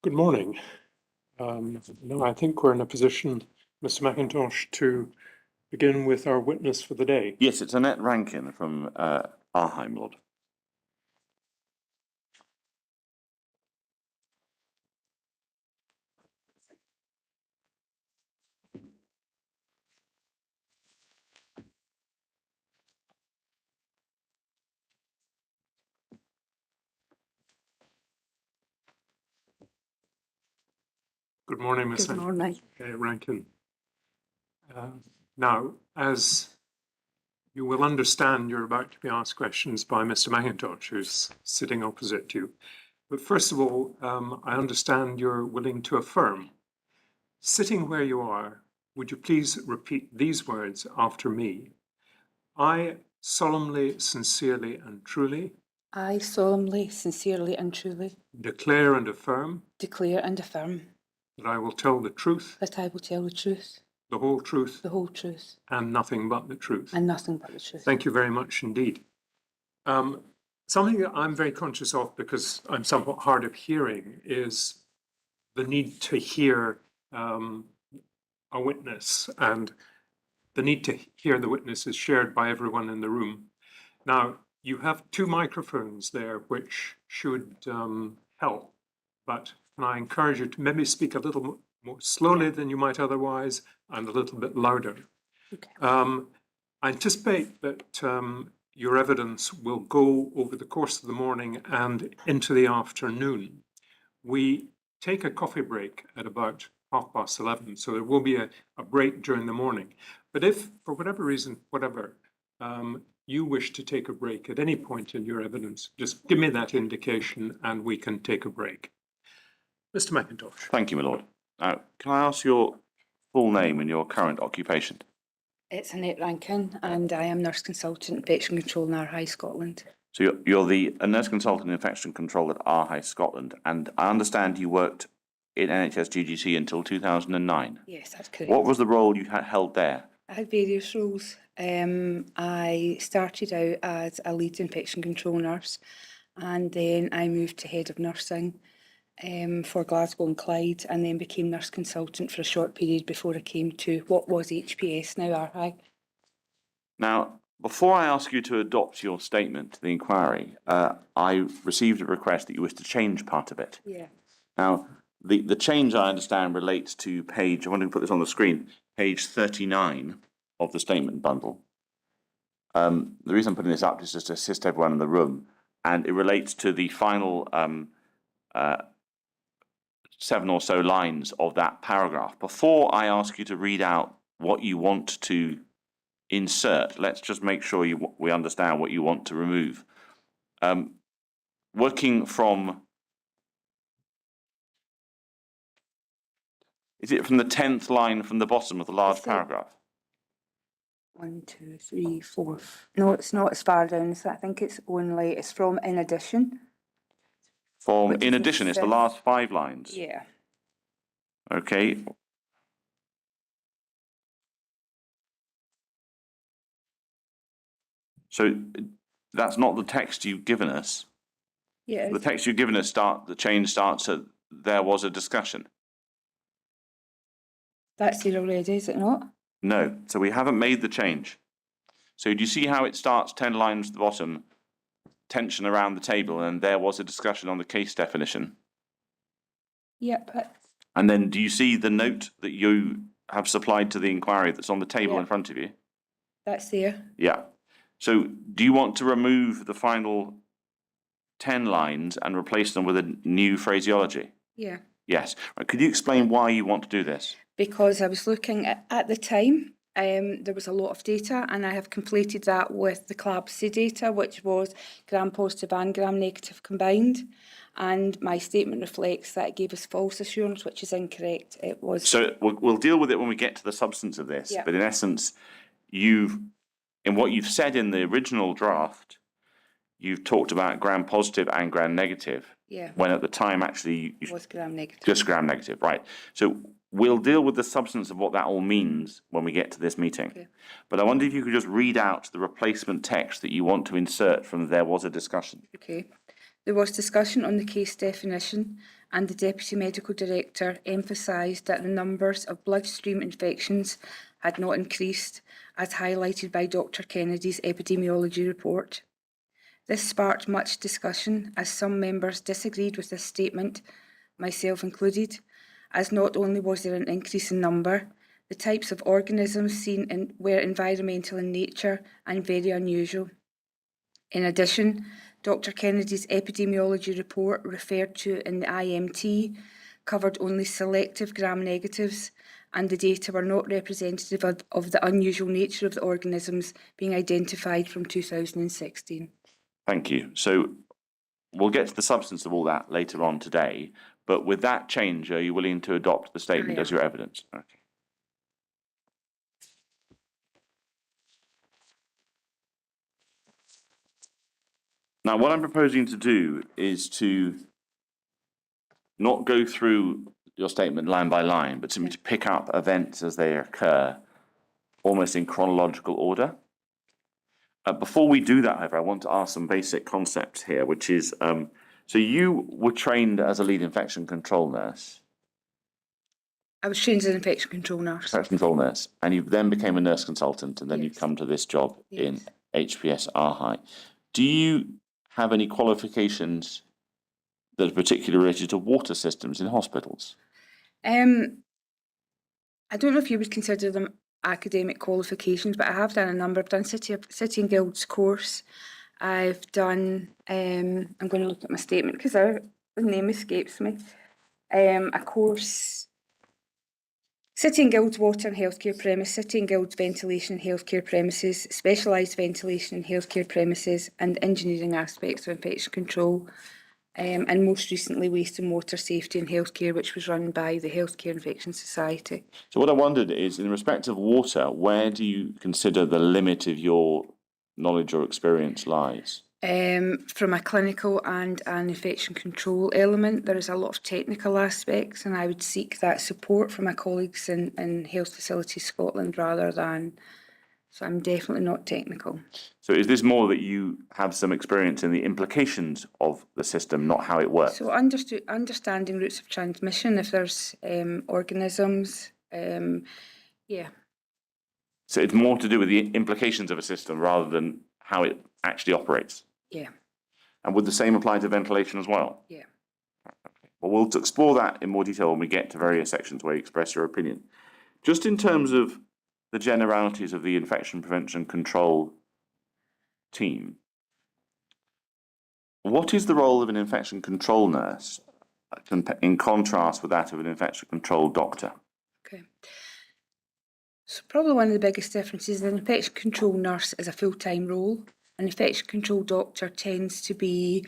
Good morning. Now I think we're in a position, Mr. McIntosh, to begin with our witness for the day. Yes, it's Annette Rankin from Arheim, Lord. Good morning, Ms. Good morning. Rankin. Now, as you will understand, you're about to be asked questions by Mr. McIntosh, who's sitting opposite you. But first of all, I understand you're willing to affirm. Sitting where you are, would you please repeat these words after me? I solemnly, sincerely, and truly I solemnly, sincerely, and truly declare and affirm declare and affirm that I will tell the truth, that I will tell the truth, the whole truth, the whole truth, and nothing but the truth. and nothing but the truth. Thank you very much indeed. Something that I'm very conscious of, because I'm somewhat hard of hearing, is the need to hear a witness, and the need to hear the witness is shared by everyone in the room. Now, you have two microphones there which should help, but can I encourage you to maybe speak a little more slowly than you might otherwise and a little bit louder. Okay. I anticipate that your evidence will go over the course of the morning and into the afternoon. We take a coffee break at about 11:30, so there will be a break during the morning. But if, for whatever reason, you wish to take a break at any point in your evidence, just give me that indication and we can take a break. Mr. McIntosh. Thank you, my lord. Now, can I ask your full name and your current occupation? It's Annette Rankin, and I am nurse consultant infection control in Arhigh, Scotland. So you're a nurse consultant in infection control at Arhigh, Scotland, and I understand you worked in NHS GGC until 2009. Yes, that's correct. What was the role you held there? I had various roles. I started out as a lead infection control nurse, and then I moved to head of nursing for Glasgow and Clyde, and then became nurse consultant for a short period before I came to what was HPS, now Arhigh. Now, before I ask you to adopt your statement to the inquiry, I received a request that you wish to change part of it. Yeah. Now, the change, I understand, relates to page, I want to put this on the screen, page 39 of the statement bundle. The reason I'm putting this up is just to assist everyone in the room, and it relates to the final 7 or so lines of that paragraph. Before I ask you to read out what you want to insert, let's just make sure we understand what you want to remove. Working from, is it from the 10th line from the bottom of the large paragraph? 1, 2, 3, 4. No, it's not as far down as that. I think it's from in addition. From in addition, it's the last 5 lines. Yeah. Okay. So that's not the text you've given us. Yeah. The text you've given us the change starts at there was a discussion. That's here already, is it not? No. So we haven't made the change. So do you see how it starts 10 lines at the bottom, tension around the table, and there was a discussion on the case definition? Yep. And then do you see the note that you have supplied to the inquiry that's on the table in front of you? That's there. Yeah. So do you want to remove the final 10 lines and replace them with a new phraseology? Yeah. Yes. Right. Could you explain why you want to do this? Because I was looking at the time, there was a lot of data, and I have completed that with the CLABSI data, which was gram-positive and gram-negative combined. And my statement reflects that it gave us false assurance, which is incorrect. It was. So we'll deal with it when we get to the substance of this. Yeah. But in essence, in what you've said in the original draft, you've talked about gram-positive and gram-negative. Yeah. When at the time, actually, It was gram-negative. Just gram-negative, right. So we'll deal with the substance of what that all means when we get to this meeting. Okay. But I wonder if you could just read out the replacement text that you want to insert from there was a discussion. Okay. There was discussion on the case definition, and the Deputy Medical Director emphasised that the numbers of bloodstream infections had not increased, as highlighted by Dr. Kennedy's epidemiology report. This sparked much discussion, as some members disagreed with this statement, myself included, as not only was there an increase in number, the types of organisms seen were environmental in nature and very unusual. In addition, Dr. Kennedy's epidemiology report referred to in the IMT covered only selective gram-negatives, and the data were not representative of the unusual nature of the organisms being identified from 2016. Thank you. So we'll get to the substance of all that later on today, but with that change, are you willing to adopt the statement as your evidence? Okay. Now, what I'm proposing to do is to not go through your statement line by line, but simply to pick up events as they occur, almost in chronological order. Before we do that, however, I want to ask some basic concepts here, which is, so you were trained as a lead infection control nurse. I was trained as an infection control nurse. Infection control nurse, and you then became a nurse consultant, and then Yes. you've come to this job in Yes. HPS Arhigh. Do you have any qualifications that are particularly related to water systems in hospitals? I don't know if you would consider them academic qualifications, but I have done a number. I've done City and Guilds course. I've done, I'm going to look at my statement because the name escapes me. A course, City and Guilds water and healthcare premises, City and Guilds ventilation and healthcare premises, specialised ventilation and healthcare premises, and engineering aspects of infection control. And most recently, waste and water safety and healthcare, which was run by the Healthcare Infection Society. So what I wondered is, in respect of water, where do you consider the limit of your knowledge or experience lies? From a clinical and an infection control element, there is a lot of technical aspects, and I would seek that support from my colleagues in Health Facilities Scotland rather than. So I'm definitely not technical. So is this more that you have some experience in the implications of the system, not how it works? So understanding routes of transmission, if there's organisms, yeah. So it's more to do with the implications of a system rather than how it actually operates? Yeah. And would the same apply to ventilation as well? Yeah. Okay. Well, we'll explore that in more detail when we get to various sections where you express your opinion. Just in terms of the generalities of the infection prevention control team, what is the role of an infection control nurse in contrast with that of an infection control doctor? Okay. So probably one of the biggest differences is an infection control nurse is a full-time role. An infection control doctor tends to be,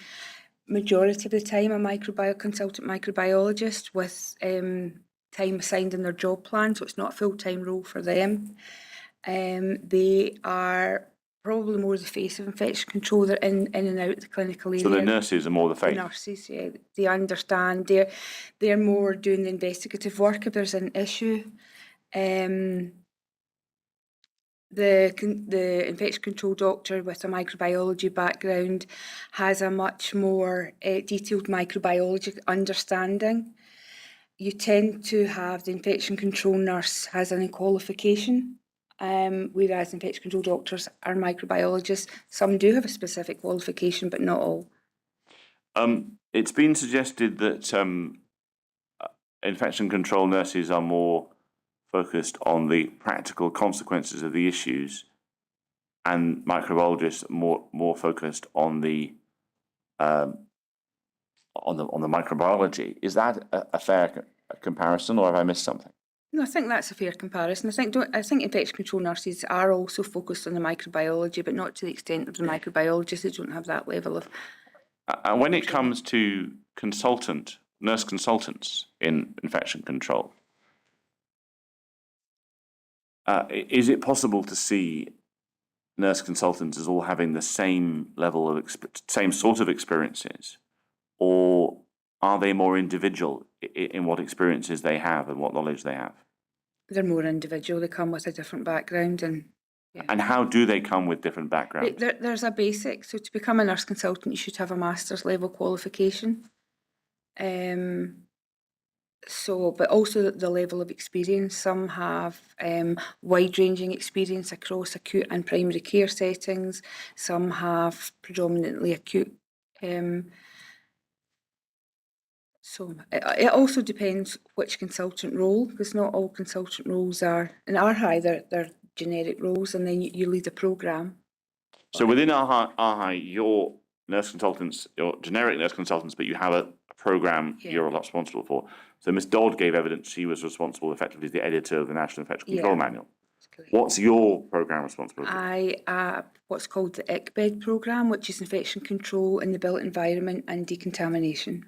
majority of the time, a consultant microbiologist with time assigned in their job plan, so it's not a full-time role for them. They are probably more the face of infection control. They're in and out the clinical area. So the nurses are more the face? The nurses, yeah. They understand. They're more doing the investigative work if there's an issue. The infection control doctor with a microbiology background has a much more detailed microbiology understanding. You tend to have the infection control nurse has an qualification, whereas infection control doctors are microbiologists. Some do have a specific qualification, but not all. It's been suggested that infection control nurses are more focused on the practical consequences of the issues, and microbiologists more focused on the microbiology. Is that a fair comparison, or have I missed something? No, I think that's a fair comparison. I think infection control nurses are also focused on the microbiology, but not to the extent of the microbiologists. They don't have that level of. And when it comes to nurse consultants in infection control, is it possible to see nurse consultants as all having the same level of same sort of experiences, or are they more individual in what experiences they have and what knowledge they have? They're more individual. They come with a different background and And how do they come with different backgrounds? There's a basic, so to become a nurse consultant, you should have a master's level qualification. But also the level of experience. Some have wide-ranging experience across acute and primary care settings. Some have predominantly acute. So it also depends which consultant role, because not all consultant roles are, in RHI, they're generic roles, and then you lead a programme. So within RHI, you're nurse consultants, you're generic nurse consultants, but you have a program you're responsible for. So Ms. Dodd gave evidence she was responsible effectively as the editor of the National Infection Control Manual. What's your program responsibility? What's called the ICBED programme, which is infection control in the built environment and decontamination.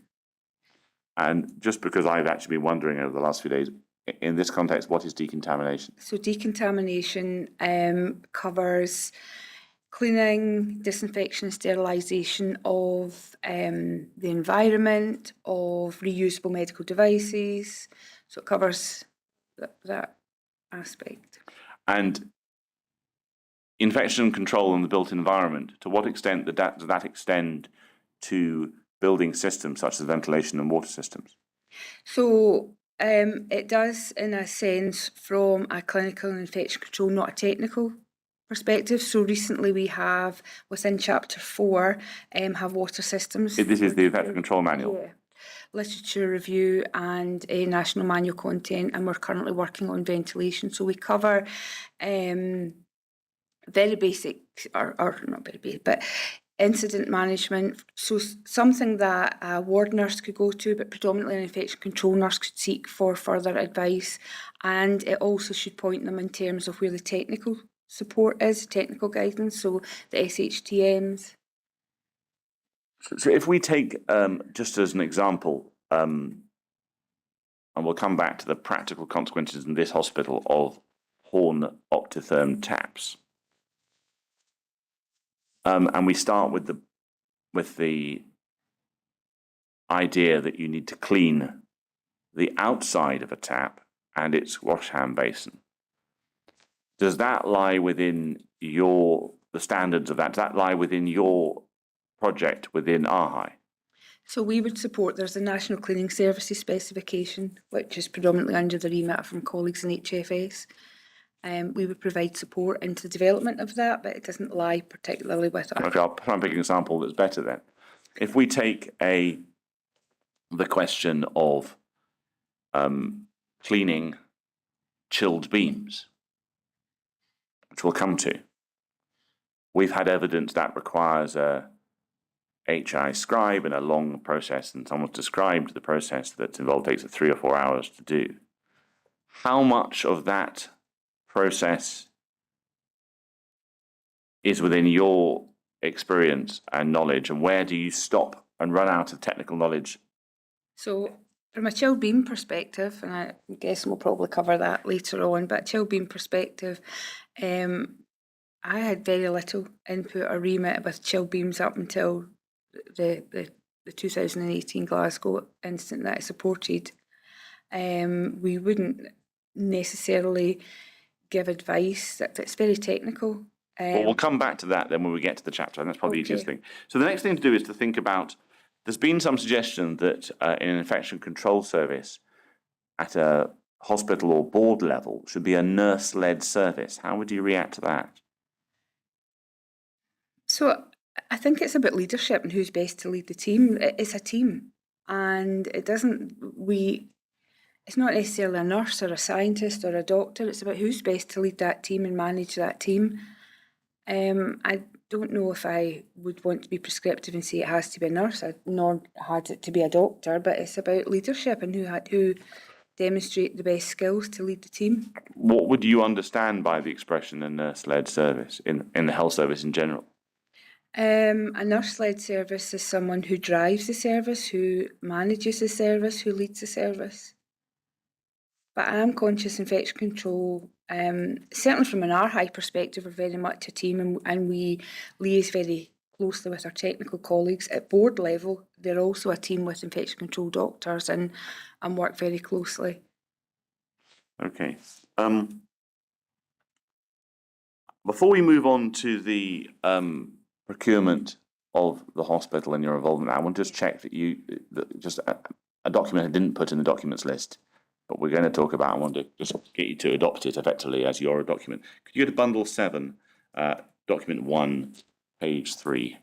And just because I've actually been wondering over the last few days, in this context, what is decontamination? So decontamination covers cleaning, disinfection, sterilisation of the environment, of reusable medical devices. So it covers that aspect. And infection control in the built environment, to what extent does that extend to building systems such as ventilation and water systems? So it does, in a sense, from a clinical and infection control, not a technical perspective. So recently we have, within Chapter 4, have water systems. This is the Infection Control Manual? Yeah. Literature review and a national manual content, and we're currently working on ventilation. So we cover very basic, or not very basic, but incident management. So something that a ward nurse could go to, but predominantly an infection control nurse could seek for further advice. And it also should point them in terms of where the technical support is, technical guidance, so the SHTMs. So if we take, just as an example, and we'll come back to the practical consequences in this hospital of Horn Optitherm taps. And we start with the idea that you need to clean the outside of a tap and its wash hand basin. Does that lie within the standards of that? Does that lie within your project within RHI? So we would support, there's a National Cleaning Services specification, which is predominantly under the remit from colleagues in HFS. We would provide support into the development of that, but it doesn't lie particularly with us. Okay, I'll try and pick an example that's better then. If we take the question of cleaning chilled beams, which we'll come to, we've had evidence that requires a HI scribe and a long process, and someone's described the process that's involved takes 3 or 4 hours to do. How much of that process is within your experience and knowledge, and where do you stop and run out of technical knowledge? So from a chilled beam perspective, and I guess we'll probably cover that later on, but chilled beam perspective, I had very little input or remit with chilled beams up until the 2018 Glasgow incident that I supported. We wouldn't necessarily give advice that's very technical. Well, we'll come back to that then when we get to the chapter, and that's probably the easiest thing. So the next thing to do is to think about, there's been some suggestion that in an infection control service at a hospital or board level should be a nurse-led service. How would you react to that? So I think it's about leadership and who's best to lead the team. It's a team, and it's not necessarily a nurse or a scientist or a doctor. It's about who's best to lead that team and manage that team. I don't know if I would want to be prescriptive and say it has to be a nurse, nor had it to be a doctor, but it's about leadership and who demonstrate the best skills to lead the team. What would you understand by the expression a nurse-led service in the health service in general? A nurse-led service is someone who drives the service, who manages the service, who leads the service. But I am conscious infection control, certainly from an RHI perspective, we're very much a team, and we liaise very closely with our technical colleagues. At board level, they're also a team with infection control doctors and work very closely. Okay. Before we move on to the procurement of the hospital and your involvement, I want to just check that just a document I didn't put in the documents list, but we're going to talk about. I want to just get you to adopt it effectively as your document. Could you go to bundle 7, document 1, page 3?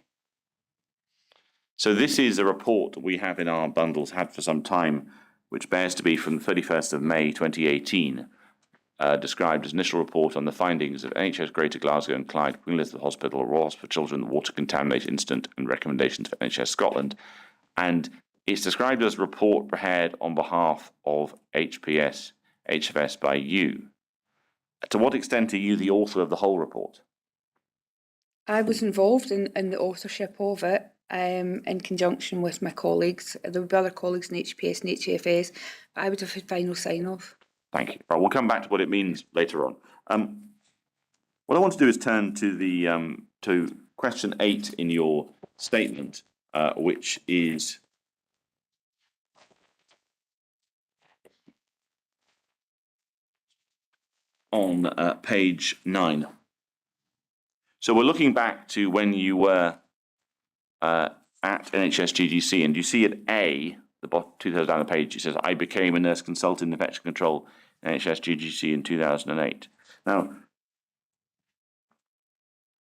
So this is a report that we have in our bundles, had for some time, which bears to be from the 31st of May 2018, described as initial report on the findings of NHS Greater Glasgow and Clyde Queen Elizabeth Hospital, Royal Hospital for Children, water contamination incident and recommendations for NHS Scotland. And it's described as a report prepared on behalf of HFS by you. To what extent are you the author of the whole report? I was involved in the authorship of it in conjunction with my colleagues. There would be other colleagues in HPS and HFS, but I would have had final sign-off. Thank you. Right, we'll come back to what it means later on. What I want to do is turn to the to question 8 in your statement, which is on page 9. So we're looking back to when you were at NHS GGC, and you see at A, the bottom 2 down the page, it says, I became a nurse consultant in infection control in NHS GGC in 2008. Now,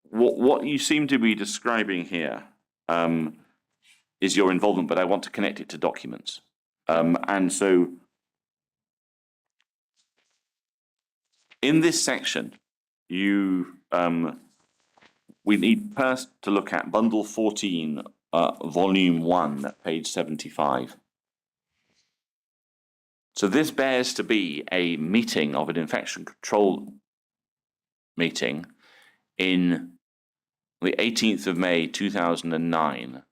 what you seem to be describing here is your involvement, but I want to connect it to documents. And so in this section, we need first to look at bundle 14, volume 1, page 75. So this bears to be a meeting of an infection control meeting in the 18th of May 2009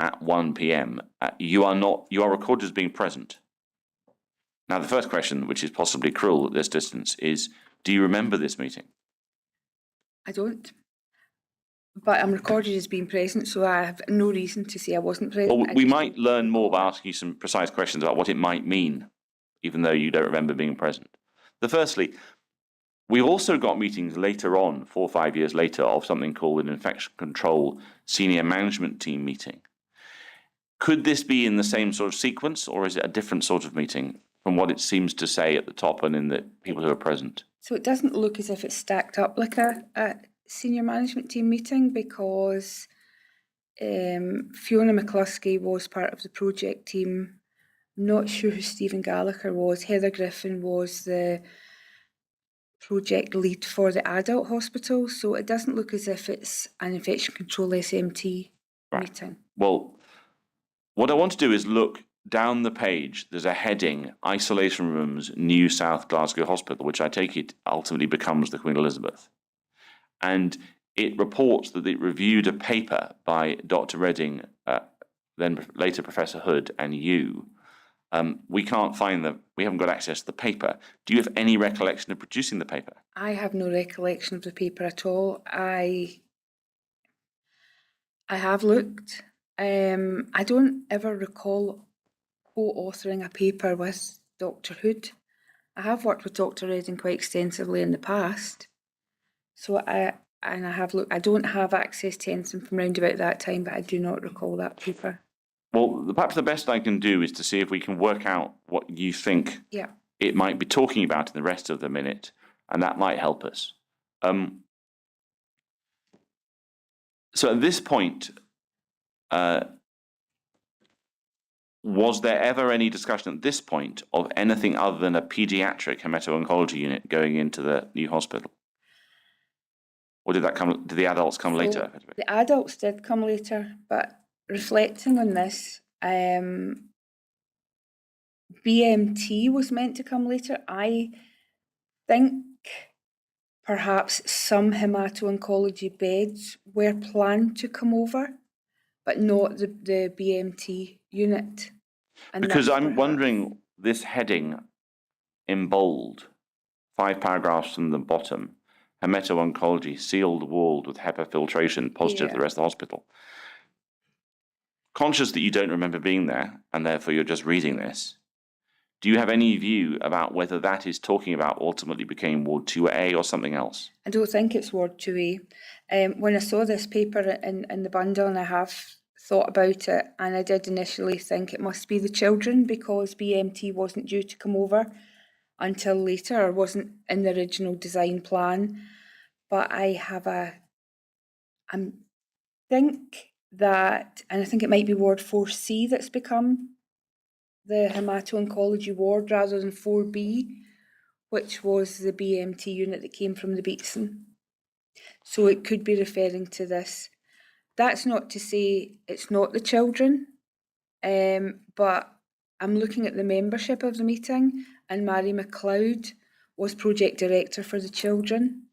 at 1 p.m. You are recorded as being present. Now, the first question, which is possibly cruel at this distance, is, do you remember this meeting? I don't. But I'm recorded as being present, so I have no reason to say I wasn't present. Well, we might learn more by asking you some precise questions about what it might mean, even though you don't remember being present. Firstly, we've also got meetings later on, 4 or 5 years later, of something called an infection control senior management team meeting. Could this be in the same sort of sequence, or is it a different sort of meeting from what it seems to say at the top and in the people who are present? So it doesn't look as if it's stacked up like a senior management team meeting, because Fiona McCluskey was part of the project team. Not sure who Stephen Gallagher was. Heather Griffin was the project lead for the adult hospital. So it doesn't look as if it's an infection control SMT meeting. Well, what I want to do is look down the page. There's a heading, Isolation Rooms, New South Glasgow Hospital, which I take it ultimately becomes the Queen Elizabeth. And it reports that it reviewed a paper by Dr. Redding, then later Professor Hood, and you. We can't find we haven't got access to the paper. Do you have any recollection of producing the paper? I have no recollection of the paper at all. I have looked. I don't ever recall co-authoring a paper with Dr. Hood. I have worked with Dr. Redding quite extensively in the past. So I have looked. I don't have access to anything from round about that time, but I do not recall that paper. Well, perhaps the best I can do is to see if we can work out what you think it might be talking about in the rest of the minute, and that might help us. So at this point, was there ever any discussion at this point of anything other than a paediatric hemato-oncology unit going into the new hospital? Or did the adults come later? The adults did come later, but reflecting on this, BMT was meant to come later. I think perhaps some hemato-oncology beds were planned to come over, but not the BMT unit. And because I'm wondering, this heading in bold, 5 paragraphs from the bottom, hemato-oncology, sealed, walled with HEPA filtration, positive to the rest of the hospital. Conscious that you don't remember being there, and therefore you're just reading this, Do you have any view about whether that is talking about ultimately became Ward 2A or something else? I don't think it's Ward 2A. When I saw this paper in the bundle, and I have thought about it, and I did initially think it must be the children because BMT wasn't due to come over until later, or wasn't in the original design plan. But I think that, and I think it might be Ward 4C that's become the hemato-oncology ward rather than 4B, which was the BMT unit that came from the Beatson. So it could be referring to this. That's not to say it's not the children, but I'm looking at the membership of the meeting, and Mary McLeod was project director for the children,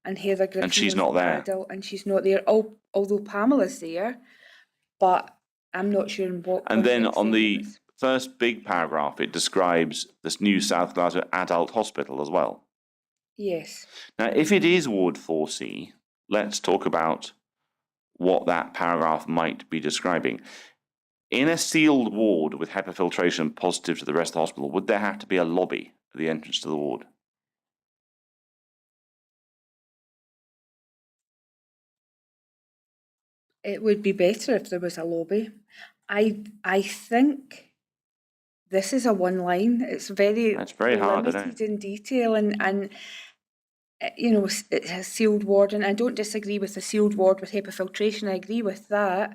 and Heather Griffin she's was not the there. adult, and she's not there. Although Pamela's there, but I'm not sure in what. And then on the context first big paragraph, it describes this new South Glasgow Adult Hospital as well. yes, Now, if it is Ward 4C, let's talk about what that paragraph might be describing. In a sealed ward with HEPA filtration positive to the rest of the hospital, would there have to be a lobby at the entrance to the ward? it would be better if there was a lobby. I think this is a one line. It's very That's very hard, I know. limited in detail, and you know, it's a sealed ward, and I don't disagree with the sealed ward with HEPA filtration. I agree with that,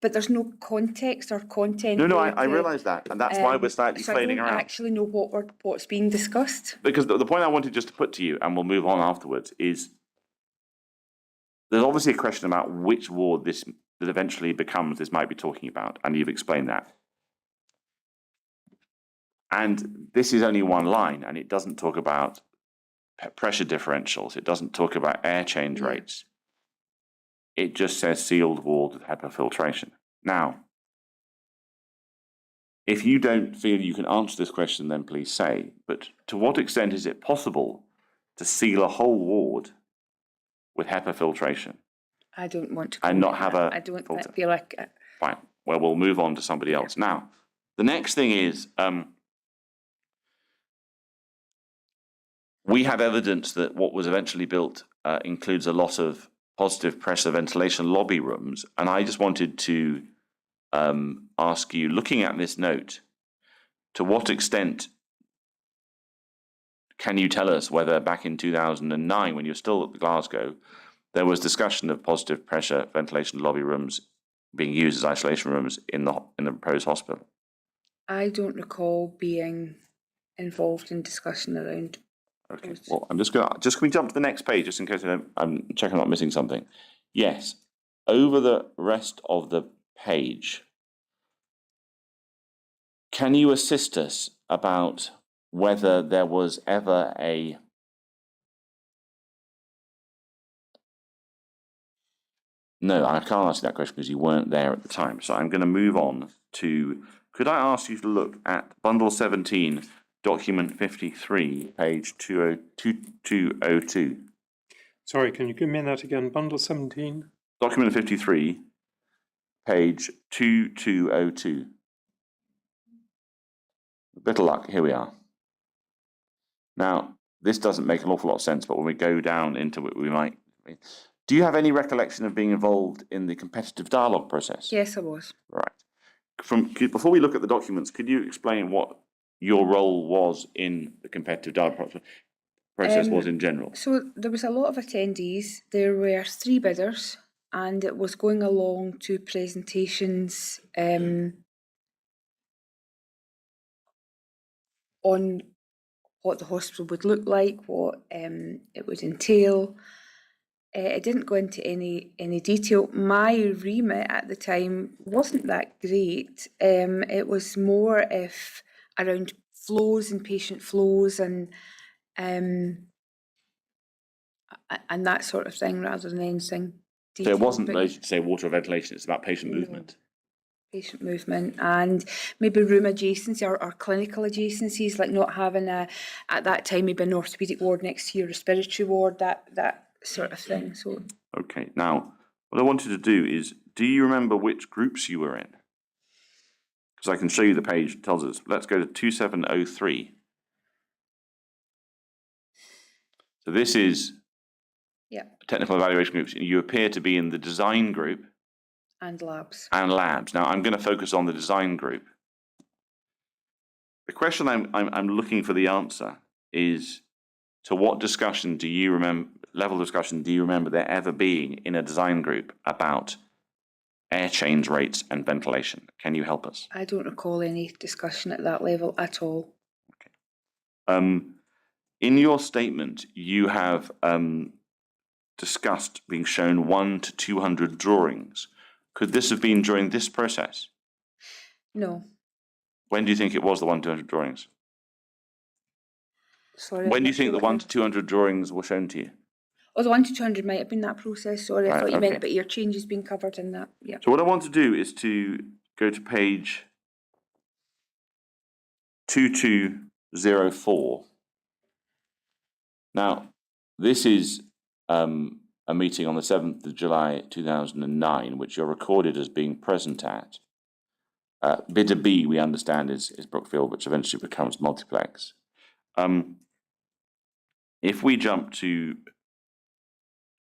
but there's no context or content. No, there I to, realise that, and that's why we're slightly so flailing I don't around. actually know what's being discussed. Because the point I wanted just to put to you, and we'll move on afterwards, is there's obviously a question about which ward this that eventually becomes this might be talking about, and you've explained that. And this is only one line, and it doesn't talk about pressure differentials. It doesn't talk about air change rates. It just says sealed ward with HEPA filtration. Now, if you don't feel you can answer this question, then please say, but to what extent is it possible to seal a whole ward with HEPA filtration? I don't want to. And not have a I don't filter. feel like. Fine. Well, we'll move on to somebody else. Now, the next thing is, we have evidence that what was eventually built includes a lot of positive pressure ventilation lobby rooms. And I just wanted to ask you, looking at this note, to what extent can you tell us whether back in 2009, when you're still at Glasgow, there was discussion of positive pressure ventilation lobby rooms being used as isolation rooms in the proposed hospital? I don't recall being involved in discussion around. Okay. Well, can we jump to the next page just in case I'm checking I'm not missing something? Yes. Over the rest of the page, can you assist us about whether there was ever a No, I can't answer that question because you weren't there at the time. So I'm going to move on to, could I ask you to look at bundle 17, document 53, page 2202. Sorry, can you give me that again? Bundle 17? Document 53, page 2202. Bit of luck, here we are. Now, this doesn't make an awful lot of sense, but when we go down into it, we might. Do you have any recollection of being involved in the competitive dialogue process? Yes, I was. Right. Before we look at the documents, could you explain what your role was in the competitive dialogue process was in general? So there was a lot of attendees. There were 3 bidders, and it was going along to presentations on what the hospital would look like, what it would entail. It didn't go into any detail. My remit at the time wasn't that great. It was more around flows and patient flows and that sort of thing, rather than anything So detailed. it wasn't, but as you say, water ventilation, it's about patient movement. patient movement and maybe room adjacency or clinical adjacencies, like not having at that time maybe an orthopaedic ward next to your respiratory ward, that sort of thing. So Okay, now what I wanted to do is, do you remember which groups you were in? because I can show you the page that tells us. Let's go to 2703. So this is Yeah, technical evaluation groups. You appear to be in the design group and labs. and labs. Now I'm going to focus on the design group. The question I'm looking for the answer is, to what discussion do you remember, level of discussion do you remember there ever being in a design group about air change rates and ventilation? Can you help us? I don't recall any discussion at that level at all. In your statement, you have discussed being shown 1 to 200 drawings. Could this have been during this process? No, When do you think it was the 1 to 200 drawings? sorry. When I'm do you not think sure the 1 how- to 200 drawings were shown to you? Oh, the 1 to 200 might have been that process. Sorry, I Right, thought you okay. meant about air changes being covered in that. Yeah. So what I want to do is to go to page 2204. Now, this is a meeting on the 7th of July 2009, which you're recorded as being present at. Bidder B, we understand, is Brookfield, which eventually becomes Multiplex. If we jump to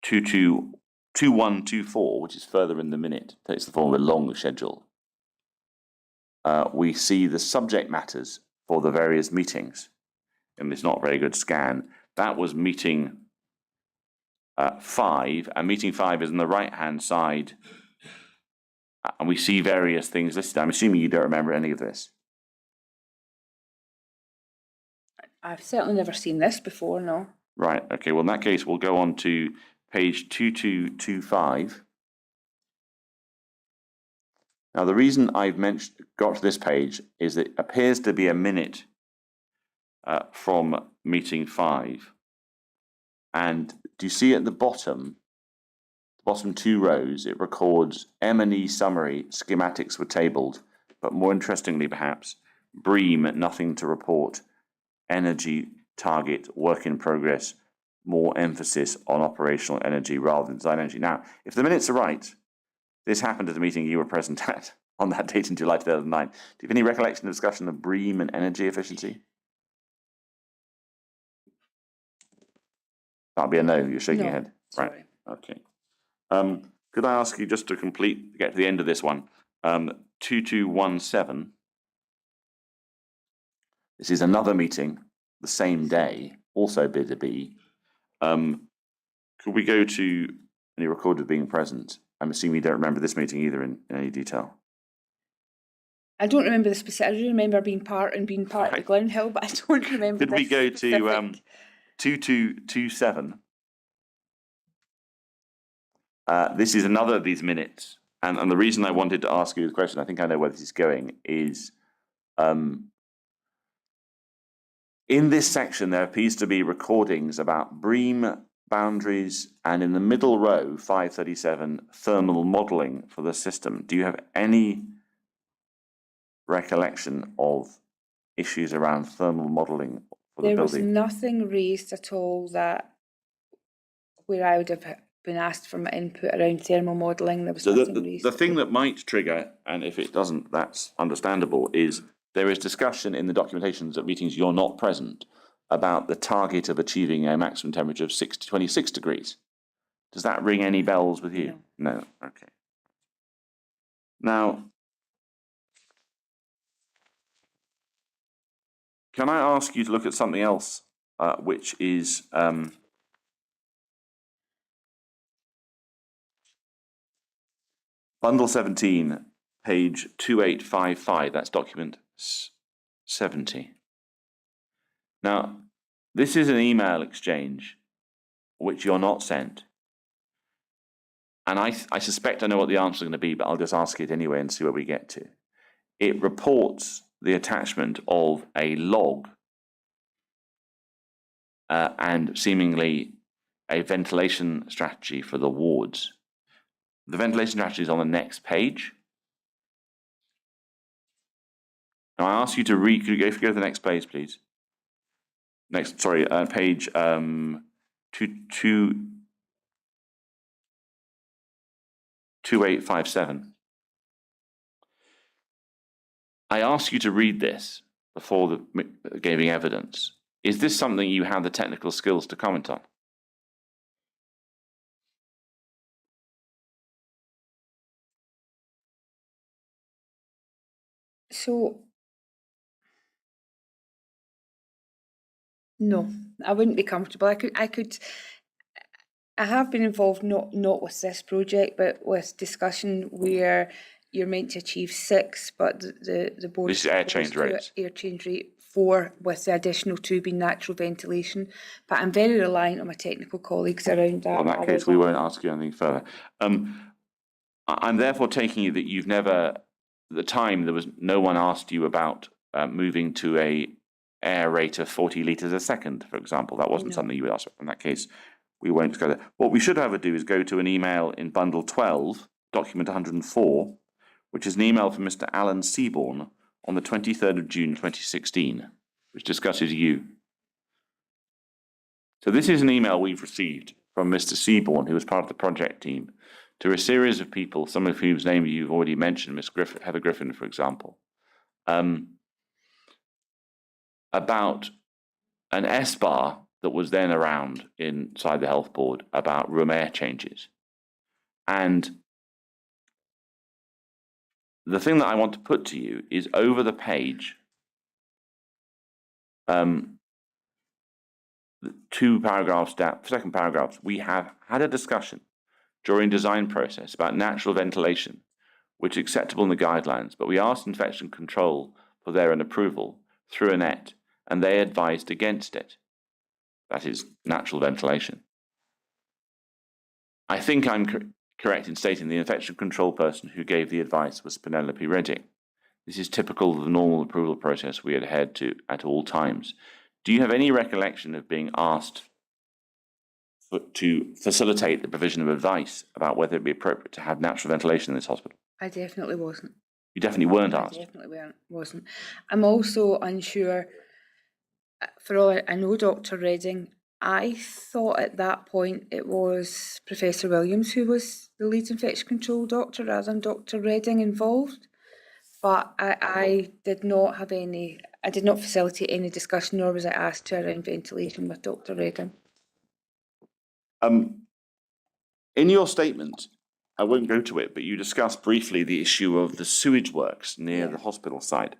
2124, which is further in the minute, takes the form of a long schedule, we see the subject matters for the various meetings. And it's not a very good scan. That was meeting 5, and meeting 5 is on the right-hand side, and we see various things listed. I'm assuming you don't remember any of this. I've certainly never seen this before, no. Right, okay, well, in that case, we'll go on to page 2225. Now, the reason I've got to this page is that it appears to be a minute from meeting 5. And do you see at the bottom 2 rows, it records M&E summary, schematics were tabled, but more interestingly perhaps, BREEAM, nothing to report, energy target, work in progress, more emphasis on operational energy rather than design energy. Now, if the minutes are right, this happened at a meeting you were present at on that date in July 2009. Do you have any recollection of discussion of BREEAM and energy efficiency? That'll be a no, you're shaking No, your head. sorry. Right, okay. Could I ask you just to get to the end of this one, 2217. This is another meeting, the same day, also bidder B. Could we go to any recorded being present? I'm assuming you don't remember this meeting either in any detail. I don't remember the specific. I do remember being part of the Right. Glen Hill, but I don't remember. Could we this go to specific. 2227? This is another of these minutes, and the reason I wanted to ask you the question, I think I know where this is going, is in this section there appears to be recordings about BREEAM boundaries, and in the middle row, 537, thermal modelling for the system. Do you have any recollection of issues around thermal modelling for the There was building? nothing raised at all that where I would have been asked for my input around thermal modelling. There was So nothing raised. the thing that might trigger, and if it doesn't, that's understandable, is there is discussion in the documentations at meetings you're not present about the target of achieving a maximum temperature of 26 degrees. Does that ring any bells with you? No. Okay. Now, can I ask you to look at something else, which is Bundle 17, page 2855, that's document 70. Now, this is an email exchange which you're not sent. And I suspect I know what the answer is going to be, but I'll just ask it anyway and see where we get to. It reports the attachment of a log and seemingly a ventilation strategy for the wards. The ventilation strategy is on the next page. Now I ask you to read, could you go to the next page, please? Page 2857. I asked you to read this before giving evidence. Is this something you have the technical skills to comment on? So, no, I wouldn't be comfortable. I have been involved not with this project, but with discussion where you're meant to achieve 6, but the board This is air change rates. air change rate 4, with the additional 2 being natural ventilation. But I'm very reliant on my technical colleagues around that. Well, in that case, we won't ask you anything further. I'm therefore taking it that you've never, at the time, there was no one asked you about moving to a air rate of 40 litres a second, for example. That wasn't something you would ask. In that case, we won't go there. What we should ever do is go to an email in bundle 12, document 104, which is an email from Mr. Alan Seaborn on the 23rd of June 2016, which discusses you. So this is an email we've received from Mr. Seaborn, who was part of the project team, to a series of people, some of whose names you've already mentioned, Miss Heather Griffin, for example, about an S-bar that was then around inside the health board about room air changes. And the thing that I want to put to you is over the page, 2 paragraphs down, second paragraph, we have had a discussion during design process about natural ventilation, which is acceptable in the guidelines, but we asked infection control for their approval through Annette, and they advised against it. That is natural ventilation. I think I'm correct in stating the infection control person who gave the advice was Penelope Reddick. This is typical of the normal approval process we adhered to at all times. Do you have any recollection of being asked to facilitate the provision of advice about whether it be appropriate to have natural ventilation in this hospital? I definitely wasn't. You definitely weren't asked? I definitely wasn't. I'm also unsure, for all I know Dr. Redding, I thought at that point it was Professor Williams who was the lead infection control doctor rather than Dr. Redding involved. But I did not have any, I did not facilitate any discussion, nor was I asked to around ventilation with Dr. Redding. In your statement, I won't go to it, but you discussed briefly the issue of the sewage works near the hospital site.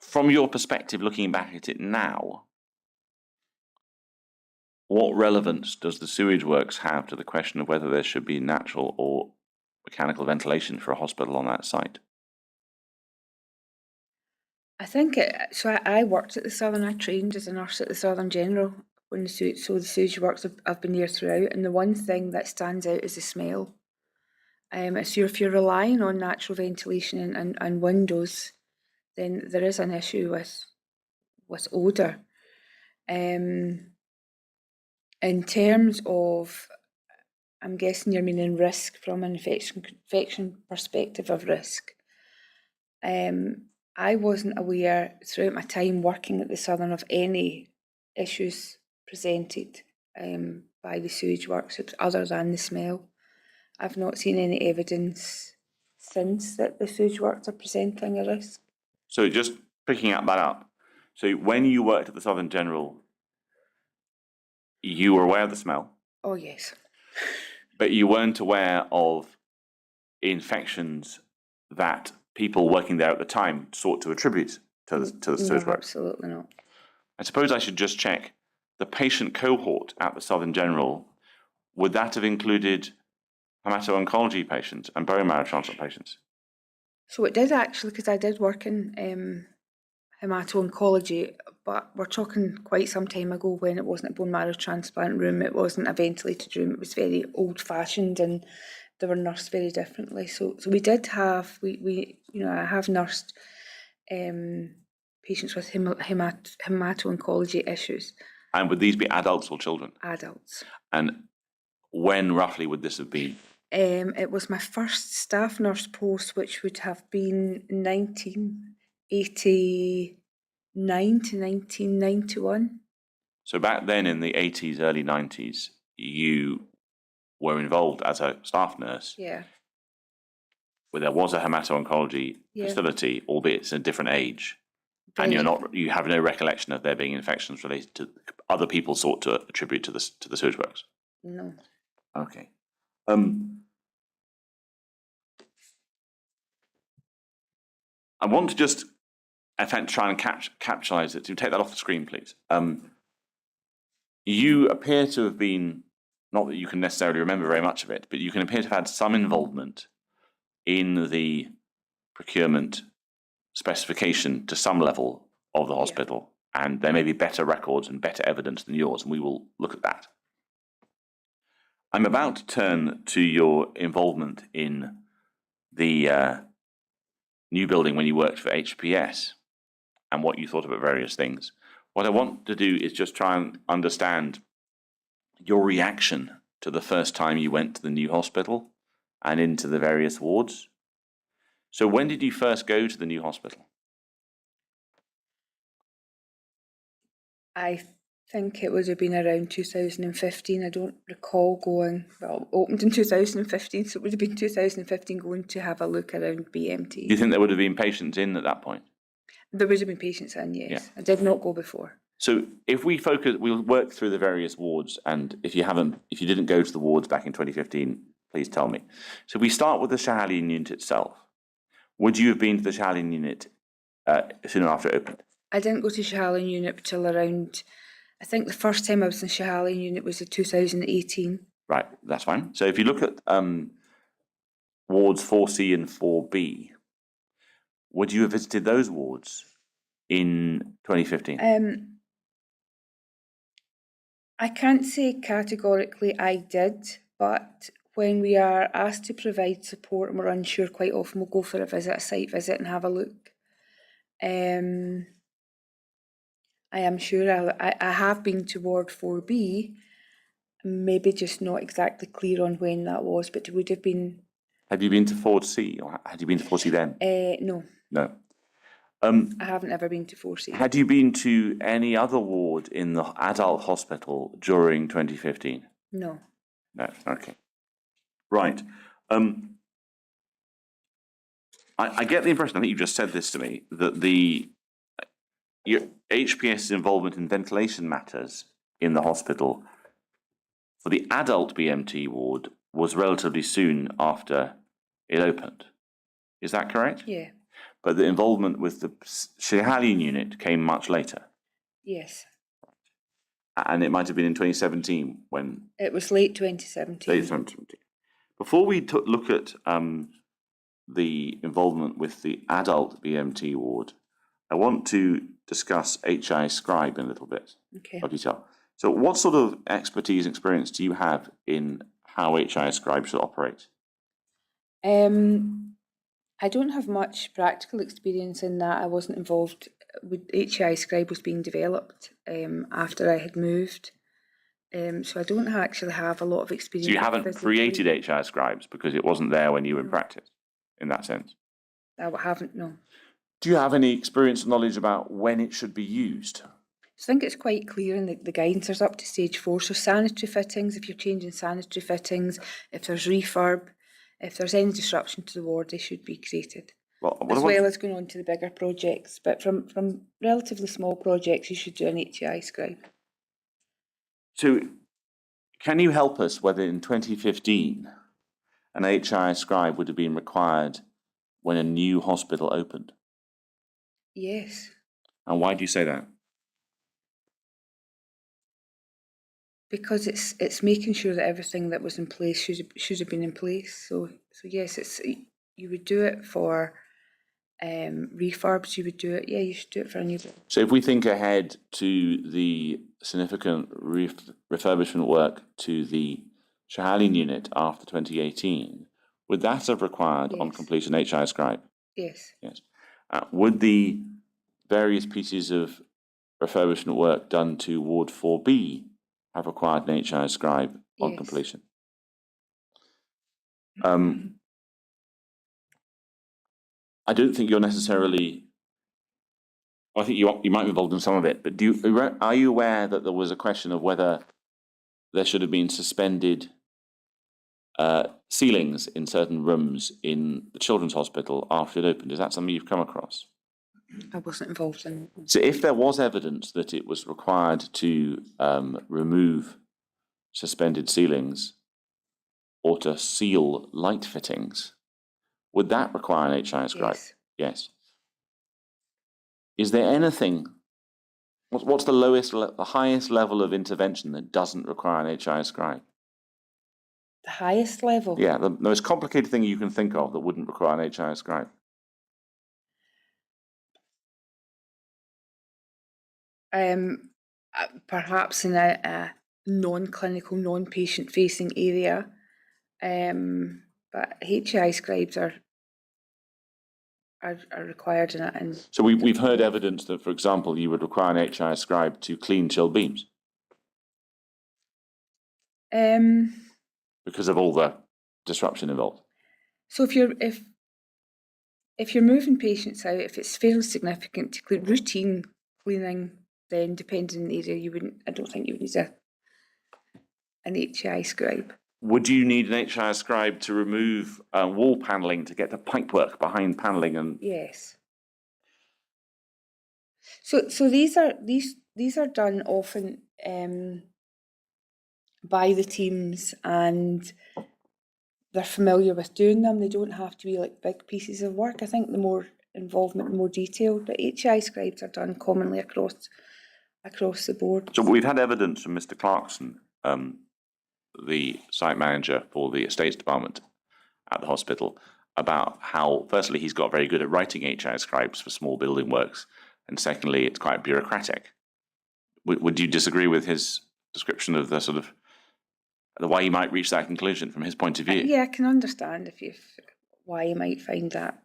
From your perspective, looking back at it now, what relevance does the sewage works have to the question of whether there should be natural or mechanical ventilation for a hospital on that site? I think I worked at the Southern, I trained as a nurse at the Southern General when the sewage works have been there throughout, and the one thing that stands out is the smell. So if you're relying on natural ventilation and windows, then there is an issue with odour. In terms of, I'm guessing you're meaning risk from an infection perspective of risk. I wasn't aware throughout my time working at the Southern of any issues presented by the sewage works other than the smell. I've not seen any evidence since that the sewage works are presenting a risk. So just picking that up, so when you worked at the Southern General, you were aware of the smell? Oh yes. But you weren't aware of infections that people working there at the time sought to attribute to the sewage works? Absolutely not. I suppose I should just check the patient cohort at the Southern General. Would that have included hemato-oncology patients and bone marrow transplant patients? So it did actually, because I did work in hemato-oncology, but we're talking quite some time ago when it wasn't a bone marrow transplant room, it wasn't a ventilated room, it was very old-fashioned and they were nursed very differently. So we did have, I have nursed patients with hemato-oncology issues. And would these be adults or children? Adults. And when roughly would this have been? It was my first staff nurse post, which would have been 1989 to 1991. So back then in the 80s, early 90s, you were involved as a staff nurse, Yeah. where there was a hemato-oncology Yeah. facility, albeit it's a different age, and you have no recollection of there being infections related to other people sought to attribute to the sewage works. No. Okay. I want to just, in fact, try and capitalize it. To take that off the screen, please. You appear to have been, not that you can necessarily remember very much of it, but you can appear to have had some involvement in the procurement specification to some level of the hospital, and there may be better records and better evidence than yours, and we will look at that. I'm about to turn to your involvement in the new building when you worked for HPS and what you thought about various things. What I want to do is just try and understand your reaction to the first time you went to the new hospital and into the various wards. So when did you first go to the new hospital? I think it would have been around 2015. I don't recall going, well, opened in 2015, so it would have been 2015 going to have a look around BMT. Do you think there would have been patients in at that point? There would have been patients in, yes. Yeah. I did not go before. So if we focus, we'll work through the various wards, and if you didn't go to the wards back in 2015, please tell me. So we start with the Schiehallion unit itself. Would you have been to the Schiehallion unit soon after it opened? I didn't go to Schiehallion unit till around, I think the first time I was in Schiehallion unit was in 2018. Right, that's fine. So if you look at wards 4C and 4B, would you have visited those wards in 2015? I can't say categorically I did, but when we are asked to provide support and we're unsure, quite often we'll go for a visit, a site visit, and have a look. I am sure I have been to Ward 4B, maybe just not exactly clear on when that was, but it would have been... Have you been to 4C, or had you been to 4C then? No. No. I haven't ever been to 4C. Had you been to any other ward in the adult hospital during 2015? No. No, okay. Right. I get the impression, I think you just said this to me, that your HPS's involvement in ventilation matters in the hospital for the adult BMT ward was relatively soon after it opened. Is that correct? Yeah. But the involvement with the Schiehallion unit came much later. Yes. And it might have been in 2017 when... It was late 2017. Late 2017. Before we look at the involvement with the adult BMT ward, I want to discuss HI Scribe in a little bit Okay. of detail. So what sort of expertise and experience do you have in how HI Scribe should operate? I don't have much practical experience in that. I wasn't involved with HI Scribe was being developed after I had moved. So I don't actually have a lot of experience. So you haven't created HI Scribes because it wasn't there when you were in practice, in that sense? I haven't, no. Do you have any experience or knowledge about when it should be used? I think it's quite clear in the guidance. There's up to stage 4. So sanitary fittings, if you're changing sanitary fittings, if there's refurb, if there's any disruption to the ward, they should be created. Well as going on to the bigger projects. But from relatively small projects, you should do an HI Scribe. So can you help us whether in 2015 an HI Scribe would have been required when a new hospital opened? Yes. And why do you say that? Because it's making sure that everything that was in place should have been in place. So yes, you would do it for refurbs. You would do it. Yeah, you should do it for a new build. So if we think ahead to the significant refurbishment work to the Schiehallion unit after 2018, would that have required on completion HI Scribe? Yes. Yes. Would the various pieces of refurbishment work done to Ward 4B have required an HI Scribe on completion? I don't think you're necessarily... I think you might be involved in some of it, but are you aware that there was a question of whether there should have been suspended ceilings in certain rooms in the children's hospital after it opened. Is that something you've come across? I wasn't involved in. So if there was evidence that it was required to remove suspended ceilings or to seal light fittings, would that require an HI scribe? Yes. Yes. Is there anything, what's the highest level of intervention that doesn't require an HI scribe? The highest level? Yeah, the most complicated thing you can think of that wouldn't require an HI scribe. Perhaps in a non-clinical, non-patient facing area. But HI scribes are required in it. And So we've heard evidence that, for example, you would require an HI scribe to clean chill beams because of all the disruption involved. So if you're moving patients out, if it's fairly significant to clean, routine cleaning, then depending on the area, I don't think you would need an HI scribe. Would you need an HI scribe to remove wall panelling to get the pipework behind panelling? And yes. So these are done often by the teams, and they're familiar with doing them. They don't have to be like big pieces of work. I think the more involvement, the more detailed. But HI scribes are done commonly across the board. So we've had evidence from Mr. Clarkson, the site manager for the estates department at the hospital, about how, firstly, he's got very good at writing HI scribes for small building works, and secondly, it's quite bureaucratic. Would you disagree with his description of the sort of the why he might reach that conclusion from his point of view? Yeah, I can understand why you might find that.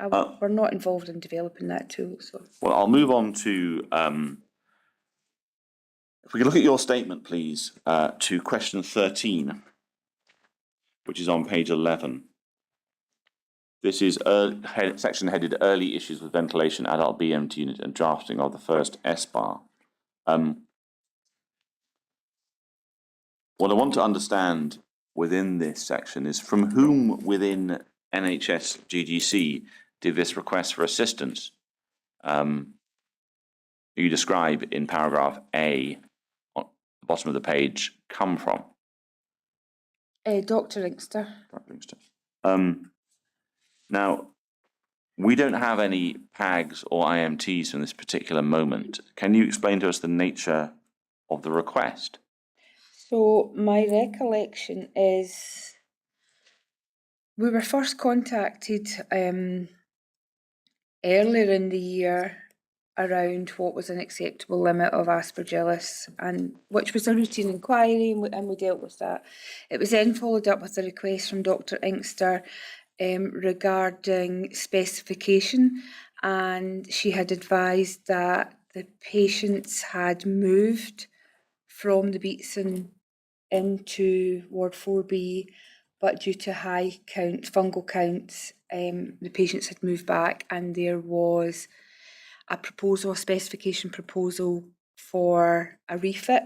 But we're not involved in developing that tool. So. Well, I'll move on to, if we can look at your statement, please, to question 13, which is on page 11. This is section headed Early Issues with Ventilation, Adult BMT Unit and Drafting of the First S-Bar. What I want to understand within this section is from whom within NHS GGC did this request for assistance you describe in paragraph A on the bottom of the page come from? Dr. Inkster. Dr. Inkster. Now, we don't have any PAGs or IMTs from this particular moment. Can you explain to us the nature of the request? So my recollection is we were first contacted earlier in the year around what was an acceptable limit of aspergillus, and which was a routine inquiry, and we dealt with that. It was then followed up with a request from Dr. Inkster regarding specification, and she had advised that the patients had moved from the Beatson into Ward 4B, but due to high fungal counts, the patients had moved back, and there was a specification proposal for a refit,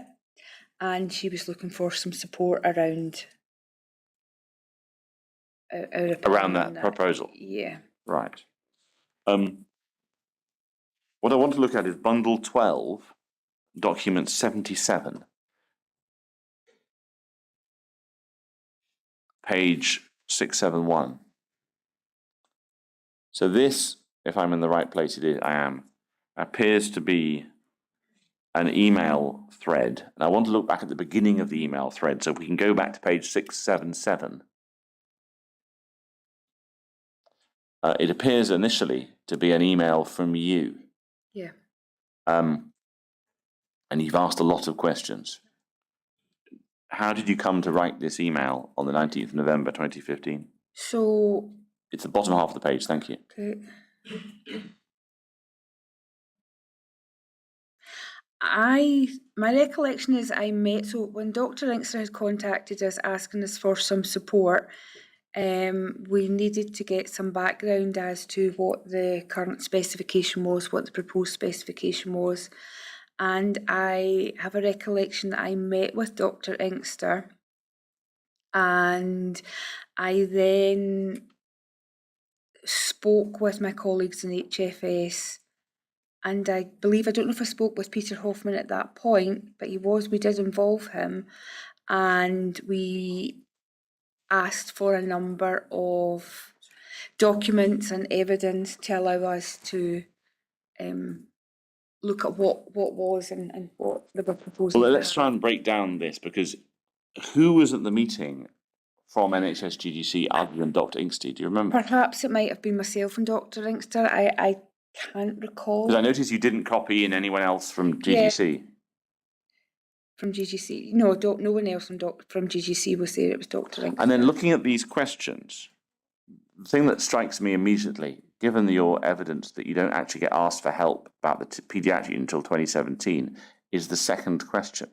and she was looking for some support around that proposal. Yeah. Right. What I want to look at is bundle 12, document 77. Page 671. So this, if I'm in the right place, I am, appears to be an email thread. And I want to look back at the beginning of the email thread. So if we can go back to page 677. It appears initially to be an email from you. Yeah. And you've asked a lot of questions. How did you come to write this email on the 19th of November 2015? So it's the bottom half of the page, thank you. Okay. My recollection is so when Dr. Inkster had contacted us asking us for some support, we needed to get some background as to what the current specification was, what the proposed specification was. And I have a recollection that I met with Dr. Inkster and I then spoke with my colleagues in HFS, and I believe, I don't know if I spoke with Peter Hoffman at that point, but we did involve him, and we asked for a number of documents and evidence to allow us to look at what was and what they were proposing. Well, to let's have. try and break down this, because who was at the meeting from NHS GDC other than Dr. Inkster? Do you remember? Perhaps it might have been myself and Dr. Inkster. I can't recall. Because I noticed you didn't copy in anyone else from GDC. From GGC. No, no one else from GGC was there. It was Dr. Inkster. And then looking at these questions, the thing that strikes me immediately, given your evidence that you don't actually get asked for help about the paediatric until 2017, is the second question.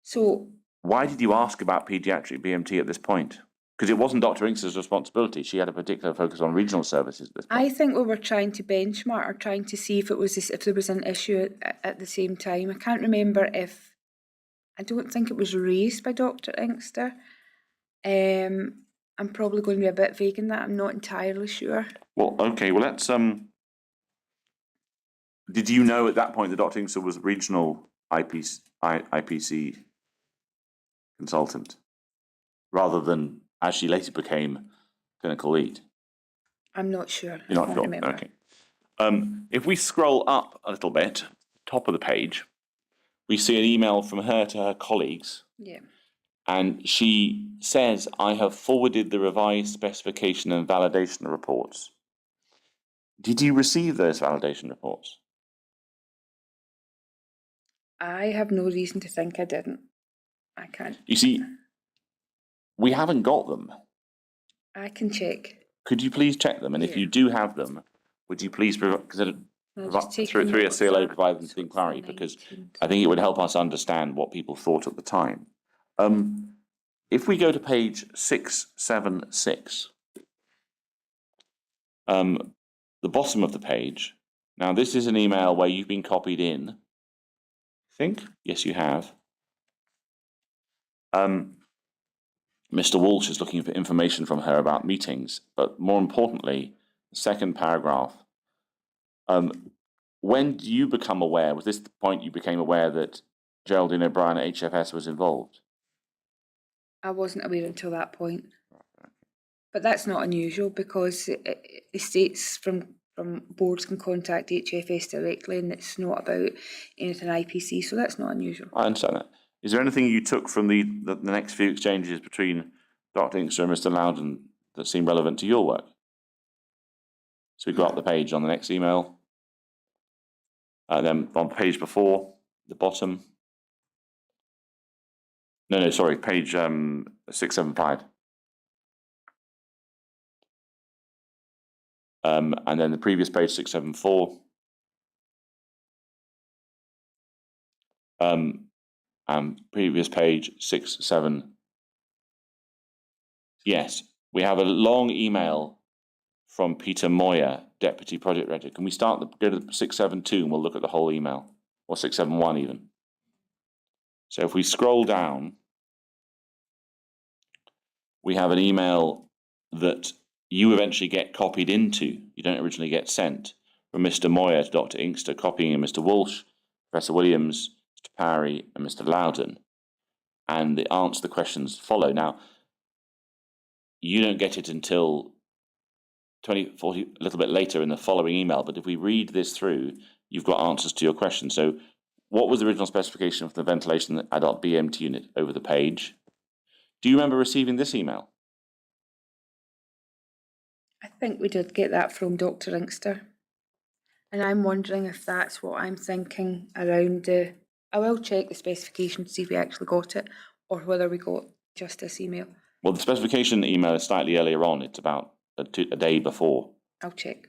So, why did you ask about paediatric BMT at this point? Because it wasn't Dr. Inkster's responsibility. She had a particular focus on regional services at this point. I think we were trying to benchmark, or trying to see if there was an issue at the same time. I can't remember if, I don't think it was raised by Dr. Inkster. I'm probably going to be a bit vague in that. I'm not entirely sure. Well, okay. Well, let's. Did you know at that point that Dr. Inkster was regional IPC consultant, rather than as she later became clinical lead? I'm not sure. You're not I can't sure. remember. Okay. If we scroll up a little bit, top of the page, we see an email from her to her colleagues. Yeah. And she says, I have forwarded the revised specification and validation reports. Did you receive those validation reports? I have no reason to think I didn't. I can't. You see, we haven't got them. I can check. Could you please check them? And if you do have them, would you please through a CLO provide them to the inquiry? Because I think it would help us understand what people thought at the time. If we go to page 676, the bottom of the page, now this is an email where you've been copied in, I think? Yes, you have. Mr. Walsh is looking for information from her about meetings, but more importantly, the second paragraph, when do you become aware, was this the point you became aware that Geraldine O'Brien at HFS was involved? I wasn't aware until that point. But that's not unusual, because it states from boards can contact HFS directly, and it's not about anything IPC, so that's not unusual. I understand that. Is there anything you took from the next few exchanges between Dr. Inkster and Mr. Loudon that seemed relevant to your work? So we go up the page on the next email. Then on page before, the bottom. No, sorry, page 675. And then the previous page, 674. And previous page, 67. Yes, we have a long email from Peter Moyer, Deputy Project Director. Can we go to 672 and we'll look at the whole email, or 671 even. So if we scroll down, we have an email that you eventually get copied into. You don't originally get sent, from Mr. Moyer to Dr. Inkster, copying in Mr. Walsh, Professor Williams, Mr. Parry, and Mr. Loudon. And the answer the questions follow. Now, you don't get it until 2040, a little bit later in the following email, but if we read this through, you've got answers to your questions. So what was the original specification of the ventilation adult BMT unit over the page? Do you remember receiving this email? I think we did get that from Dr. Inkster. And I'm wondering if that's what I'm thinking around I will check the specification to see if we actually got it, or whether we got just this email. Well, the specification email is slightly earlier on. It's about a day before. I'll check.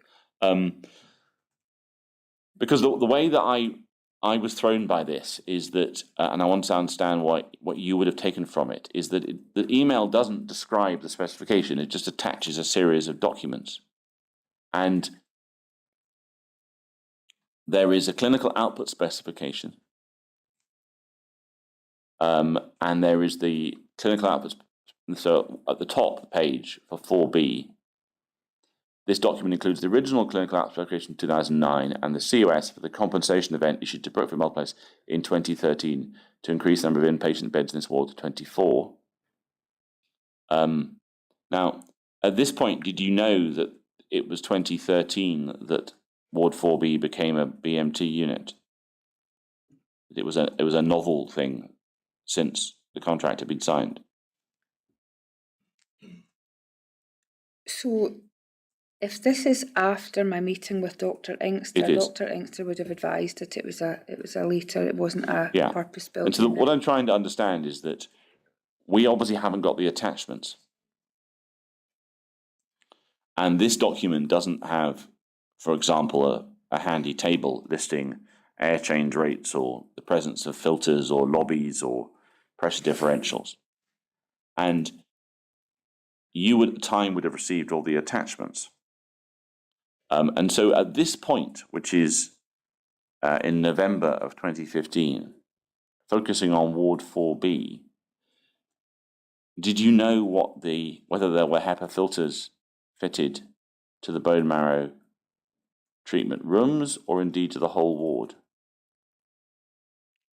Because the way that I was thrown by this is that, and I want to understand what you would have taken from it, is that the email doesn't describe the specification. It just attaches a series of documents. And there is a clinical output specification. And there is the clinical outputs. So at the top of the page for 4B, this document includes the original clinical outputs application in 2009 and the COS for the compensation event issued to Brookfield Multiplex in 2013 to increase the number of inpatient beds in this ward to 24. Now, at this point, did you know that it was 2013 that Ward 4B became a BMT unit? It was a novel thing since the contract had been signed. So, if this is after my meeting with Dr. Inkster, It is. Dr. Inkster would have advised that it was a later, it wasn't a Yeah. purpose-built And so unit. what I'm trying to understand is that we obviously haven't got the attachments. And this document doesn't have, for example, a handy table listing air change rates or the presence of filters or lobbies or pressure differentials. And you at the time would have received all the attachments. And so at this point, which is in November of 2015, focusing on Ward 4B, did you know whether there were HEPA filters fitted to the bone marrow treatment rooms or indeed to the whole ward?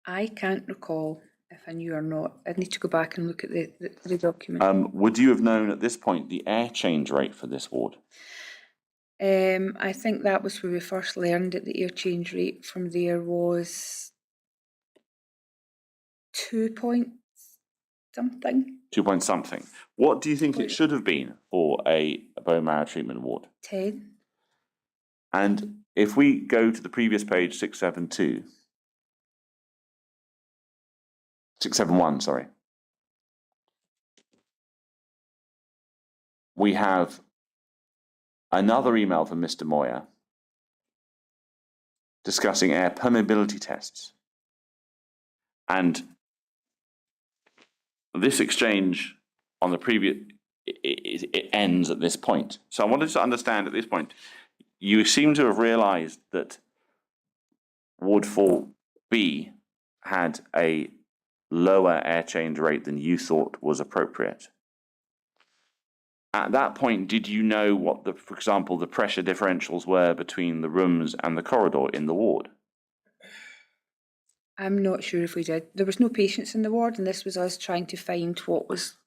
I can't recall if I knew or not. I'd need to go back and look at the document. Would you have known at this point the air change rate for this ward? I think that was where we first learned that the air change rate from there was 2 point something. 2 point something. What do you think it should have been for a bone marrow treatment ward? 10. And if we go to the previous page, 671, sorry. We have another email from Mr. Moyer discussing air permeability tests. And this exchange on the previous, it ends at this point. So I wanted to understand at this point, you seem to have realized that Ward 4B had a lower air change rate than you thought was appropriate. At that point, did you know what for example, the pressure differentials were between the rooms and the corridor in the ward? I'm not sure if we did. There was no patients in the ward, and this was us trying to find what was.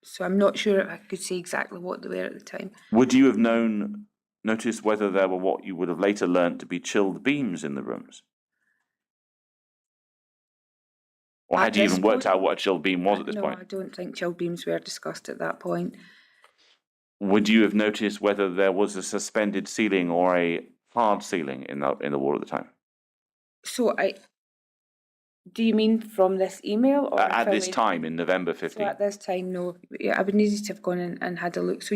So I'm not sure I could say exactly what they were at the time. Would you have noticed whether there were what you would have later learnt to be chilled beams in the rooms? Or had you even worked out what a chilled beam was at this point? No, I don't think chilled beams were discussed at that point. Would you have noticed whether there was a suspended ceiling or a hard ceiling in the ward at the time? So do you mean from this email or at this time in November 15? So at this time, no. Yeah, I would need to have gone in and had a look. So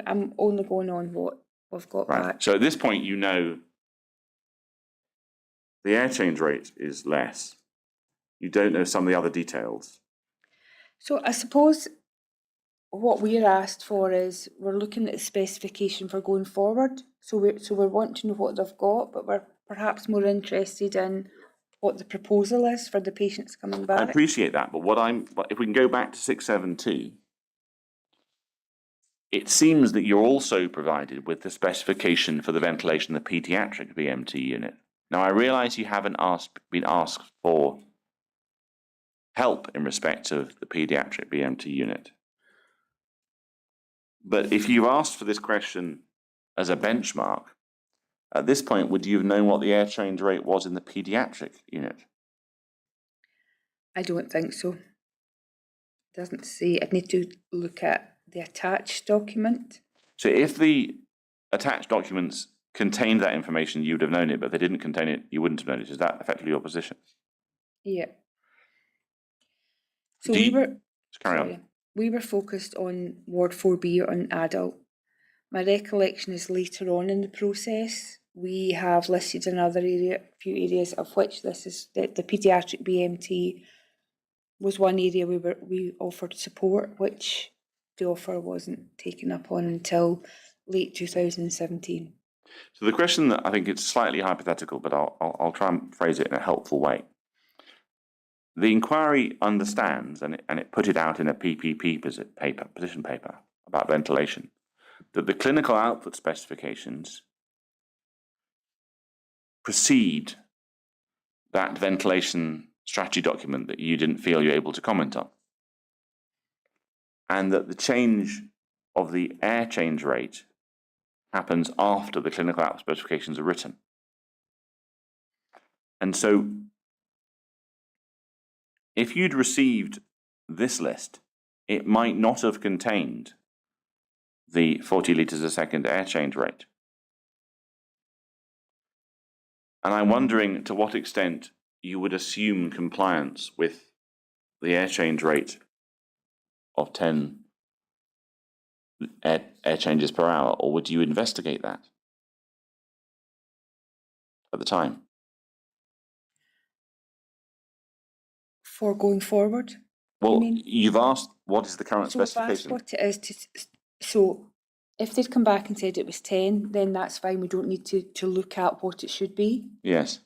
I'm only going on what we've got back. So at this point, you know the air change rate is less. You don't know some of the other details. So I suppose what we're asked for is we're looking at the specification for going forward. So we're wanting to know what they've got, but we're perhaps more interested in what the proposal is for the patients coming back. I appreciate that, but if we can go back to 672, it seems that you're also provided with the specification for the ventilation of the paediatric BMT unit. Now, I realise you haven't been asked for help in respect of the paediatric BMT unit. But if you've asked for this question as a benchmark, at this point, would you have known what the air change rate was in the paediatric unit? I don't think so. It doesn't say. I'd need to look at the attached document. So if the attached documents contained that information, you would have known it, but if they didn't contain it, you wouldn't have known it. Is that effectively your position? Yeah. So we were focused on Ward 4B on adult. My recollection is later on in the process, we have listed another few areas of which this is the paediatric BMT was one area we offered support, which the offer wasn't taken up on until late 2017. So the question that I think it's slightly hypothetical, but I'll try and phrase it in a helpful way. the inquiry understands, and it put it out in a PPP position paper about ventilation, that the clinical output specifications precede that ventilation strategy document that you didn't feel you're able to comment on. And that the change of the air change rate happens after the clinical output specifications are written. And so, if you'd received this list, it might not have contained the 40 litres a second air change rate. And I'm wondering to what extent you would assume compliance with the air change rate of 10 air changes per hour, or would you investigate that at the time? For going forward? Well, mean? you've asked what is the current So I've asked specification. what it is so if they'd come back and said it was 10, then that's fine. We don't need to look at what it should be. Yes.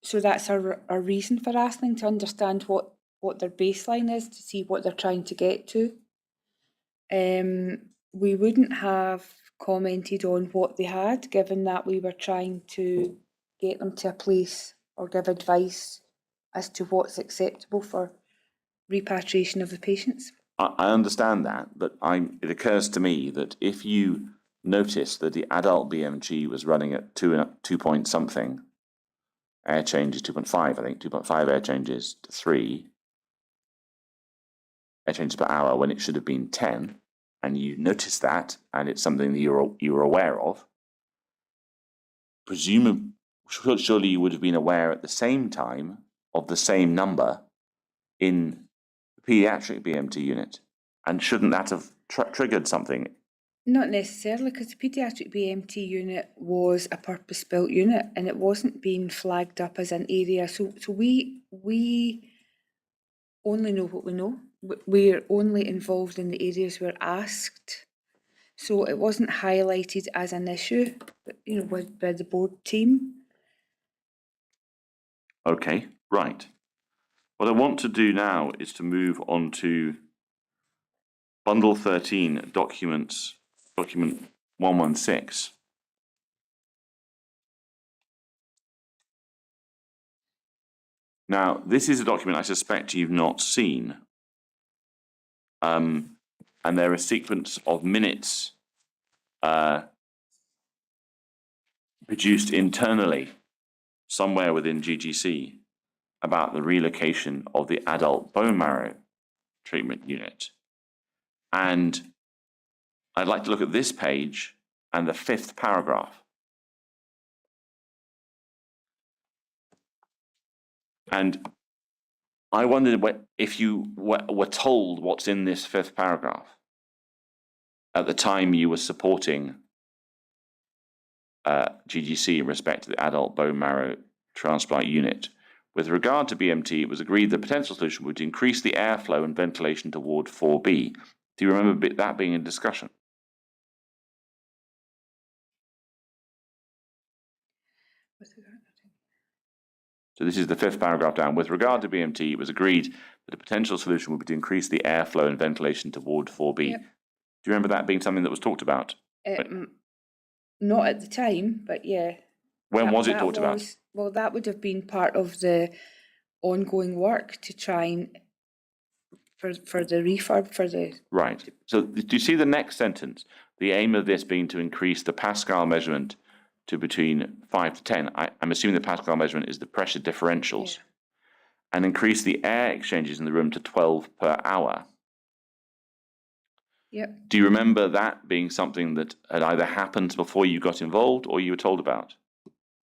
So that's our reason for asking, to understand what their baseline is, to see what they're trying to get to. We wouldn't have commented on what they had, given that we were trying to get them to a place or give advice as to what's acceptable for repatriation of the patients. I understand that, but it occurs to me that if you notice that the adult BMG was running at 2 point something air changes, 2.5, I think, 2.5 air changes to 3 air changes per hour when it should have been 10, and you notice that, and it's something that you're aware of, presumably, surely you would have been aware at the same time of the same number in the paediatric BMT unit, and shouldn't that have triggered something? Not necessarily, because the paediatric BMT unit was a purpose-built unit and it wasn't being flagged up as an area. So we only know what we know. We're only involved in the areas we're asked. So it wasn't highlighted as an issue, by the board team. Okay, right. What I want to do now is to move on to Bundle 13, document 116. Now, this is a document I suspect you've not seen. And there are a sequence of minutes produced internally somewhere within GGC about the relocation of the adult bone marrow treatment unit. And I'd like to look at this page and the 5th paragraph. And I wondered if you were told what's in this 5th paragraph at the time you were supporting GGC in respect to the adult bone marrow transplant unit. With regard to BMT, it was agreed the potential solution would increase the airflow and ventilation to Ward 4B. Do you remember that being in discussion? So this is the 5th paragraph down. With regard to BMT, it was agreed that a potential solution would be to increase the airflow and ventilation to Ward 4B. Yep. Do you remember that being something that was talked about? Not at the time, but yeah. When was it talked about? Well, that would have been part of the ongoing work to try and for the refurb for the. Right. So do you see the next sentence? The aim of this being to increase the Pascal measurement to between 5 to 10. I'm assuming the Pascal measurement is the pressure differentials. Yeah. And increase the air exchanges in the room to 12 per hour. Yep. Do you remember that being something that had either happened before you got involved or you were told about?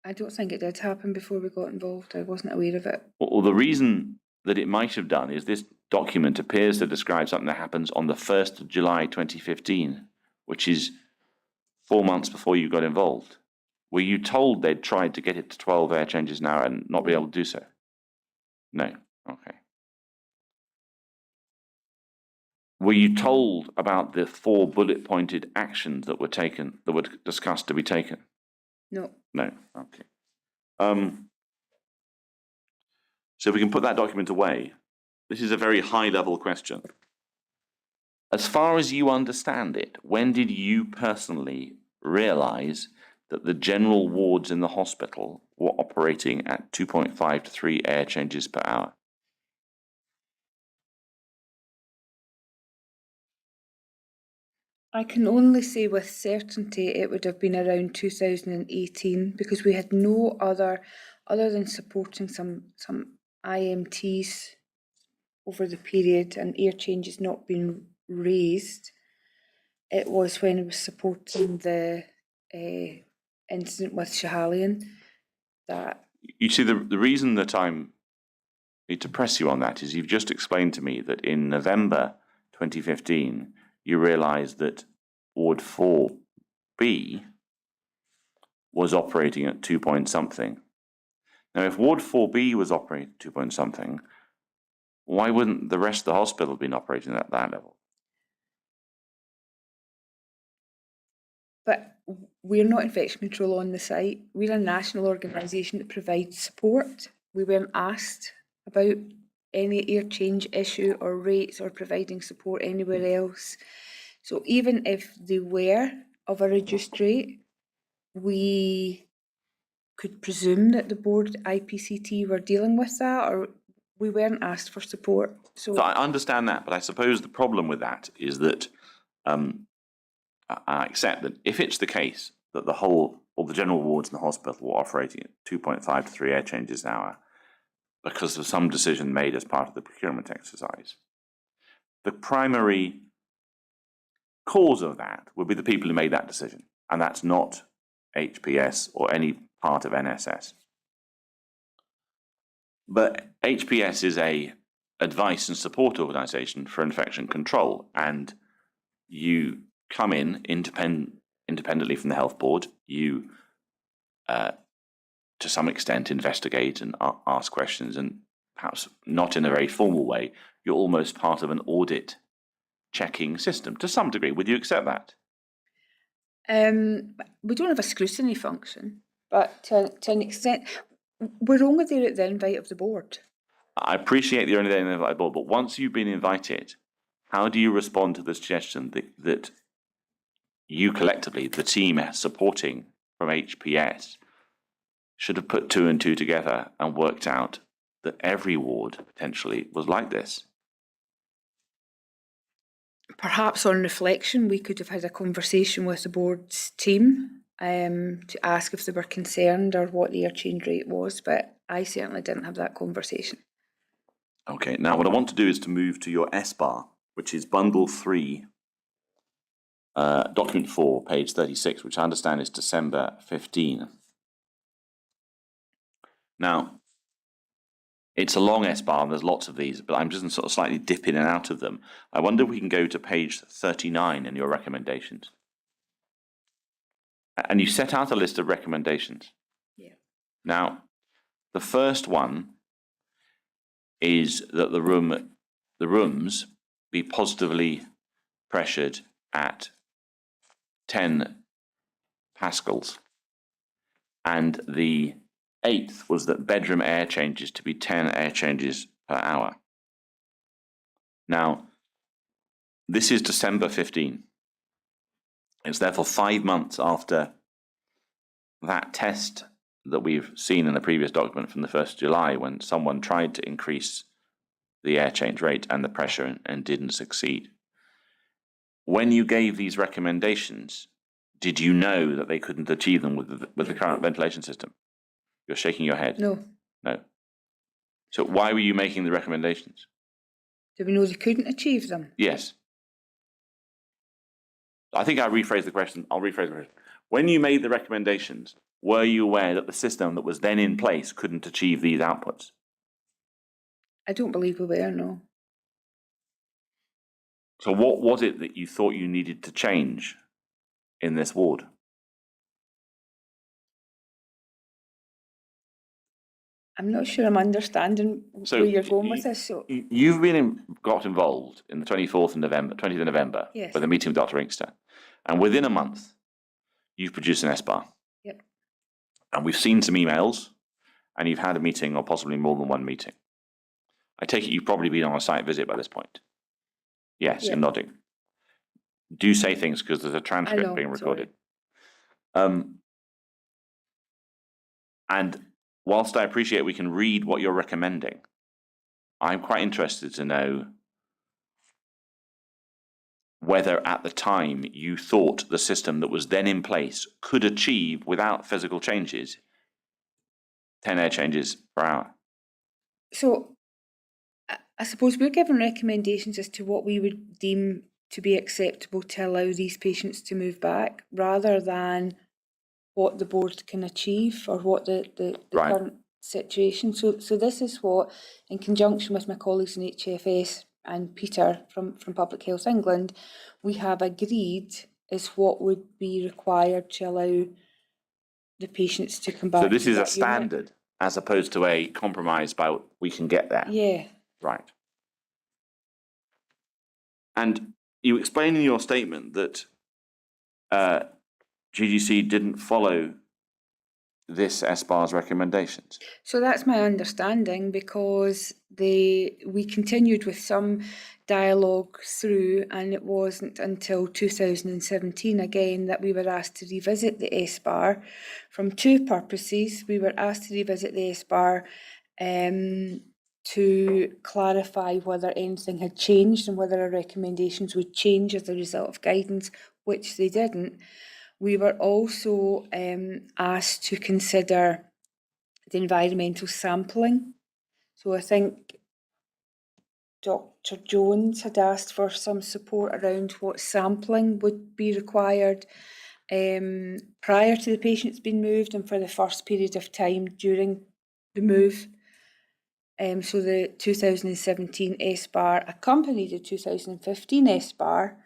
I don't think it did happen before we got involved. I wasn't aware of it. Well, the reason that it might have done is this document appears to describe something that happens on the 1st of July 2015, which is 4 months before you got involved. Were you told they'd tried to get it to 12 air changes an hour and not be able to do so? No. Okay. Were you told about the 4 bullet-pointed actions that were taken, that were discussed to be taken? No. No. Okay. So if we can put that document away, this is a very high-level question. As far as you understand it, when did you personally realise that the general wards in the hospital were operating at 2.5 to 3 air changes per hour? I can only say with certainty it would have been around 2018 because we had no other than supporting some IMTs over the period and air changes not being raised. It was when I was supporting the incident with Schehallien that. You see, the reason that I'm need to press you on that is you've just explained to me that in November 2015, you realised that Ward 4B was operating at 2 point something. Now, if Ward 4B was operating at 2 point something, why wouldn't the rest of the hospital have been operating at that level? But we're not infection control on the site. We're a national organisation that provides support. We weren't asked about any air change issue or rates or providing support anywhere else. So even if they were of a reduced rate, we could presume that the board IPCT were dealing with that, or we weren't asked for support. So I understand that, but I suppose the problem with that is that I accept that if it's the case that all the general wards in the hospital were operating at 2.5 to 3 air changes an hour because of some decision made as part of the procurement exercise, the primary cause of that would be the people who made that decision, and that's not HPS or any part of NSS. But HPS is a advice and support organisation for infection control, and you come in independently from the health board. You, to some extent, investigate and ask questions, and perhaps not in a very formal way. You're almost part of an audit checking system to some degree. Would you accept that? We don't have a scrutiny function, but to an extent, we're only there at the invite of the board. I appreciate the only there at the board, but once you've been invited, how do you respond to the suggestion that you collectively, the team supporting from HPS, should have put 2 and 2 together and worked out that every ward potentially was like this? Perhaps on reflection, we could have had a conversation with the board's team to ask if they were concerned or what the air change rate was, but I certainly didn't have that conversation. Okay, now what I want to do is to move to your S-bar, which is bundle 3, document 4, page 36, which I understand is December 15. Now, it's a long S-bar, and there's lots of these, but I'm just sort of slightly dip in and out of them. I wonder if we can go to page 39 in your recommendations. And you set out a list of recommendations. Yeah. Now, the first one is that the rooms be positively pressured at 10 pascals. And the 8th was that bedroom air changes to be 10 air changes per hour. Now, this is December 15. It's therefore 5 months after that test that we've seen in the previous document from the 1st of July, when someone tried to increase the air change rate and the pressure and didn't succeed. When you gave these recommendations, did you know that they couldn't achieve them with the current ventilation system? You're shaking your head. No. No. So why were you making the recommendations? Do we know they couldn't achieve them? Yes. I think I'll rephrase the question. When you made the recommendations, were you aware that the system that was then in place couldn't achieve these outputs? I don't believe we were, no. So what was it that you thought you needed to change in this ward? I'm not sure I'm understanding where you're going with this. So You've got involved in the 20th of November, yes, with a meeting with Dr. Inkster, and within a month, you've produced an S-bar. Yep. And we've seen some emails, and you've had a meeting, or possibly more than one meeting. I take it you've probably been on a site visit by this point. Yes, Yeah. you're nodding. Do say things because there's a transcript know, being recorded. sorry. And whilst I appreciate we can read what you're recommending, I'm quite interested to know whether at the time you thought the system that was then in place could achieve, without physical changes, 10 air changes per hour. So I suppose we're given recommendations as to what we would deem to be acceptable to allow these patients to move back, rather than what the board can achieve or what the Right. current situation. So this is what, in conjunction with my colleagues in HFS and Peter from Public Health England, we have agreed is what would be required to allow the patients to come back. So this to is a that unit. standard as opposed to a compromise about we can get there. Yeah. Right. And you explain in your statement that GGC didn't follow this SBAR's recommendations. So that's my understanding, because we continued with some dialogue through, and it wasn't until 2017 again that we were asked to revisit the SBAR from two purposes. We were asked to revisit the SBAR to clarify whether anything had changed and whether our recommendations would change as a result of guidance, which they didn't. We were also asked to consider the environmental sampling. So I think Dr. Jones had asked for some support around what sampling would be required prior to the patients being moved and for the first period of time during the move. So the 2017 SBAR accompanied the 2015 SBAR,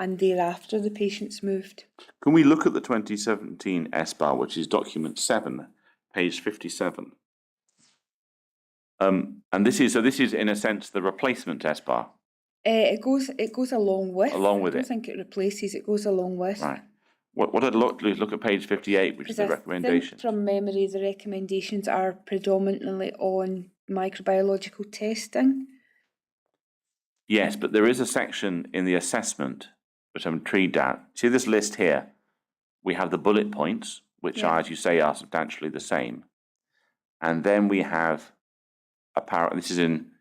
and thereafter the patients moved. Can we look at the 2017 SBAR, which is document 7, page 57? And this is in a sense the replacement SBAR. It goes along with. Along with I don't it. think it replaces. It goes along with. Right. What I'd look to is look at page 58, which is the recommendation. Think from memory, the recommendations are predominantly on microbiological testing. Yes, but there is a section in the assessment which I'm intrigued at. See this list here? We have the bullet points, which Yeah. are, as you say, are substantially the same. And then we have a paragraph, this is in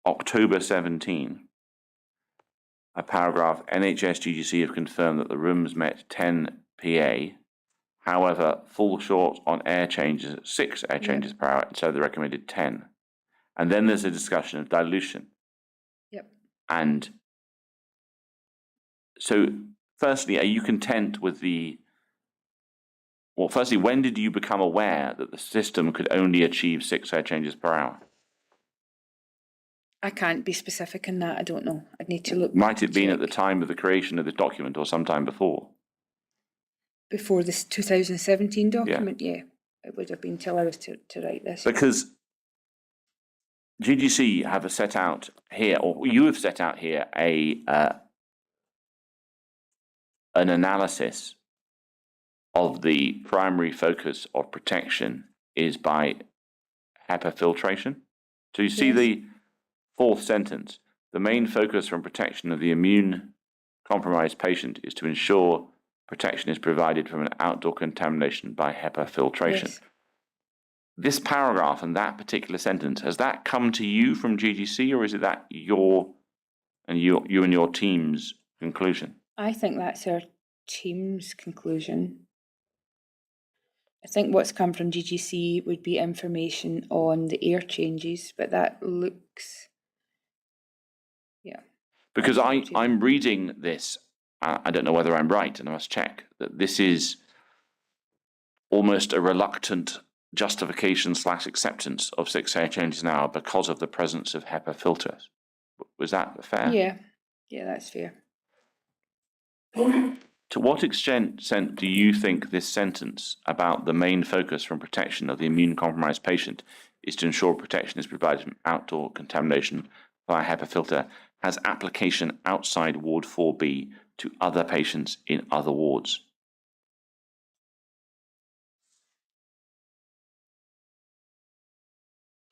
October 17, a paragraph, NHS GGC have confirmed that the rooms met 10 PA, however, fall short on air changes at 6 air changes per hour, so they recommended 10. And then there's a discussion of dilution. Yep. And so, firstly, are you content with firstly, when did you become aware that the system could only achieve 6 air changes per hour? I can't be specific in that. I don't know. I'd need to look. Might it have been at the time of the creation of the document or sometime before? Before this 2017 document, yeah. It would have been till I was to write this. Because GGC have set out here, or you have set out here, an analysis of the primary focus of protection is by HEPA filtration. So you see the fourth sentence, the main focus from protection of the immune compromised patient is to ensure protection is provided from an outdoor contamination by HEPA filtration. Yes. This paragraph and that particular sentence, has that come to you from GGC, or is it that you and your team's conclusion? I think that's our team's conclusion. I think what's come from GGC would be information on the air changes, but that looks, yeah. Because I'm reading this, I don't know whether I'm right, and I must check, that this is almost a reluctant justification / acceptance of 6 air changes an hour because of the presence of HEPA filters. Was that fair? Yeah, that's fair. To what extent do you think this sentence about the main focus from protection of the immune-compromised patient is to ensure protection is provided from outdoor contamination via HEPA filter has application outside Ward 4B to other patients in other wards?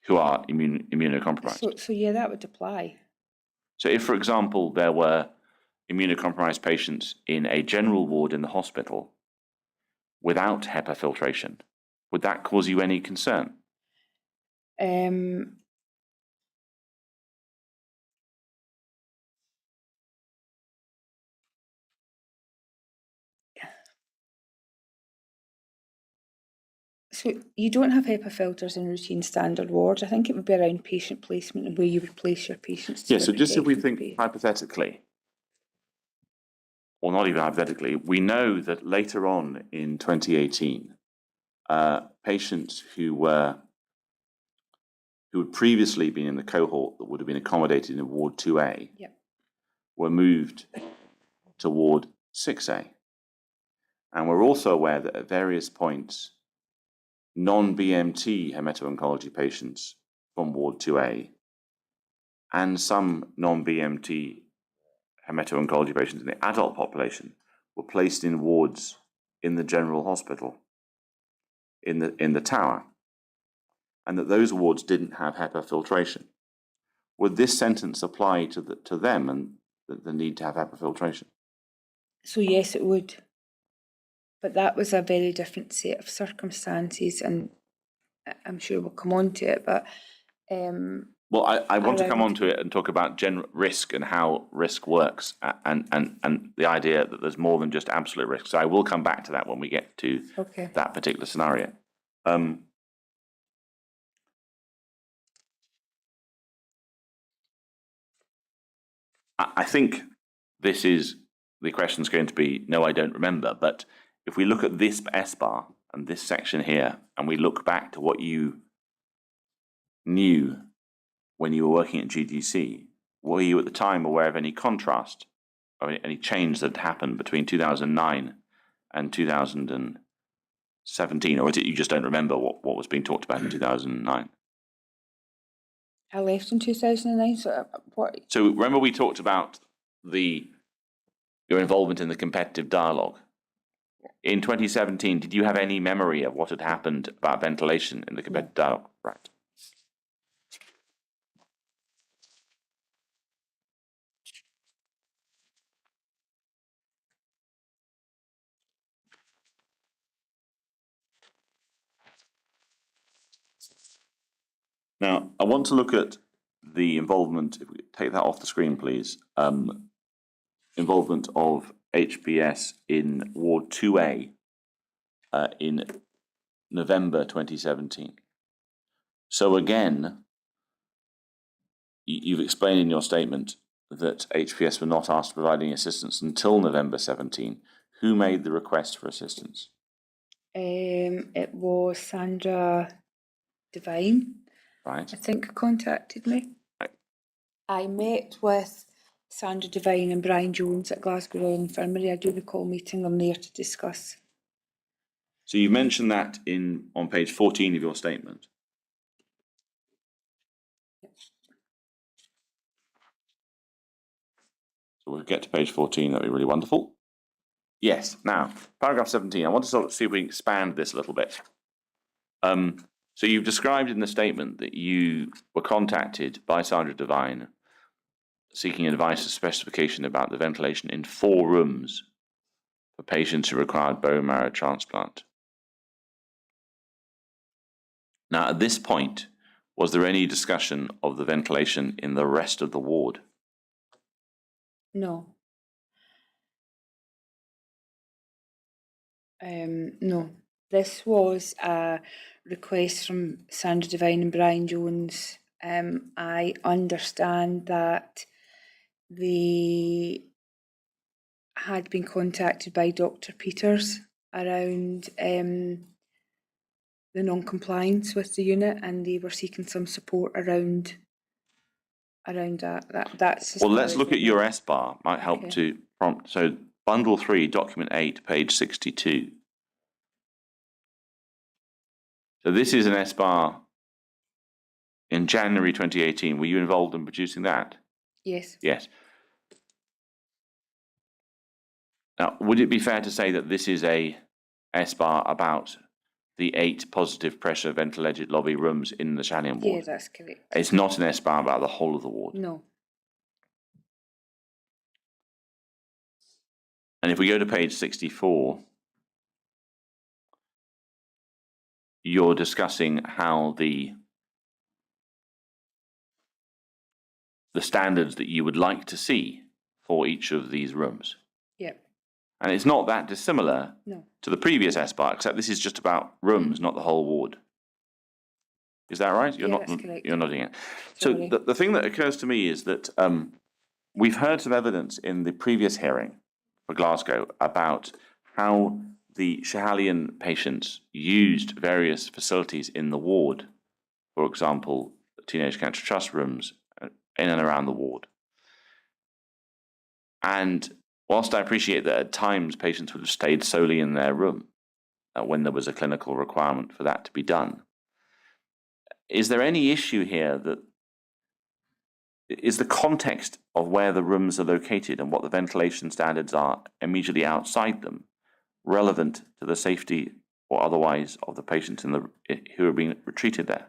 who are immunocompromised. So yeah, that would apply. So if, for example, there were immunocompromised patients in a general ward in the hospital without HEPA filtration, would that cause you any concern? So you don't have HEPA filters in routine standard wards. I think it would be around patient placement and where you would place your patients. Yeah, so just if we think hypothetically, or not even hypothetically, we know that later on in 2018, patients who had previously been in the cohort that would have been accommodated in Ward 2A were moved to Ward 6A. And we're also aware that at various points, non-BMT hemato-oncology patients from Ward 2A and some non-BMT hemato-oncology patients in the adult population were placed in wards in the general hospital, in the tower, and that those wards didn't have HEPA filtration. Would this sentence apply to them and the need to have HEPA filtration? So yes, it would. But that was a very different set of circumstances, and I'm sure we'll come on to it, but well, I want to come on to it and talk about general risk and how risk works, and the idea that there's more than just absolute risk. So I will come back to that when we get to that particular scenario. I think the question's going to be, no, I don't remember, but if we look at this S-bar and this section here, and we look back to what you knew when you were working at GDC, were you at the time aware of any contrast or any change that happened between 2009 and 2017, or is it you just don't remember what was being talked about in 2009? I left in 2009, so what? So remember we talked about your involvement in the competitive dialogue. In 2017, did you have any memory of what had happened about ventilation in the competitive dialogue? Right. Now, I want to look at the involvement, if we take that off the screen, please, involvement of HPS in Ward 2A in November 2017. So again, you've explained in your statement that HPS were not asked to provide any assistance until November 17. Who made the request for assistance? It was Sandra Devine. Right. I think contacted me. Right. I met with Sandra Devine and Brian Jones at Glasgow Royal Infirmary. I do recall meeting them there to discuss. So you mentioned that on page 14 of your statement. So we'll get to page 14, that'd be really wonderful. Yes, now, paragraph 17, I want to sort of see if we can expand this a little bit. So you've described in the statement that you were contacted by Sandra Devine seeking advice or specification about the ventilation in 4 rooms for patients who required bone marrow transplant. Now, at this point, was there any discussion of the ventilation in the rest of the ward? No. No. This was a request from Sandra Devine and Brian Jones. I understand that they had been contacted by Dr. Peters around the non-compliance with the unit, and they were seeking some support around that. That's well, let's look at your S-bar. Might help to prompt. So, bundle 3, document 8, page 62. So this is an S-bar in January 2018. Were you involved in producing that? Yes. Yes. Now, would it be fair to say that this is a S-bar about the 8 positive pressure ventilated lobby rooms in the Shannon Yeah, ward. that's correct. It's not an SBAR about the whole of the ward. No. And if we go to page 64, you're discussing how the standards that you would like to see for each of these rooms. Yep. And it's not that dissimilar No. to the previous SBAR, except this is just about rooms, not the whole ward. Is that right? Yeah, that's correct. You're nodding it. Sorry. So the thing that occurs to me is that we've heard some evidence in the previous hearing for Glasgow about how the Schehallien patients used various facilities in the ward, for example, the Teenage Cancer Trust rooms in and around the ward. And whilst I appreciate that at times patients would have stayed solely in their room when there was a clinical requirement for that to be done, is there any issue here that is the context of where the rooms are located and what the ventilation standards are immediately outside them relevant to the safety or otherwise of the patients who are being treated there?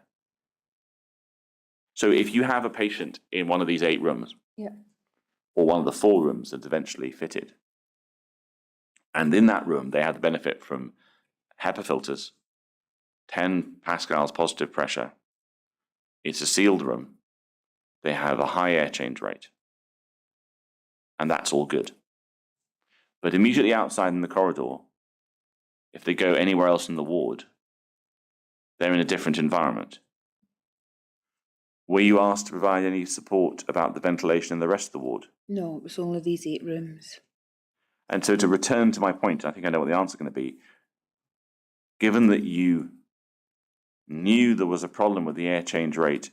So if you have a patient in one of these 8 rooms, Yeah. or one of the 4 rooms that's eventually fitted, and in that room they had the benefit from HEPA filters, 10 pascals positive pressure, it's a sealed room, they have a high air change rate, and that's all good. But immediately outside in the corridor, if they go anywhere else in the ward, they're in a different environment. Were you asked to provide any support about the ventilation in the rest of the ward? No, it was only these 8 rooms. And so to return to my point, I think I know what the answer is going to be. Given that you knew there was a problem with the air change rate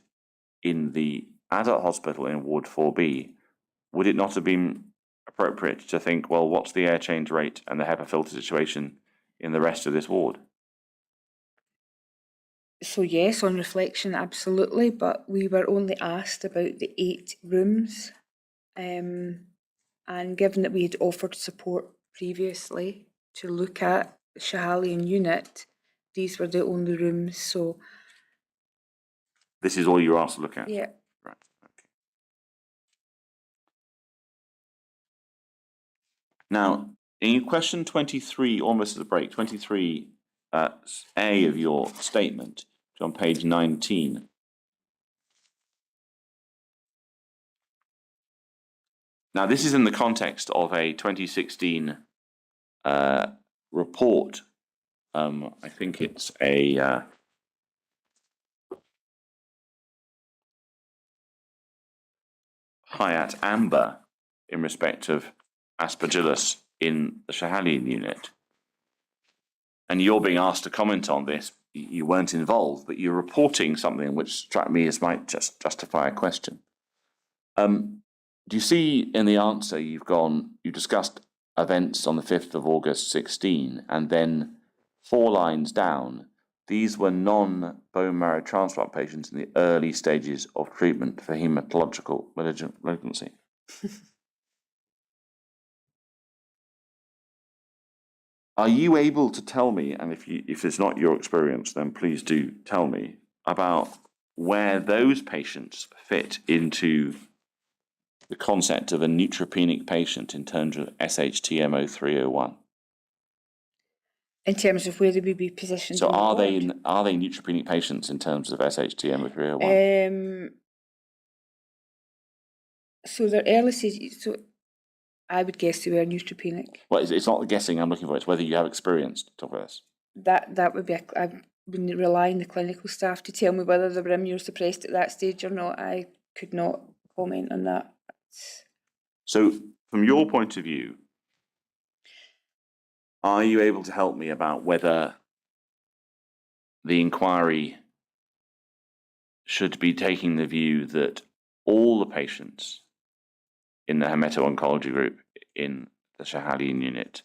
in the adult hospital in Ward 4B, would it not have been appropriate to think, well, what's the air change rate and the HEPA filter situation in the rest of this ward? So yes, on reflection, absolutely, but we were only asked about the 8 rooms. And given that we had offered support previously to look at the Schehallien unit, these were the only rooms, so This is all you're asked to look at? yeah. Right, okay. Now, in question 23, almost as a break, 23A of your statement, which is on page 19. Now, this is in the context of a 2016 report. I think it's a Hyatt Amber in respect of Aspergillus in the Schehallien unit. And you're being asked to comment on this. You weren't involved, but you're reporting something which struck me as might just justify a question. Do you see in the answer you discussed events on the 5th of August 16, and then 4 lines down, these were non-bone marrow transplant patients in the early stages of treatment for hematological malignancy. Are you able to tell me, and if it's not your experience, then please do tell me, about where those patients fit into the concept of a neutropenic patient in terms of SHTM0301? In terms of where they would be positioned. So in the are they ward. neutropenic patients in terms of SHTM0301? So they're early stages, so I would guess they were neutropenic. Well, it's not the guessing I'm looking for, it's whether you have experience to talk about this. That would be, I've been relying on the clinical staff to tell me whether they were immunosuppressed at that stage or not. I could not comment on that. So from your point of view, are you able to help me about whether the inquiry should be taking the view that all the patients in the hemato-oncology group in the Schehallien unit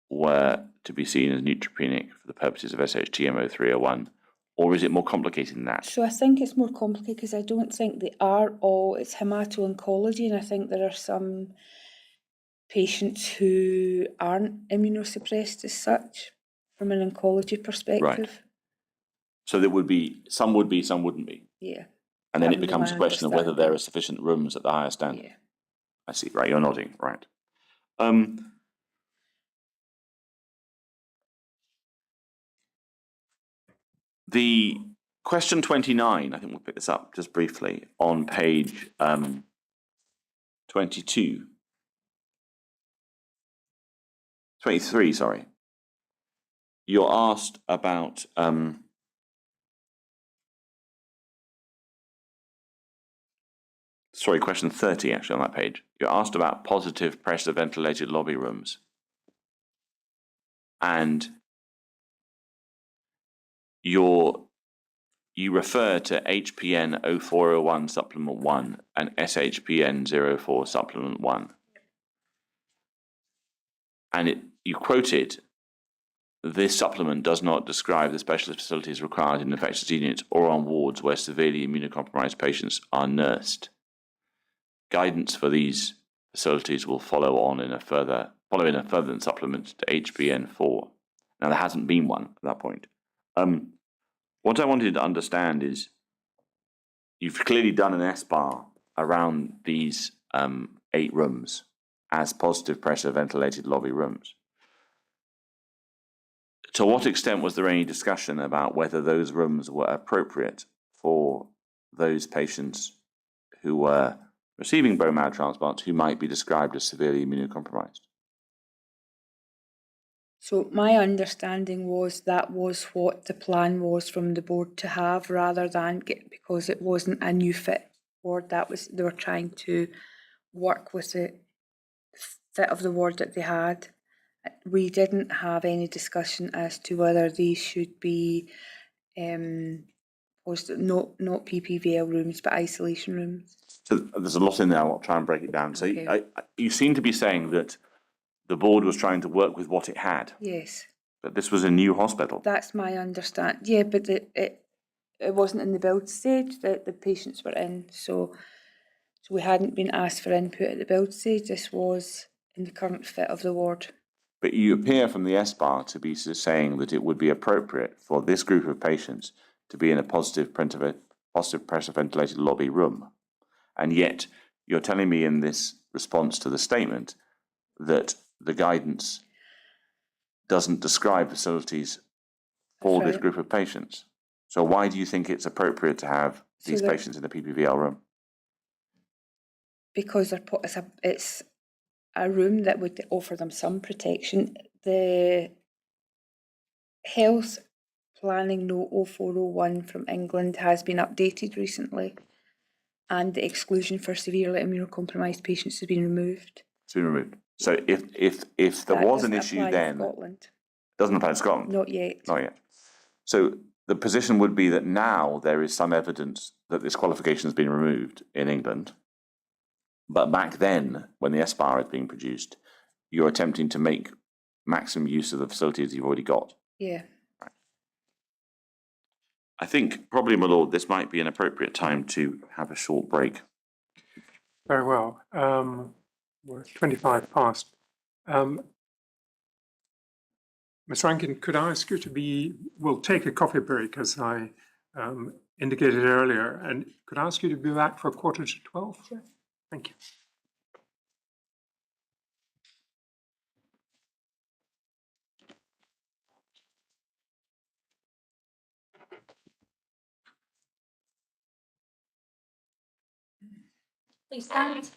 were to be seen as neutropenic for the purposes of SHTM0301, or is it more complicated than that? So I think it's more complicated because I don't think they are all, it's hemato-oncology, and I think there are some patients who aren't immunosuppressed as such. from an oncology perspective. So there would be, some wouldn't be. Yeah. And then That it would be becomes my a question of whether there understanding. are sufficient rooms at the higher standard. Yeah. I see, right, you're nodding, right. The question 29, I think we'll pick this up just briefly on page 23, sorry. You're asked about sorry, question 30 actually on that page. You're asked about positive pressure ventilated lobby rooms. And you refer to HPN 0401 supplement 1 and SHPN 04 supplement 1. And you quoted, this supplement does not describe the specialist facilities required in infectious units or on wards where severely immunocompromised patients are nursed. Guidance for these facilities will follow in a further supplement to HPN 4. Now, there hasn't been one at that point. What I wanted to understand is, you've clearly done an S-bar around these 8 rooms as positive pressure ventilated lobby rooms. To what extent was there any discussion about whether those rooms were appropriate for those patients who were receiving bone marrow transplants who might be described as severely immunocompromised? So my understanding was that was what the plan was from the board to have, rather than because it wasn't a new fit ward. That was, they were trying to work with the fit of the ward that they had. We didn't have any discussion as to whether these should be not PPVL rooms but isolation rooms. So there's a lot in there. I'll try and break it down. So Okay. you seem to be saying that the board was trying to work with what it had. Yes. But this was a new hospital. That's my understanding. Yeah, but it wasn't in the build stage that the patients were in, so we hadn't been asked for input at the build stage. This was in the current fit of the ward. But you appear from the S-bar to be saying that it would be appropriate for this group of patients to be in a positive pressure ventilated lobby room. And yet you're telling me in this response to the statement that the guidance doesn't describe facilities for this group of patients. So why do you think it's appropriate to have these patients in the PPVL room? Because it's a room that would offer them some protection. The health planning note 0401 from England has been updated recently, and the exclusion for severely immunocompromised patients has been removed. It's been removed. So if there was an issue then, Scotland. Doesn't apply to Scotland? Not yet. Not yet. So the position would be that now there is some evidence that this qualification has been removed in England. But back then, when the S-bar is being produced, you're attempting to make maximum use of the facilities you've already got. Yeah. Right. I think probably, my lord, this might be an appropriate time to have a short break. Very well. We're 25 past. Ms. Rankin, could I ask you we'll take a coffee break as I indicated earlier, and could I ask you to be back for 11:45? Sure. Thank you. Please stand.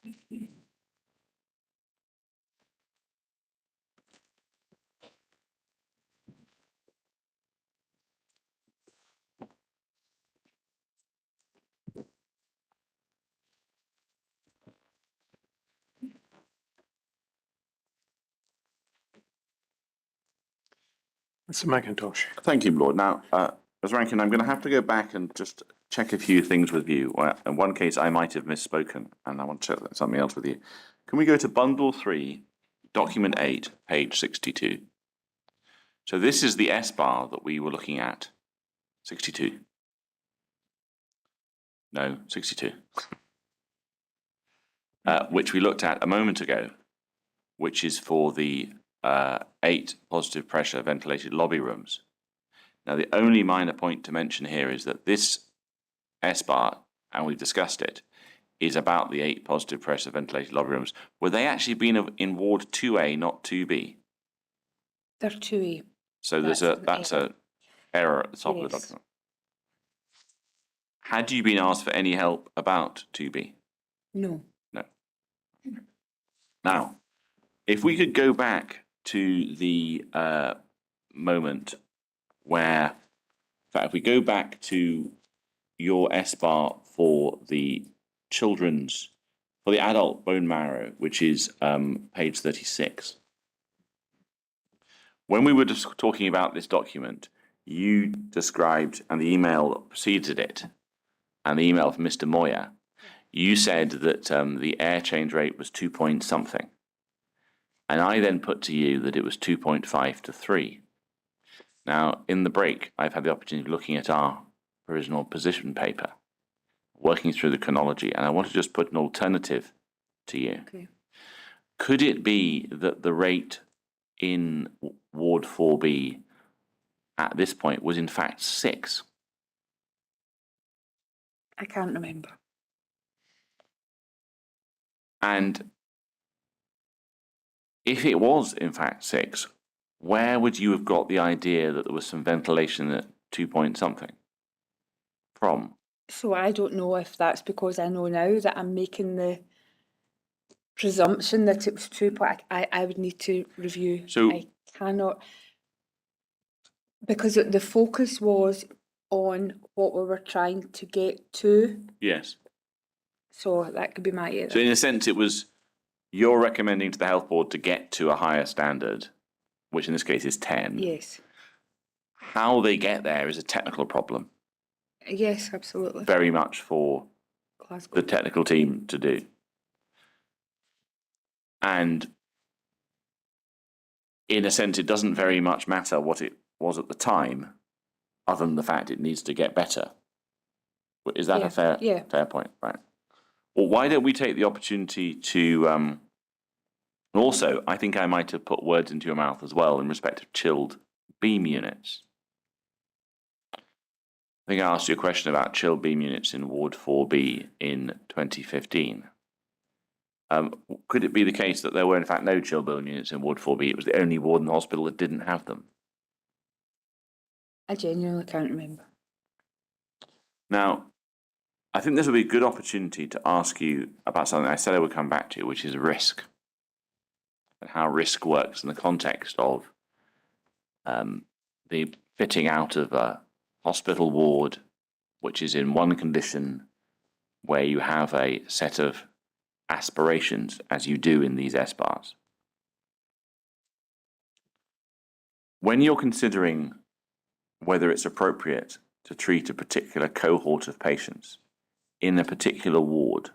Mr. McIntosh. Thank you, Lord. Now, Ms. Rankin, I'm going to have to go back and just check a few things with you. In one case, I might have misspoken, and I want to check something else with you. Can we go to Bundle 3, Document 8, page 62? So this is the S-bar that we were looking at. 62. No, 62. Which we looked at a moment ago, which is for the 8 positive pressure ventilated lobby rooms. Now, the only minor point to mention here is that this S-bar, and we've discussed it, is about the 8 positive pressure ventilated lobby rooms. Were they actually been in Ward 2A, not 2B? They're 2A. So that's a error at the top of the document. Had you been asked for any help about 2B? No. No. Now, if we could go back to the moment where, in fact, if we go back to your S-bar for the adult bone marrow, which is page 36. When we were just talking about this document, you described, and the email that preceded it, and the email from Mr. Moyer, you said that the air change rate was 2 point something. And I then put to you that it was 2.5 to 3. Now, in the break, I've had the opportunity of looking at our provisional position paper, working through the chronology, and I want to just put an alternative to you. Okay. Could it be that the rate in Ward 4B at this point was in fact 6? I can't remember. And if it was in fact 6, where would you have got the idea that there was some ventilation at 2 point something from? So I don't know if that's because I know now that I'm making the presumption that it was 2 point. I would need to review. So I cannot, because the focus was on what we were trying to get to. yes. So that could be my error. So in a sense, it was you're recommending to the health board to get to a higher standard, which in this case is 10. Yes. How they get there is a technical problem, Yes, absolutely. very much for Glasgow. the technical team to do. And in a sense, it doesn't very much matter what it was at the time, other than the fact it needs to get better. Is that a fair point? Right. Well, why don't we take the opportunity to, also, I think I might have put words into your mouth as well in respect of chilled beam units. I think I asked you a question about chilled beam units in Ward 4B in 2015. Could it be the case that there were in fact no chilled beam units in Ward 4B? It was the only ward in the hospital that didn't have them. I genuinely can't remember. Now, I think this will be a good opportunity to ask you about something I said I would come back to, which is risk, and how risk works in the context of the fitting out of a hospital ward, which is in one condition where you have a set of aspirations, as you do in these S-bars. When you're considering whether it's appropriate to treat a particular cohort of patients in a particular ward,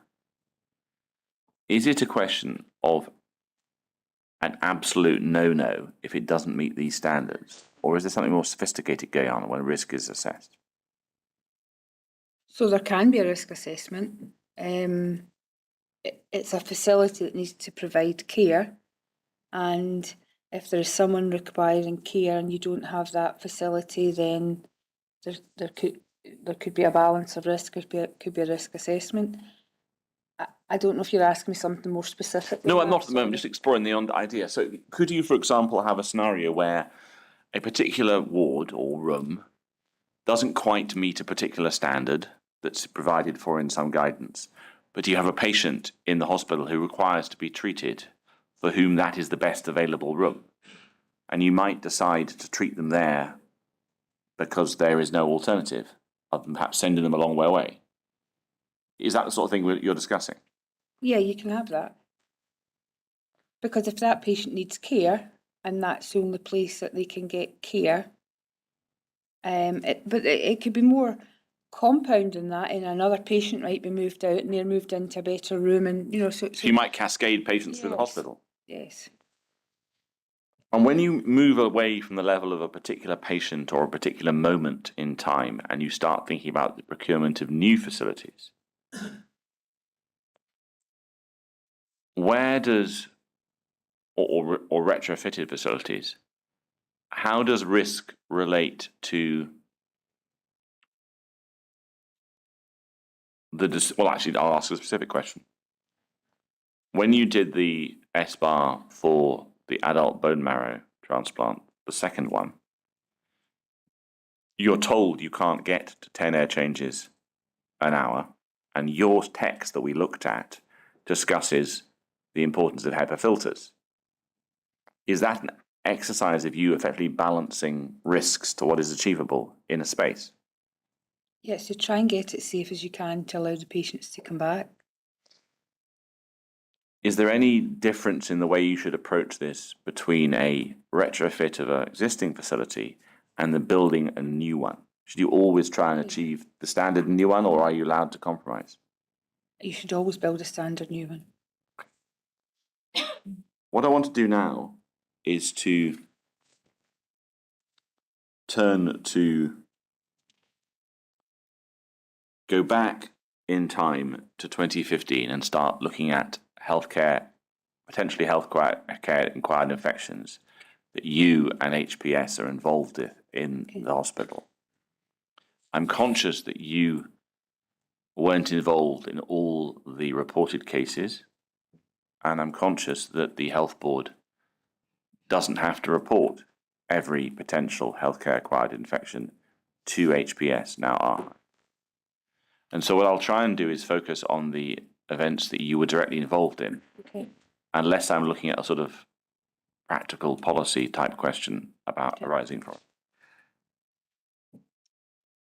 is it a question of an absolute no-no if it doesn't meet these standards? Or is there something more sophisticated going on when risk is assessed? So there can be a risk assessment. It's a facility that needs to provide care, and if there's someone requiring care and you don't have that facility, then there could be a balance of risk. Could be a risk assessment. I don't know if you're asking me something more specific. No, I'm not at the moment, just exploring the idea. So could you, for example, have a scenario where a particular ward or room doesn't quite meet a particular standard that's provided for in some guidance, but you have a patient in the hospital who requires to be treated, for whom that is the best available room. And you might decide to treat them there because there is no alternative, other than perhaps sending them a long way away. Is that the sort of thing you're discussing? Yeah, you can have that. Because if that patient needs care and that's the only place that they can get care, but it could be more compound than that, and another patient might be moved out and they're moved into a better room, and So you might cascade patients through the Yes. hospital. Yes. And when you move away from the level of a particular patient or a particular moment in time and you start thinking about the procurement of new facilities, where does, or retrofitted facilities, how does risk relate to well, actually, I'll ask a specific question. When you did the SBAR for the adult bone marrow transplant, the second one, you're told you can't get to 10 air changes an hour, and your text that we looked at discusses the importance of HEPA filters. Is that an exercise of you effectively balancing risks to what is achievable in a space? Yes, to try and get it safe as you can to allow the patients to come back. Is there any difference in the way you should approach this between a retrofit of an existing facility and the building a new one? Should you always try and achieve the standard new one, or are you allowed to compromise? You should always build a standard new one. What I want to do now is to turn to go back in time to 2015 and start looking at healthcare, potentially healthcare acquired infections that you and HPS are involved in the hospital. I'm conscious that you weren't involved in all the reported cases, and I'm conscious that the health board doesn't have to report every potential healthcare acquired infection to HPS now are. And so what I'll try and do is focus on the events that you were directly involved in, Okay. unless I'm looking at a sort of practical policy type question about arising from it.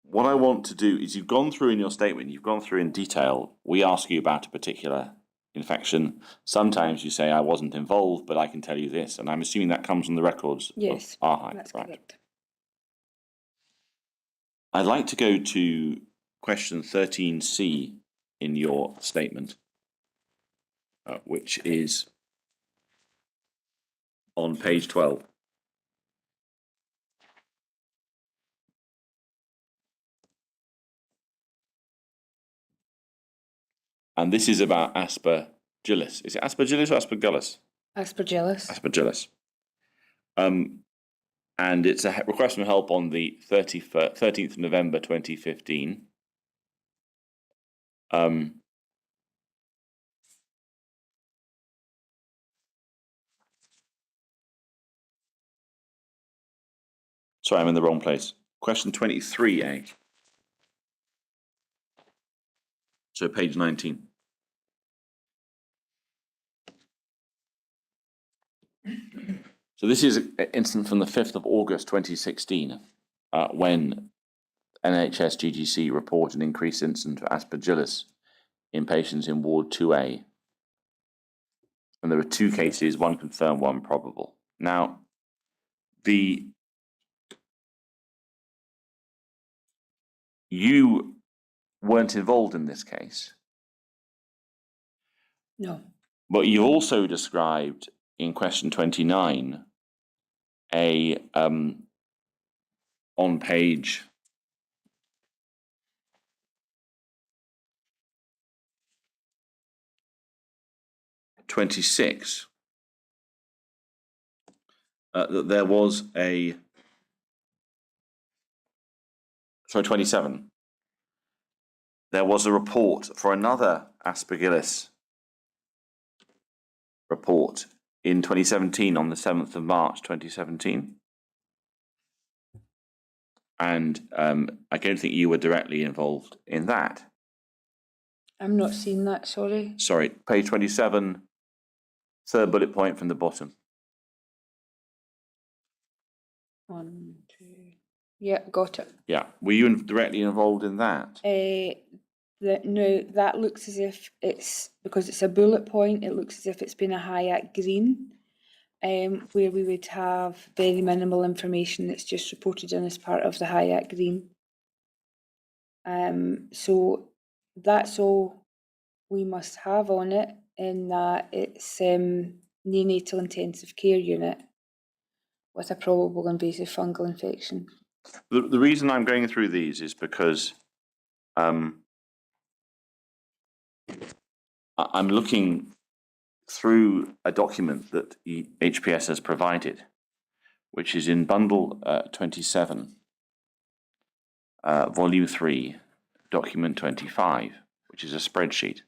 What I want to do is, you've gone through in your statement, you've gone through in detail, we ask you about a particular infection. Sometimes you say, I wasn't involved, but I can tell you this. And I'm assuming that comes from the records Yes, of ARHI. that's Right. correct. I'd like to go to question 13C in your statement, which is on page 12. And this is about aspergillus. Is it aspergillus or aspergillus? Aspergillus. Aspergillus. And it's a request for help on the 13th of November 2015. Sorry, I'm in the wrong place. Question 23A. So page 19. So this is an incident from the 5th of August 2016, when NHS GGC reported an increased incidence of aspergillus in patients in Ward 2A. And there were two cases, one confirmed, one probable. Now, you weren't involved in this case. No. But you also described in question 29 on page 26 that there was 27. There was a report for another aspergillus report in 2017 on the 7th of March 2017. And I don't think you were directly involved in that. I'm not seeing that, sorry. Sorry, page 27, third bullet point from the bottom. 1, 2. Yeah, got it. Yeah, were you directly involved in that? No, that looks as if it's, because it's a bullet point, it looks as if it's been a HIAC green, where we would have very minimal information that's just reported in as part of the HIAC green. So that's all we must have on it, in that it's neonatal intensive care unit with a probable invasive fungal infection. The reason I'm going through these is because I'm looking through a document that HPS has provided, which is in bundle 27, volume 3, document 25, which is a spreadsheet.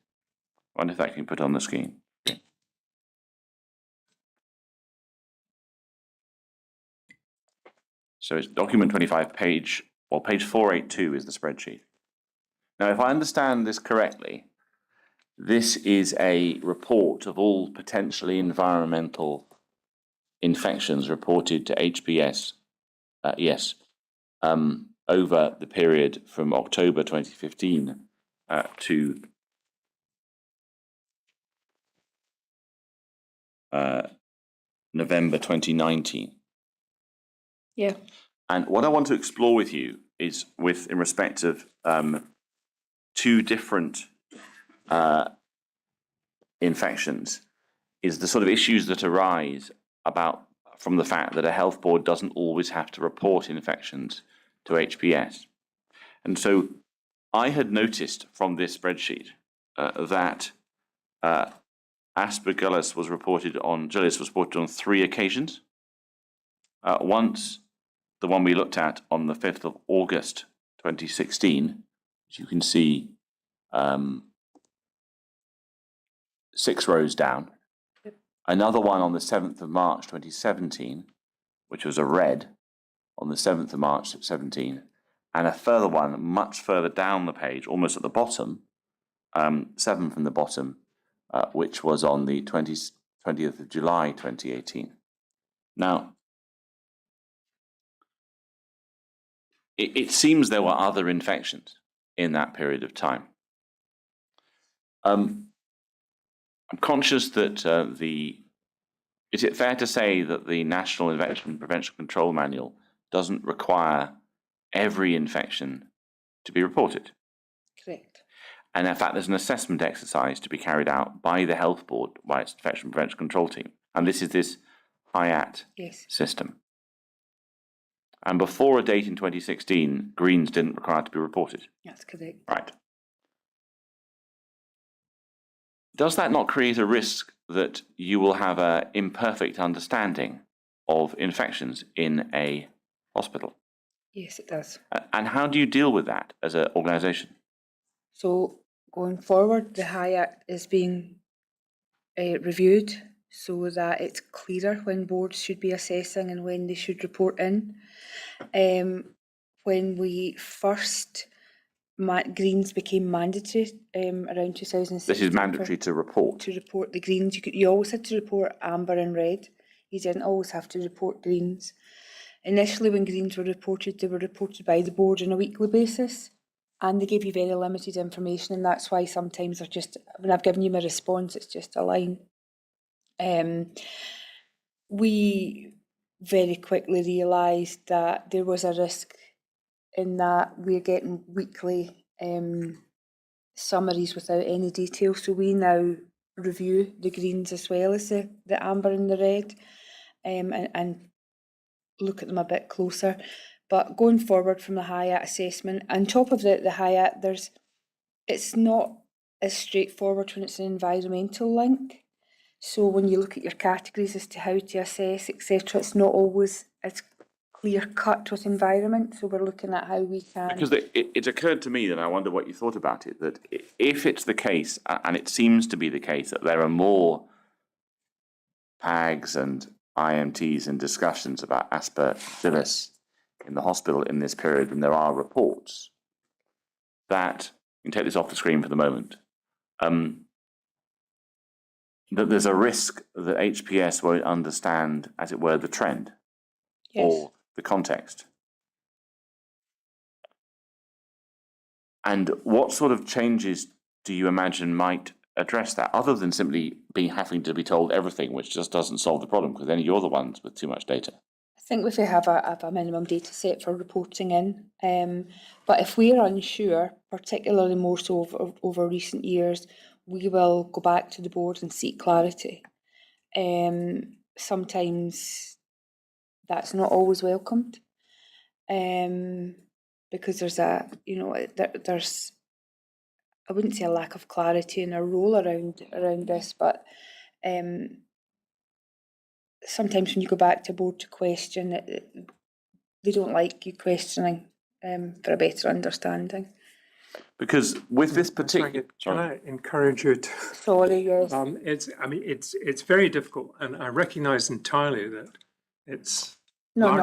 I wonder if that can be put on the screen. Okay. So it's document 25, page 482 is the spreadsheet. Now, if I understand this correctly, this is a report of all potentially environmental infections reported to HPS, over the period from October 2015 to November 2019. Yeah. And what I want to explore with you is in respect of two different infections, is the sort of issues that arise from the fact that a health board doesn't always have to report infections to HPS. And so I had noticed from this spreadsheet that Aspergillus was reported on 3 occasions. Once, the one we looked at on the 5th of August 2016, as you can see 6 rows down. Yep. Another one on the 7th of March 2017, which was a red on the 7th of March 17, and a further one much further down the page, almost at the bottom, 7 from the bottom, which was on the 20th of July 2018. Now, it seems there were other infections in that period of time. I'm conscious that is it fair to say that the National Infection Prevention Control Manual doesn't require every infection to be reported? Correct. And in fact, there's an assessment exercise to be carried out by the health board, by its infection prevention control team. And this is this HIAT system. And before a date in 2016, greens didn't require to be reported. That's correct. Right. Does that not create a risk that you will have an imperfect understanding of infections in a hospital? Yes, it does. And how do you deal with that as an organisation? So going forward, the HIAT is being reviewed so that it's clearer when boards should be assessing and when they should report in. When we first greens became mandatory around 2016. This is mandatory to report. To report the greens. You always had to report amber and red. You didn't always have to report greens. Initially, when greens were reported, they were reported by the board on a weekly basis, and they gave you very limited information, and that's why sometimes when I've given you my response, it's just a line. We very quickly realised that there was a risk in that we're getting weekly summaries without any detail, so we now review the greens as well as the amber and the red, and look at them a bit closer. But going forward from the HIAT assessment, on top of the HIAT, it's not as straightforward when it's an environmental link. So when you look at your categories as to how to assess, etc., it's not always as clear cut with environment. So we're looking at how we can. Because it occurred to me that I wonder what you thought about it, that if it's the case, and it seems to be the case, that there are more PAGs and IMTs and discussions about Aspergillus in the hospital in this period than there are reports, that, you can take this off the screen for the moment, that there's a risk that HPS won't understand, as it were, the trend Yes. or the context. And what sort of changes do you imagine might address that, other than simply having to be told everything, which just doesn't solve the problem, because then you're the ones with too much data? I think if we have a minimum data set for reporting in, but if we're unsure, particularly more so over recent years, we will go back to the board and seek clarity. Sometimes that's not always welcomed, because there's there's, I wouldn't say a lack of clarity in our role around this, but sometimes when you go back to board to question, they don't like you questioning for a better understanding. Because with this particular, Can I encourage you to? Sorry, yes. It's very difficult, and I recognise entirely that it's No.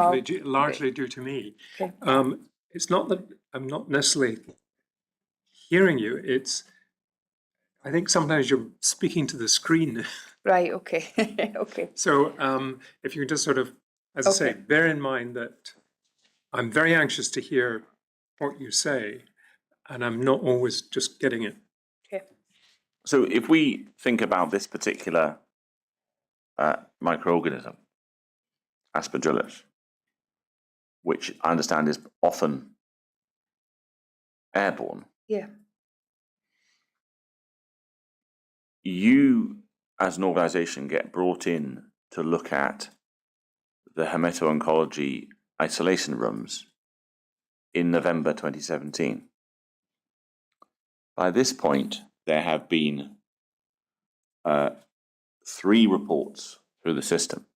largely due to me. Okay. It's not that I'm not necessarily hearing you. I think sometimes you're speaking to the screen. Right, okay. Okay. So if you can just sort of, as I say, bear in mind that I'm very anxious to hear what you say, and I'm not always just getting it. Okay. So if we think about this particular microorganism, Aspergillus, which I understand is often airborne. Yeah. You, as an organisation, get brought in to look at the hemato-oncology isolation rooms in November 2017. By this point, there have been 3 reports through the system.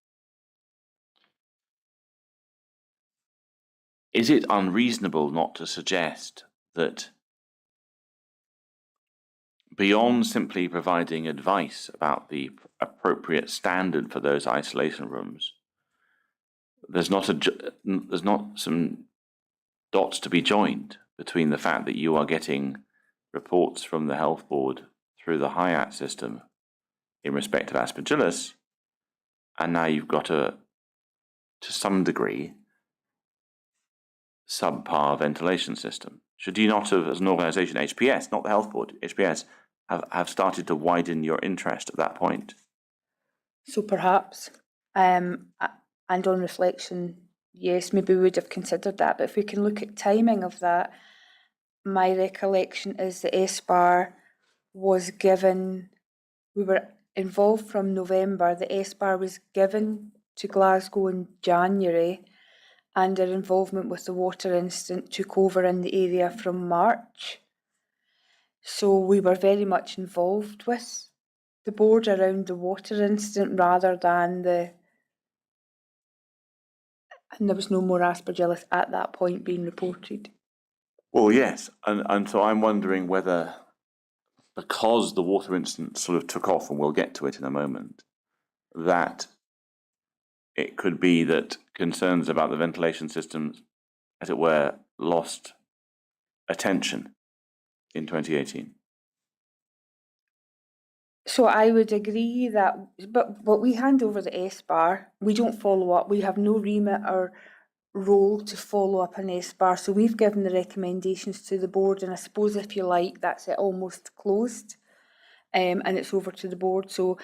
Is it unreasonable not to suggest that beyond simply providing advice about the appropriate standard for those isolation rooms, there's not some dots to be joined between the fact that you are getting reports from the health board through the HIAT system in respect of Aspergillus, and now you've got to some degree, subpar ventilation system? Should you not have, as an organisation, HPS, not the health board, HPS, have started to widen your interest at that point? So perhaps, and on reflection, yes, maybe we would have considered that, but if we can look at timing of that, my recollection is the SBAR was given, we were involved from November, the SBAR was given to Glasgow in January, and our involvement with the water incident took over in the area from March. So we were very much involved with the board around the water incident rather than and there was no more Aspergillus at that point being reported. Well, yes, and so I'm wondering whether, because the water incident sort of took off, and we'll get to it in a moment, that it could be that concerns about the ventilation systems, as it were, lost attention in 2018. So I would agree that, but we hand over the SBAR, we don't follow up, we have no remit or role to follow up an SBAR, so we've given the recommendations to the board, and I suppose, if you like, that's it almost closed, and it's over to the board. So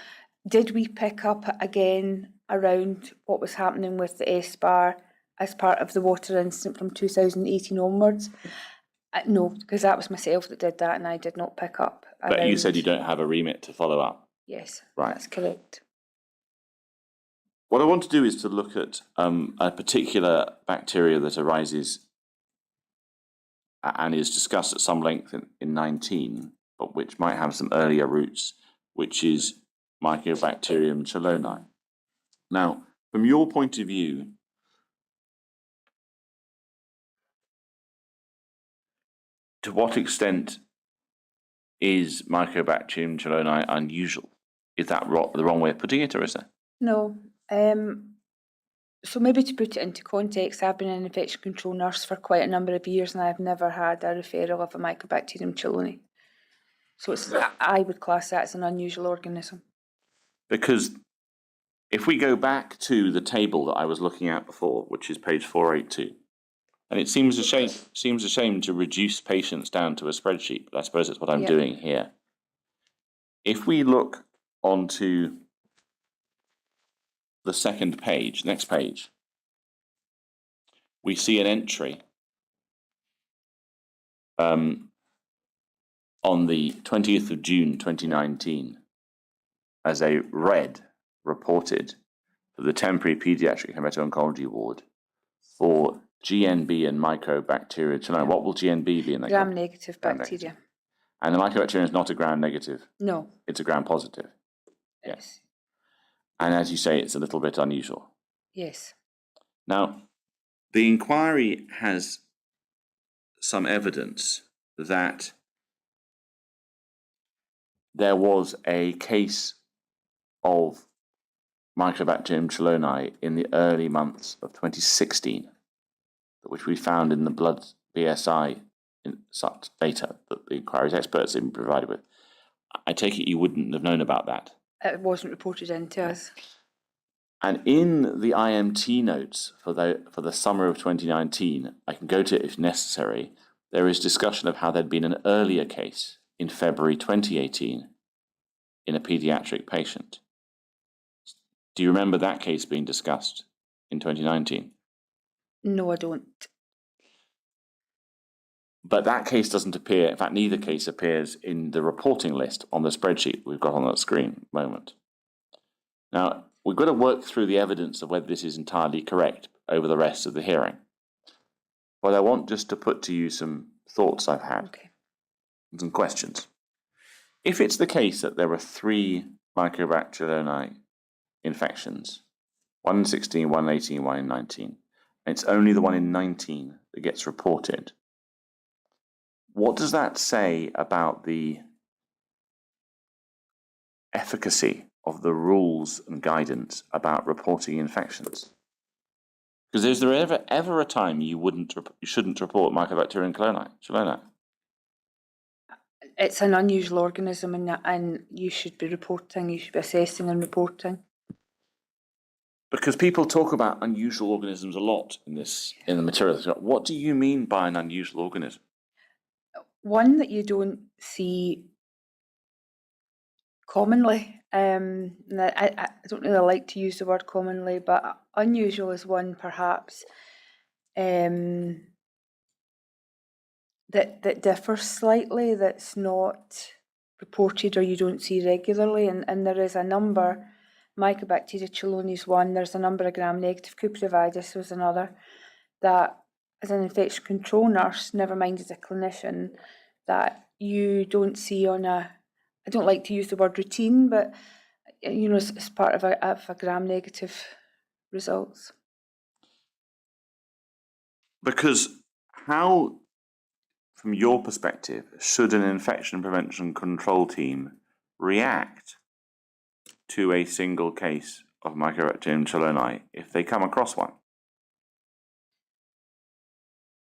did we pick up again around what was happening with the SBAR as part of the water incident from 2018 onwards? No, because that was myself that did that, and I did not pick up. But you said you don't have a remit to follow up. Yes, right. That's correct. What I want to do is to look at a particular bacteria that arises and is discussed at some length in 19, but which might have some earlier roots, which is Mycobacterium chelonae. Now, from your point of view, to what extent is Mycobacterium chelonae unusual? Is that the wrong way of putting it, or is it? No. So maybe to put it into context, I've been an infection control nurse for quite a number of years, and I've never had a referral of a Mycobacterium chelonae. So I would class that as an unusual organism. Because if we go back to the table that I was looking at before, which is page 482, and it seems a shame to reduce patients down to a spreadsheet, but I suppose that's what I'm doing here. If we look onto the second page, next page, we see an entry on the 20th of June 2019 as a red reported for the temporary pediatric hemato-oncology ward for GNB and mycobacteria. Yeah. What will GNB be in that? Gram-negative bacteria. And the mycobacterium is not a gram-negative. No. It's a gram-positive. Yes. And as you say, it's a little bit unusual. Yes. Now, the inquiry has some evidence that there was a case of Mycobacterium chelonae in the early months of 2016, which we found in the blood BSI in such data that the inquiry's experts have been provided with. I take it you wouldn't have known about that. It wasn't reported in to us. And in the IMT notes for the summer of 2019, I can go to it if necessary, there is discussion of how there'd been an earlier case in February 2018 in a pediatric patient. Do you remember that case being discussed in 2019? No, I don't. But that case doesn't appear, in fact, neither case appears in the reporting list on the spreadsheet we've got on that screen at the moment. Now, we've got to work through the evidence of whether this is entirely correct over the rest of the hearing. But I want just to put to you some thoughts I've had, and some questions. If it's the case that there were 3 Mycobacterium infections, 1 in 16, 1 in 18, 1 in 19, and it's only the one in 19 that gets reported, what does that say about the efficacy of the rules and guidance about reporting infections? Because is there ever a time you shouldn't report Mycobacterium chelonae? It's an unusual organism, and you should be reporting. You should be assessing and reporting. Because people talk about unusual organisms a lot in the materials. What do you mean by an unusual organism? One that you don't see commonly. I don't really like to use the word commonly, but unusual is one perhaps that differs slightly, that's not reported or you don't see regularly, and there is a number. Mycobacteria chelonae is one. There's a number of gram-negative. Cuprividis was another. That as an infection control nurse, never mind as a clinician, that you don't see on a, I don't like to use the word routine, but you know, it's part of a gram-negative results. Because how, from your perspective, should an infection prevention control team react to a single case of Mycobacterium chelonae if they come across one?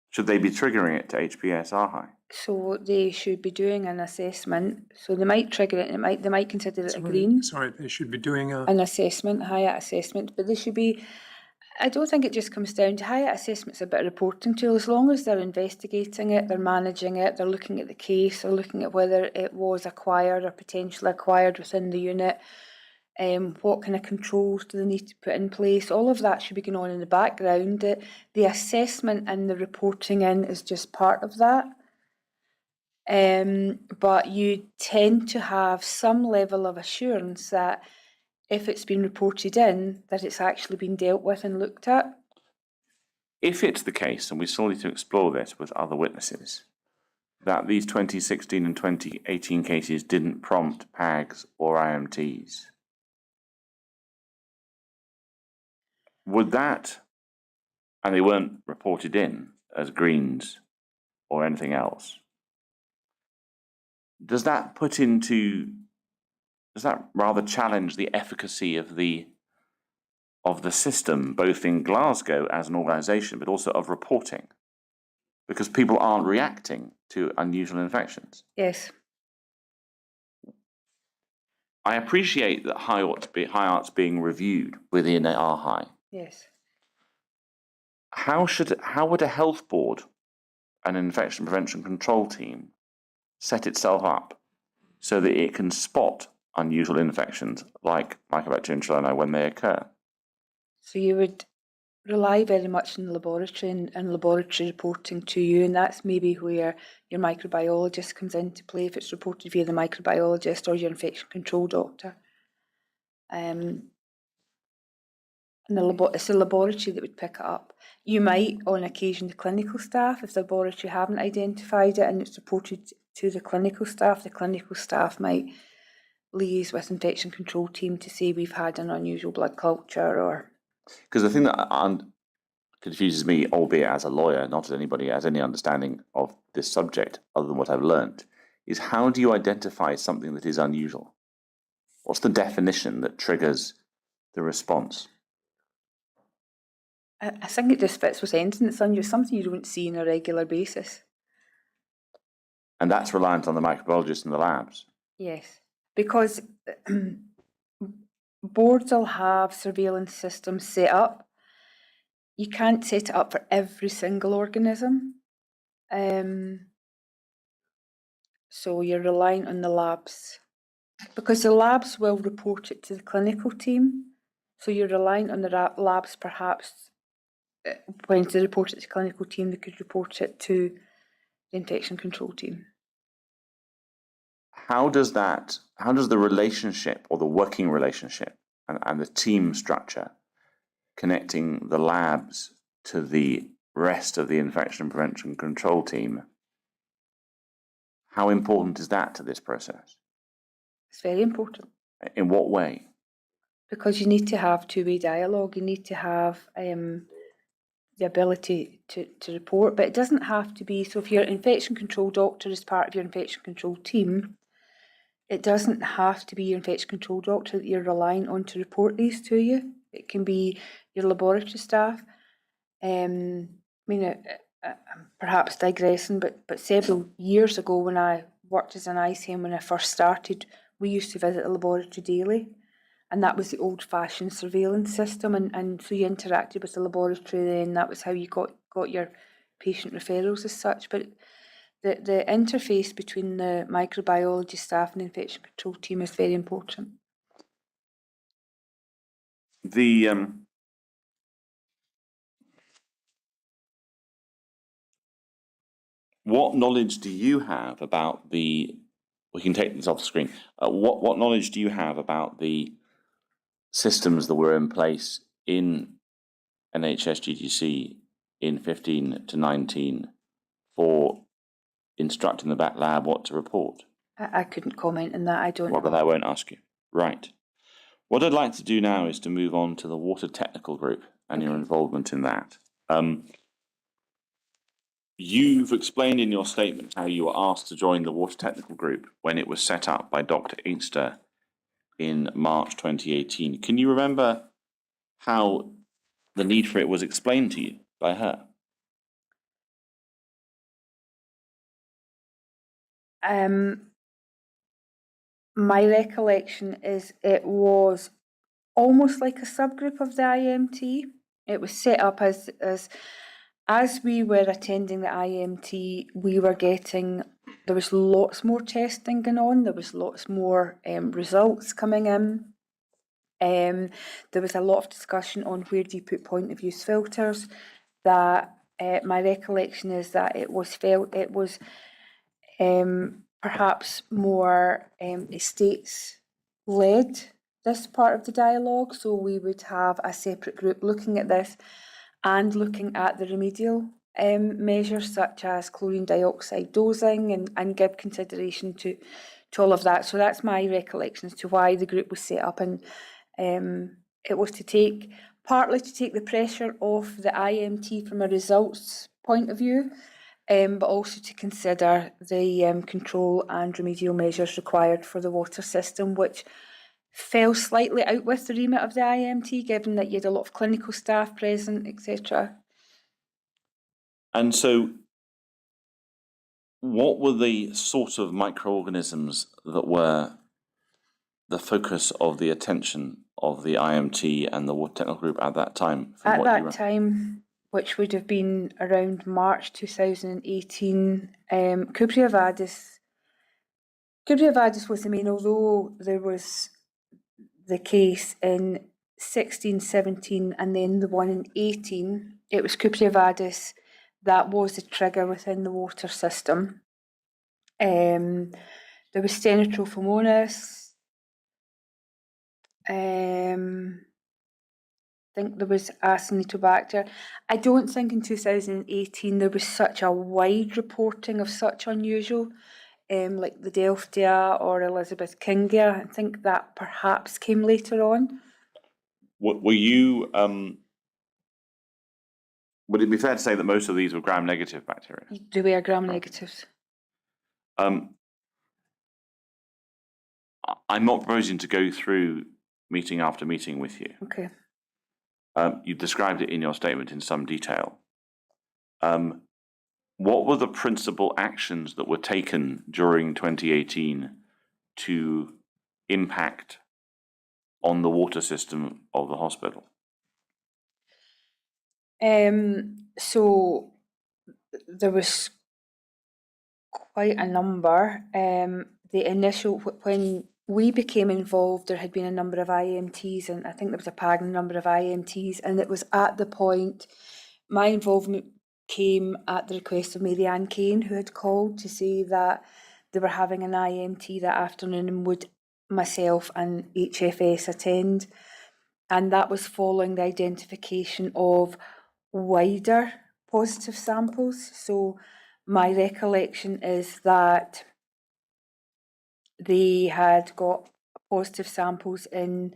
Should they be triggering it to HPSR high? So they should be doing an assessment. So they might trigger it, and they might consider it a green. Sorry, they should be doing an assessment, HIAT assessment, but they should be. I don't think it just comes down to HIAT assessment's a bit of reporting tool. As long as they're investigating it, they're managing it, they're looking at the case, they're looking at whether it was acquired or potentially acquired within the unit. What kind of controls do they need to put in place? All of that should be going on in the background. The assessment and the reporting in is just part of that. But you tend to have some level of assurance that if it's been reported in, that it's actually been dealt with and looked at. If it's the case, and we still need to explore this with other witnesses, that these 2016 and 2018 cases didn't prompt PAGs or IMTs, would that, and they weren't reported in as greens or anything else, does that rather challenge the efficacy of the system, both in Glasgow as an organisation, but also of reporting? Because people aren't reacting to unusual infections. Yes. I appreciate that high art's being reviewed within our high. Yes. How would a health board, an infection prevention control team, set itself up so that it can spot unusual infections like Mycobacterium trillini when they occur? So you would rely very much on the laboratory and laboratory reporting to you, and that's maybe where your microbiologist comes into play if it's reported via the microbiologist or your infection control doctor. And it's the laboratory that would pick it up. You might, on occasion, the clinical staff, if the laboratory haven't identified it and it's reported to the clinical staff might liaise with infection control team to say we've had an unusual blood culture or... Because the thing that confuses me, albeit as a lawyer, not as anybody has any understanding of this subject other than what I've learned, is how do you identify something that is unusual? What's the definition that triggers the response? I think it just fits with anything. It's something you don't see on a regular basis. And that's reliant on the microbiologists in the labs. Yes, because boards will have surveillance systems set up. You can't set it up for every single organism. So you're relying on the labs. Because the labs will report it to the clinical team. So you're relying on the labs perhaps when they report it to the clinical team, they could report it to the infection control team. How does the relationship or the working relationship and the team structure connecting the labs to the rest of the infection prevention control team, how important is that to this process? It's very important. In what way? Because you need to have two-way dialogue. You need to have the ability to report, but it doesn't have to be. So if your infection control doctor is part of your infection control team, it doesn't have to be your infection control doctor that you're relying on to report these to you. It can be your laboratory staff. I'm perhaps digressing, but several years ago when I worked as an ICM, when I first started, we used to visit the laboratory daily. And that was the old-fashioned surveillance system, and so you interacted with the laboratory then, that was how you got your patient referrals as such. But the interface between the microbiology staff and the infection control team is very important. What knowledge do you have about we can take this off the screen, what knowledge do you have about the systems that were in place in NHS GGC in 15 to 19 for instructing the back lab what to report? I couldn't comment on that, I don't know. Well, I won't ask you. Right. What I'd like to do now is to move on to the water technical group and your involvement in that. You've explained in your statement how you were asked to join the water technical group when it was set up by Dr. Inkster in March 2018. Can you remember how the need for it was explained to you by her? My recollection is it was almost like a subgroup of the IMT. It was set up as we were attending the IMT, there was lots more testing going on, there was lots more results coming in. There was a lot of discussion on where do you put point of use filters. That my recollection is that it was perhaps more estates led this part of the dialogue, so we would have a separate group looking at this and looking at the remedial measures such as chlorine dioxide dosing and give consideration to all of that. So that's my recollection as to why the group was set up, and it was partly to take the pressure off the IMT from a results point of view, but also to consider the control and remedial measures required for the water system, which fell slightly out with the remit of the IMT, given that you had a lot of clinical staff present, etc. And so, what were the sort of microorganisms that were the focus of the attention of the IMT and the water technical group at that time? from At what you that time, which would have been around March 2018, Kupriavadis was the main, although there was the case in 16, 17 and then the one in 18, it was Kupriavadis that was the trigger within the water system. There was Stenotrophomonas. I think there was Acinetobacter. I don't think in 2018 there was such a wide reporting of such unusual, like the Delftia or Elizabeth Kingia. I think that perhaps came later on. were you, would it be fair to say that most of these were gram-negative bacteria? They were gram-negatives. I'm not proposing to go through meeting after meeting with you. Okay. You described it in your statement in some detail. What were the principal actions that were taken during 2018 to impact on the water system of the hospital? So there was quite a number. The initial, when we became involved, there had been a number of IMTs, and I think there was a pattern number of IMTs, and it was at the point, my involvement came at the request of Mary Ann Kane, who had called to say that they were having an IMT that afternoon and would myself and HFS attend. And that was following the identification of wider positive samples. So my recollection is that they had got positive samples in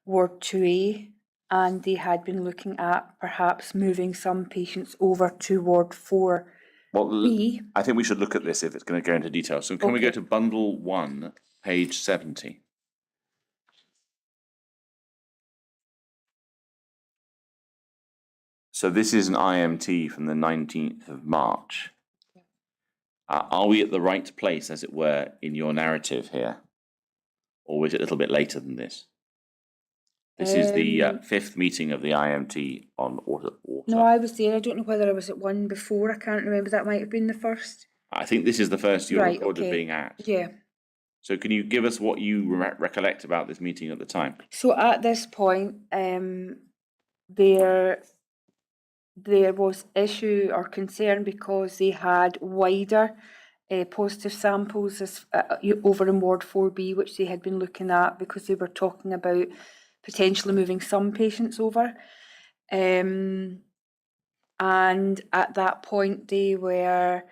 Ward 2A, and they had been looking at perhaps moving some patients over to Ward 4B. Well, I think we should look at this if it's going to go into detail. So can we go Okay. to bundle 1, page 70? So this is an IMT from the 19th of March. Are we at the right place, as it were, in your narrative here? Or was it a little bit later than this? This is the 5th meeting of the IMT on water. No, I was there. I don't know whether I was at one before. I can't remember. That might have been the first. I think this is the first you're Right, recorded okay. being at. Yeah. So can you give us what you recollect about this meeting at the time? So at this point, there was issue or concern because they had wider positive samples as, over in Ward 4B, which they had been looking at because they were talking about potentially moving some patients over. And at that point, they were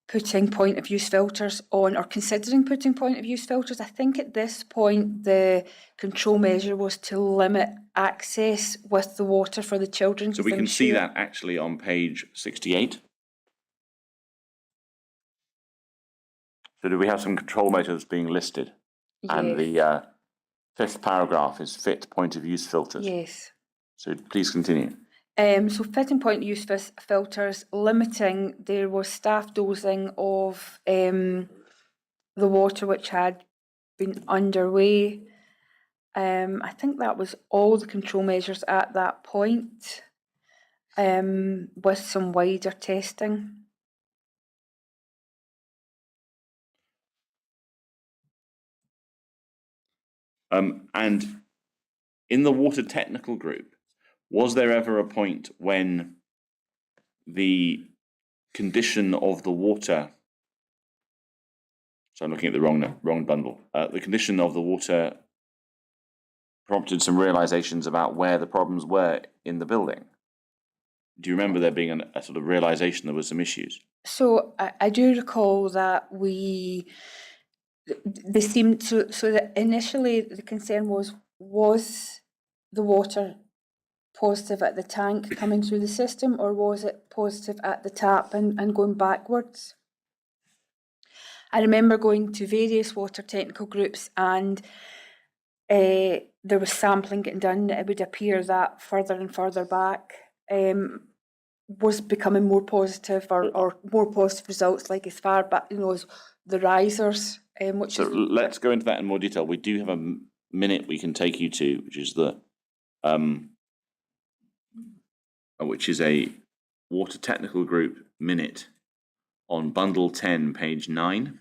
putting point of use filters on, or considering putting point of use filters. I think at this point the control measure was to limit access with the water for the children. So we can see that actually on page 68. So do we have some control measures being listed? Yes. And the 5th paragraph is fit point of use filters. Yes. So please continue. So fitting point of use filters, limiting, there was staff dosing of the water which had been underway. I think that was all the control measures at that point, with some wider testing. And in the water technical group, was there ever a point when the condition of the water, so I'm looking at the wrong bundle, the condition of the water prompted some realizations about where the problems were in the building? Do you remember there being a sort of realization there was some issues? So I do recall that they seemed so that initially the concern was the water positive at the tank coming through the system, or was it positive at the tap and going backwards? I remember going to various water technical groups, and there was sampling getting done. It would appear that further and further back was becoming more positive, or more positive results, like as far back, as the risers. which So is let's go into that in more detail. We do have a minute we can take you to, which is a water technical group minute on bundle 10, page 9.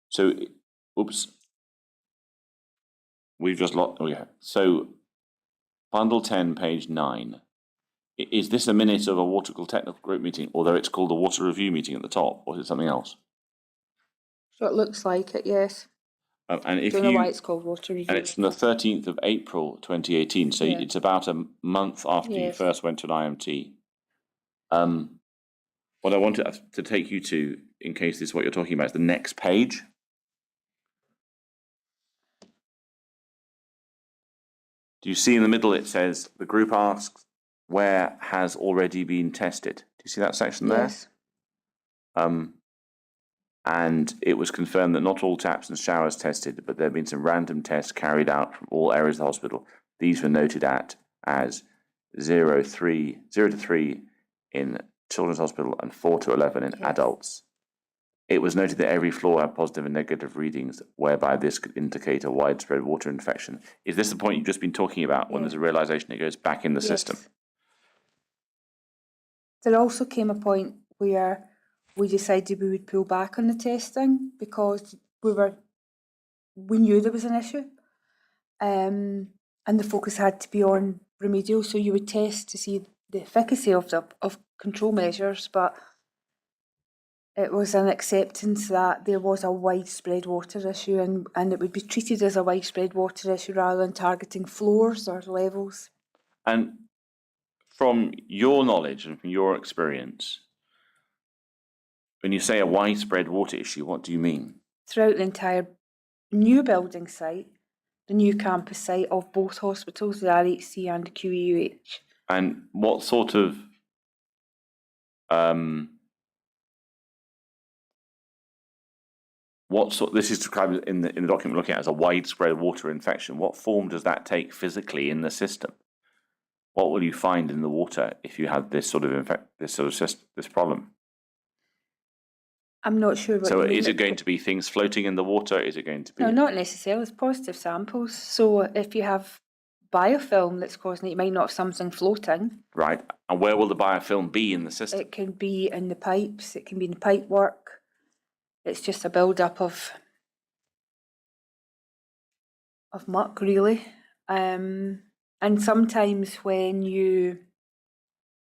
So, oops, we've just lost. Oh yeah. So, bundle 10, page 9. Is this a minute of a water technical group meeting, although it's called a water review meeting at the top, or is it something else? so it looks like it, yes. And if Don't know why it's called water review. and it's from the 13th of April 2018, so Yeah. it's about a month after you Yes. first went to an IMT. What I wanted to take you to, in case this is what you're talking about, is the next page. Do you see in the middle it says, the group asks, where has already been tested? Do you see that section there? Yes. And it was confirmed that not all taps and showers tested, but there have been some random tests carried out from all areas of the hospital. These were noted as 0 to 3 in children's hospital and 4 to 11 in adults. It was noted that every floor had positive and negative readings, whereby this could indicate a widespread water infection. Is this the point you've just been talking about, when there's a realization it goes back in the system? There also came a point where we decided we would pull back on the testing because we knew there was an issue, and the focus had to be on remedial. So you would test to see the efficacy of control measures, but it was an acceptance that there was a widespread water issue, and it would be treated as a widespread water issue rather than targeting floors or levels. And from your knowledge and from your experience, when you say a widespread water issue, what do you mean? Throughout the entire new building site, the new campus site of both hospitals, the RHC and the QEUH. And what sort of this is described in the document we're looking at as a widespread water infection. What form does that take physically in the system? What will you find in the water if you have this sort of this problem? I'm not sure what So you mean. is it going to be things floating in the water? Is it going to be... No, not necessarily. It's positive samples. So if you have biofilm that's causing it, you might not have something floating. Right. And where will the biofilm be in the system? It can be in the pipes. It can be in the pipe work. It's just a build-up of muck, really. And sometimes when you...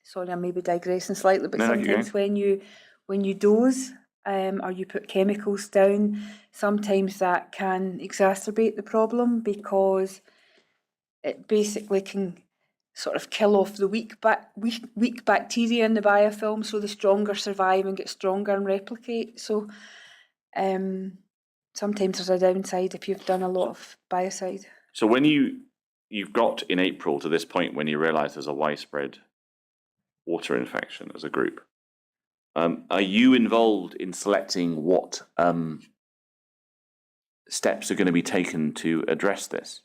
Sorry, I may be digressing slightly, but sometimes when you dose or you put chemicals down, sometimes that can exacerbate the problem because it basically can sort of kill off the weak bacteria in the biofilm, so the stronger survive and get stronger and replicate. So sometimes there's a downside if you've done a lot of biocide. So when you've got in April to this point when you realise there's a widespread water infection as a group, are you involved in selecting what steps are going to be taken to address this?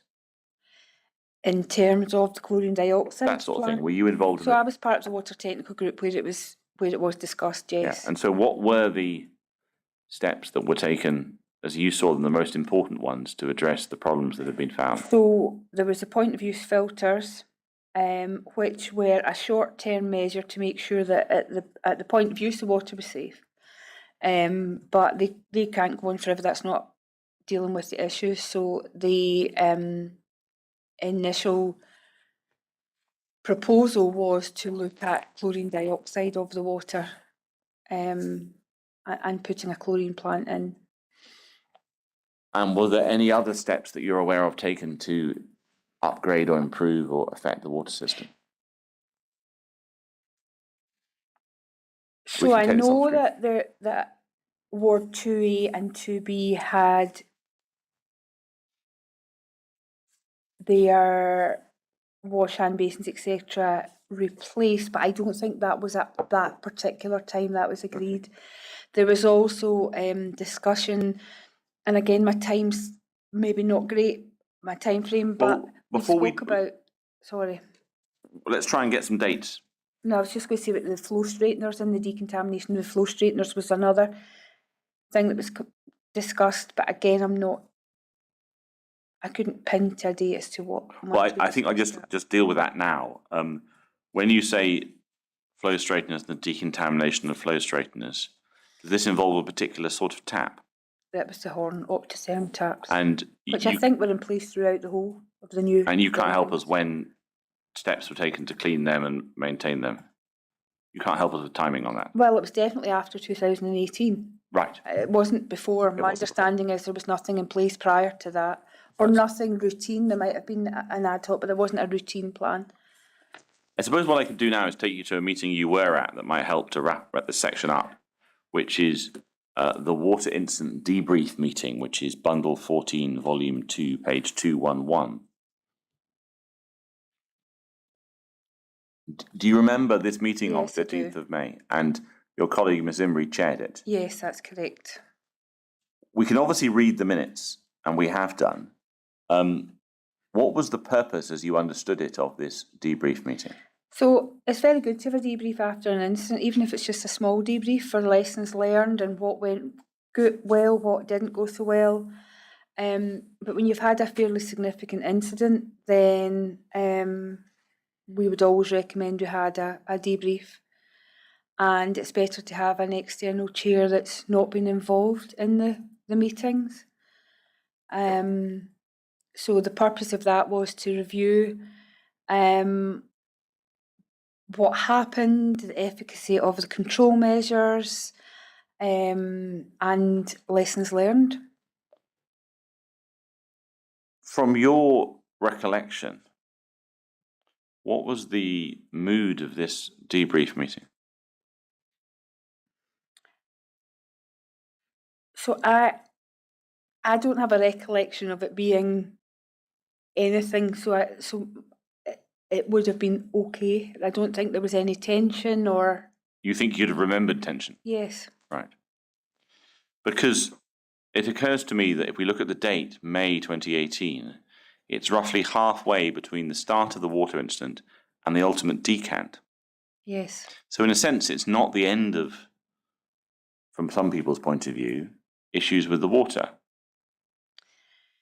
In terms of the chlorine dioxide, that sort of thing. Were you involved in I was part of the water technical group where it was discussed, yes. Yeah. And so what were the steps that were taken, as you saw them, the most important ones to address the problems that have been found? So there was the point of use filters, which were a short-term measure to make sure that at the point of use the water was safe. But they can't go on forever. That's not dealing with the issue. So the initial proposal was to look at chlorine dioxide of the water and putting a chlorine plant in. And were there any other steps that you're aware of taken to upgrade or improve or affect the water system? So I know that Ward 2A and 2B had their wash hand basins, etc., replaced, but I don't think that was at that particular time that was agreed. There was also discussion, and again, my time's maybe not great, my time frame, but Well, before we spoke about... Sorry. Let's try and get some dates. No, I was just going to say about the flow straighteners and the decontamination of the flow straighteners was another thing that was discussed, but again, I couldn't pin to a date as to what. how Well, much we I think I discussed that. just deal with that now. When you say flow straighteners and the decontamination of flow straighteners, does this involve a particular sort of tap? That was the Horn Optotherm taps, And which I think were in place throughout the whole of the new. and you can't help buildings. us when steps were taken to clean them and maintain them. You can't help us with timing on that. Well, it was definitely after 2018. Right. It wasn't before. My wasn't before. understanding is there was nothing in place prior to that, or nothing routine. There might have been an ad hoc, but there wasn't a routine plan. I suppose what I could do now is take you to a meeting you were at that might help to wrap this section up, which is the water incident debrief meeting, which is bundle 14, volume 2, page 211. Do you remember this meeting on Yes, I do. 15th of May? And your colleague, Ms. Imrie, chaired it. Yes, that's correct. We can obviously read the minutes, and we have done. What was the purpose, as you understood it, of this debrief meeting? So it's very good to have a debrief after an incident, even if it's just a small debrief for lessons learned and what went good, well, what didn't go so well. But when you've had a fairly significant incident, then we would always recommend we had a debrief. And it's better to have an external chair that's not been involved in the meetings. So the purpose of that was to review what happened, the efficacy of the control measures, and lessons learned. From your recollection, what was the mood of this debrief meeting? So I don't have a recollection of it being anything. So it would have been okay. I don't think there was any tension or. You think you'd have remembered tension? Yes. Right. Because it occurs to me that if we look at the date, May 2018, it's roughly halfway between the start of the water incident and the ultimate decant. Yes. So in a sense, it's not the end of, from some people's point of view, issues with the water.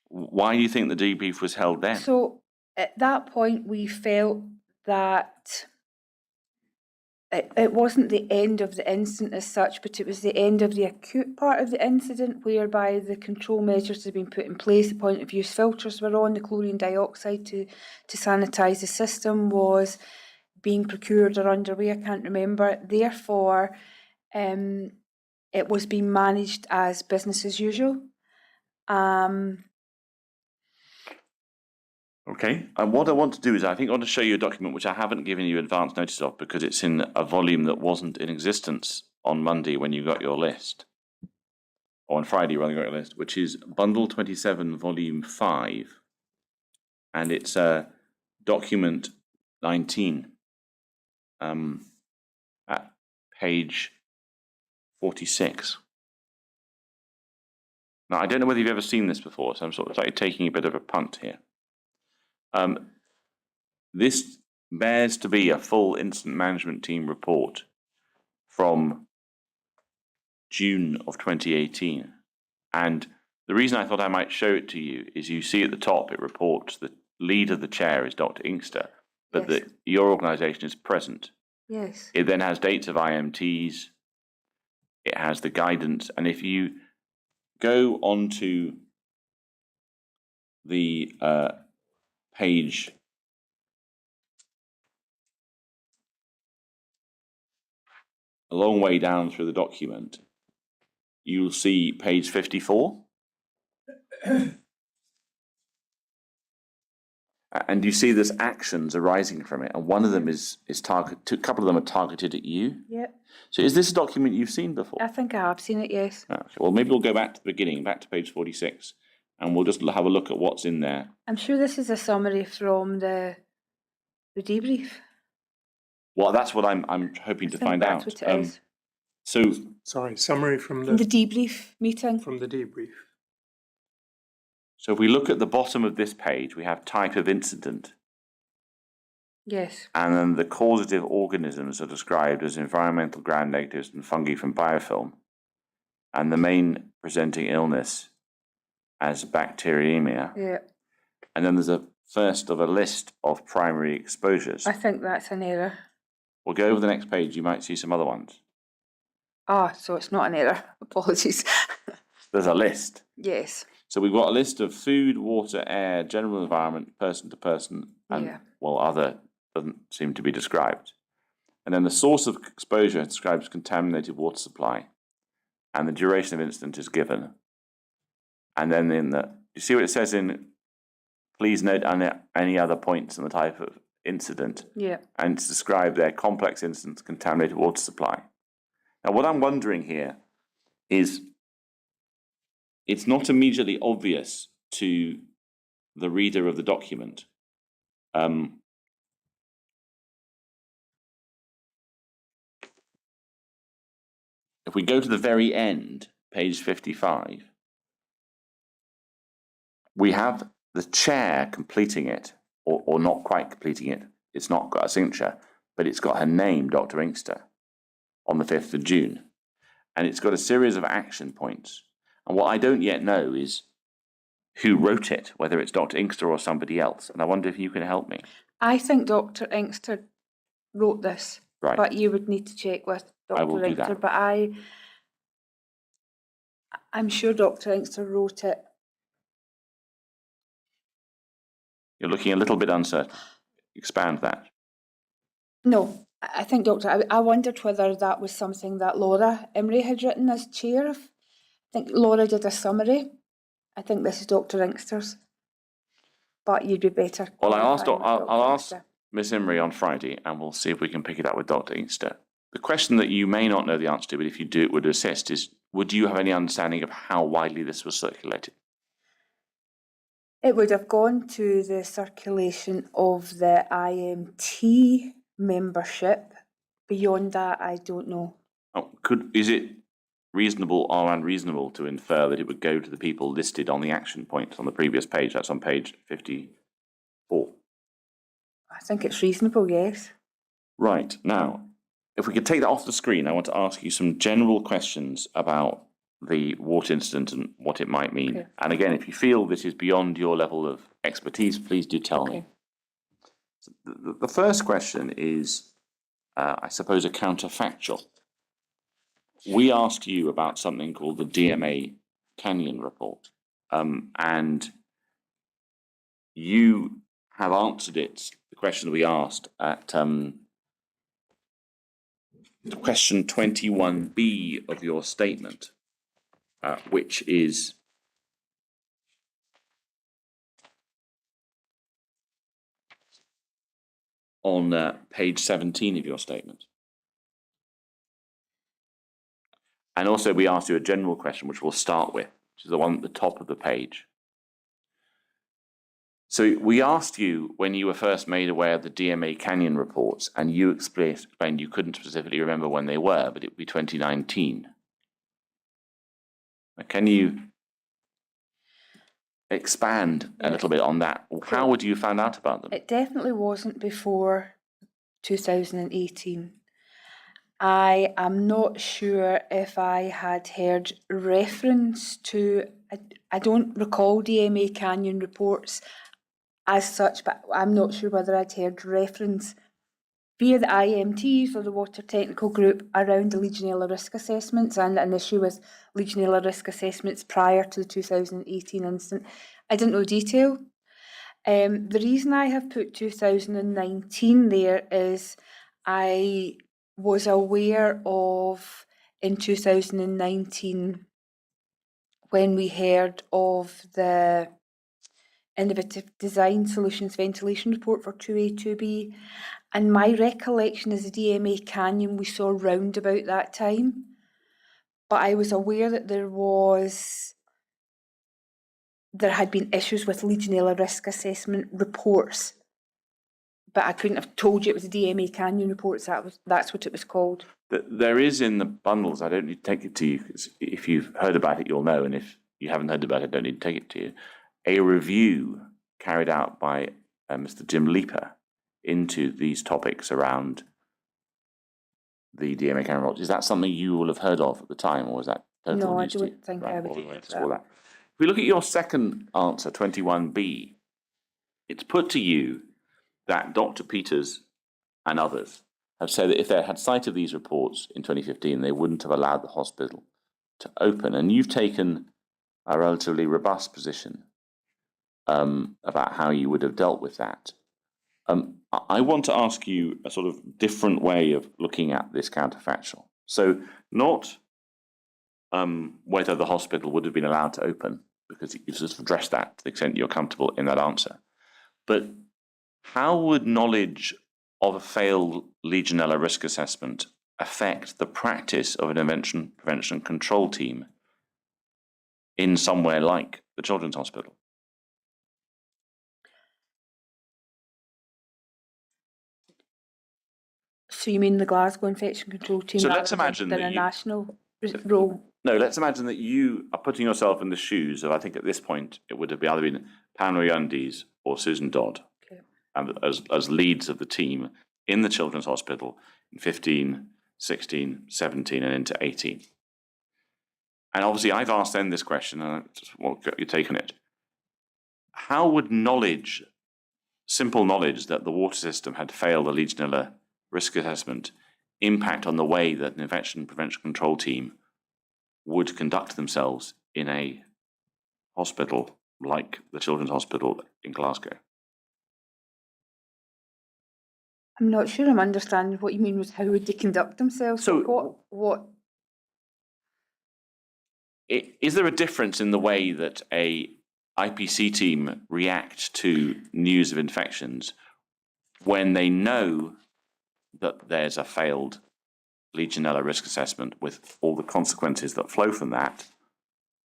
Why do you think the debrief was held then? So at that point, we felt that it wasn't the end of the incident as such, but it was the end of the acute part of the incident, whereby the control measures had been put in place, the point of use filters were on, the chlorine dioxide to sanitise the system was being procured or underway, I can't remember. Therefore, it was being managed as business as usual. Okay, and what I want to do is I think I want to show you a document which I haven't given you advance notice of because it's in a volume that wasn't in existence on Monday when you got your list, or on Friday when you got your list, which is Bundle 27, Volume 5, and it's document 19 at page 46. Now, I don't know whether you've ever seen this before, so I'm sort of like taking a bit of a punt here. This bears to be a full incident management team report from June of 2018. And the reason I thought I might show it to you is you see at the top it reports the lead of the chair is Dr. Inkster, but Yes. that your organisation is present. Yes. It then has dates of IMTs, it has the guidance, and if you go onto the page a long way down through the document, you'll see page 54. And you see there's actions arising from it, and one of them is target. A couple of them are targeted at you. Yep. So is this a document you've seen before? I think I have seen it, yes. Okay. Well, maybe we'll go back to the beginning, back to page 46, and we'll just have a look at what's in there. I'm sure this is a summary from the debrief. Well, that's what I'm hoping to find out. That's what it is. So, Sorry, summary from From the the debrief meeting. debrief. so if we look at the bottom of this page, we have type of incident. Yes. And then the causative organisms are described as environmental gram-negatives and fungi from biofilm. And the main presenting illness as bacteremia. Yeah. And then there's a first of a list of primary exposures. I think that's an error. We'll go over the next page, you might see some other ones. Ah, so it's not an error. Apologies. There's a list. Yes. So we've got a list of food, water, air, general environment, person to person, and, Yeah. well, other doesn't seem to be described. And then the source of exposure describes contaminated water supply, and the duration of incident is given. And then you see what it says in, please note any other points on the type of incident. Yeah. And it's described there, complex incident, contaminated water supply. Now, what I'm wondering here is, it's not immediately obvious to the reader of the document. If we go to the very end, page 55, we have the chair completing it, or not quite completing it. It's not got a signature, but it's got her name, Dr. Inkster, on the 5th of June. And it's got a series of action points. And what I don't yet know is who wrote it, whether it's Dr. Inkster or somebody else. And I wonder if you can help me. I think Dr. Inkster wrote this. Right. But you would need to check with Dr. I will do Inkster. that. But I'm sure Dr. Inkster wrote it. You're looking a little bit uncertain. Expand that. No, I think I wondered whether that was something that Laura Emery had written as chair of. I think Laura did a summary. I think this is Dr. Inkster's. But you'd be better. Well, I'll ask Inkster. Miss Emery on Friday, and we'll see if we can pick it up with Dr. Inkster. The question that you may not know the answer to, but if you do, it would assist, is would you have any understanding of how widely this was circulated? It would have gone to the circulation of the IMT membership. Beyond that, I don't know. Oh, is it reasonable or unreasonable to infer that it would go to the people listed on the action points on the previous page? That's on page 54. I think it's reasonable, yes. Right. Now, if we could take that off the screen, I want to ask you some general questions about the water incident and what it might mean. Okay. And again, if you feel this is beyond your level of expertise, please do tell me. So the first question is, I suppose, a counterfactual. We asked you about something called the DMA Canyon report, and you have answered it, the question that we asked, at question 21B of your statement, which is on page 17 of your statement. And also we asked you a general question, which we'll start with, which is the one at the top of the page. So we asked you when you were first made aware of the DMA Canyon reports, and you explained you couldn't specifically remember when they were, but it would be 2019. Now, can you expand a little bit on that? How would you have found out about them? It definitely wasn't before 2018. I am not sure if I had heard reference to, I don't recall DMA Canyon reports as such, but I'm not sure whether I'd heard reference via the IMTs or the Water Technical Group around the Legionella risk assessments and an issue with Legionella risk assessments prior to the 2018 incident. I didn't know detail. The reason I have put 2019 there is I was aware of in 2019 when we heard of the Innovative Design Solutions Ventilation Report for 2A, 2B, and my recollection is the DMA Canyon we saw round about that time, but I was aware that there had been issues with Legionella risk assessment reports, but I couldn't have told you it was the DMA Canyon reports. That's what it was called. There is in the bundles, I don't need to take it to you, because if you've heard about it, you'll know, and if you haven't heard about it, I don't need to take it to you. A review carried out by Mr. Jim Leeper into these topics around the DMA camera rods. Is that something you will have heard of at the time, or is that total No, I news to you? don't think I Right, would well, we have won't heard explore that. that. If we look at your second answer, 21B, it's put to you that Dr. Peters and others have said that if they had sight of these reports in 2015, they wouldn't have allowed the hospital to open. And you've taken a relatively robust position about how you would have dealt with that. I want to ask you a sort of different way of looking at this counterfactual. So not whether the hospital would have been allowed to open, because you've sort of addressed that to the extent you're comfortable in that answer, but how would knowledge of a failed Legionella risk assessment affect the practice of an infection prevention control team in somewhere like the Children's Hospital? So you mean the Glasgow infection control team So rather let's imagine than that a you- national role? No, let's imagine that you are putting yourself in the shoes of, I think at this point, it would have either been Pamela Yundes or Susan Dodd, Okay. as leads of the team in the Children's Hospital in 15, 16, 17 and into 18. And obviously I've asked them this question, and I just want to get your take on it. How would knowledge, simple knowledge that the water system had failed a Legionella risk assessment, impact on the way that an infection prevention control team would conduct themselves in a hospital like the Children's Hospital in Glasgow? I'm not sure I'm understanding what you mean with how would they conduct themselves. So- what? Is there a difference in the way that a IPC team react to news of infections when they know that there's a failed Legionella risk assessment with all the consequences that flow from that,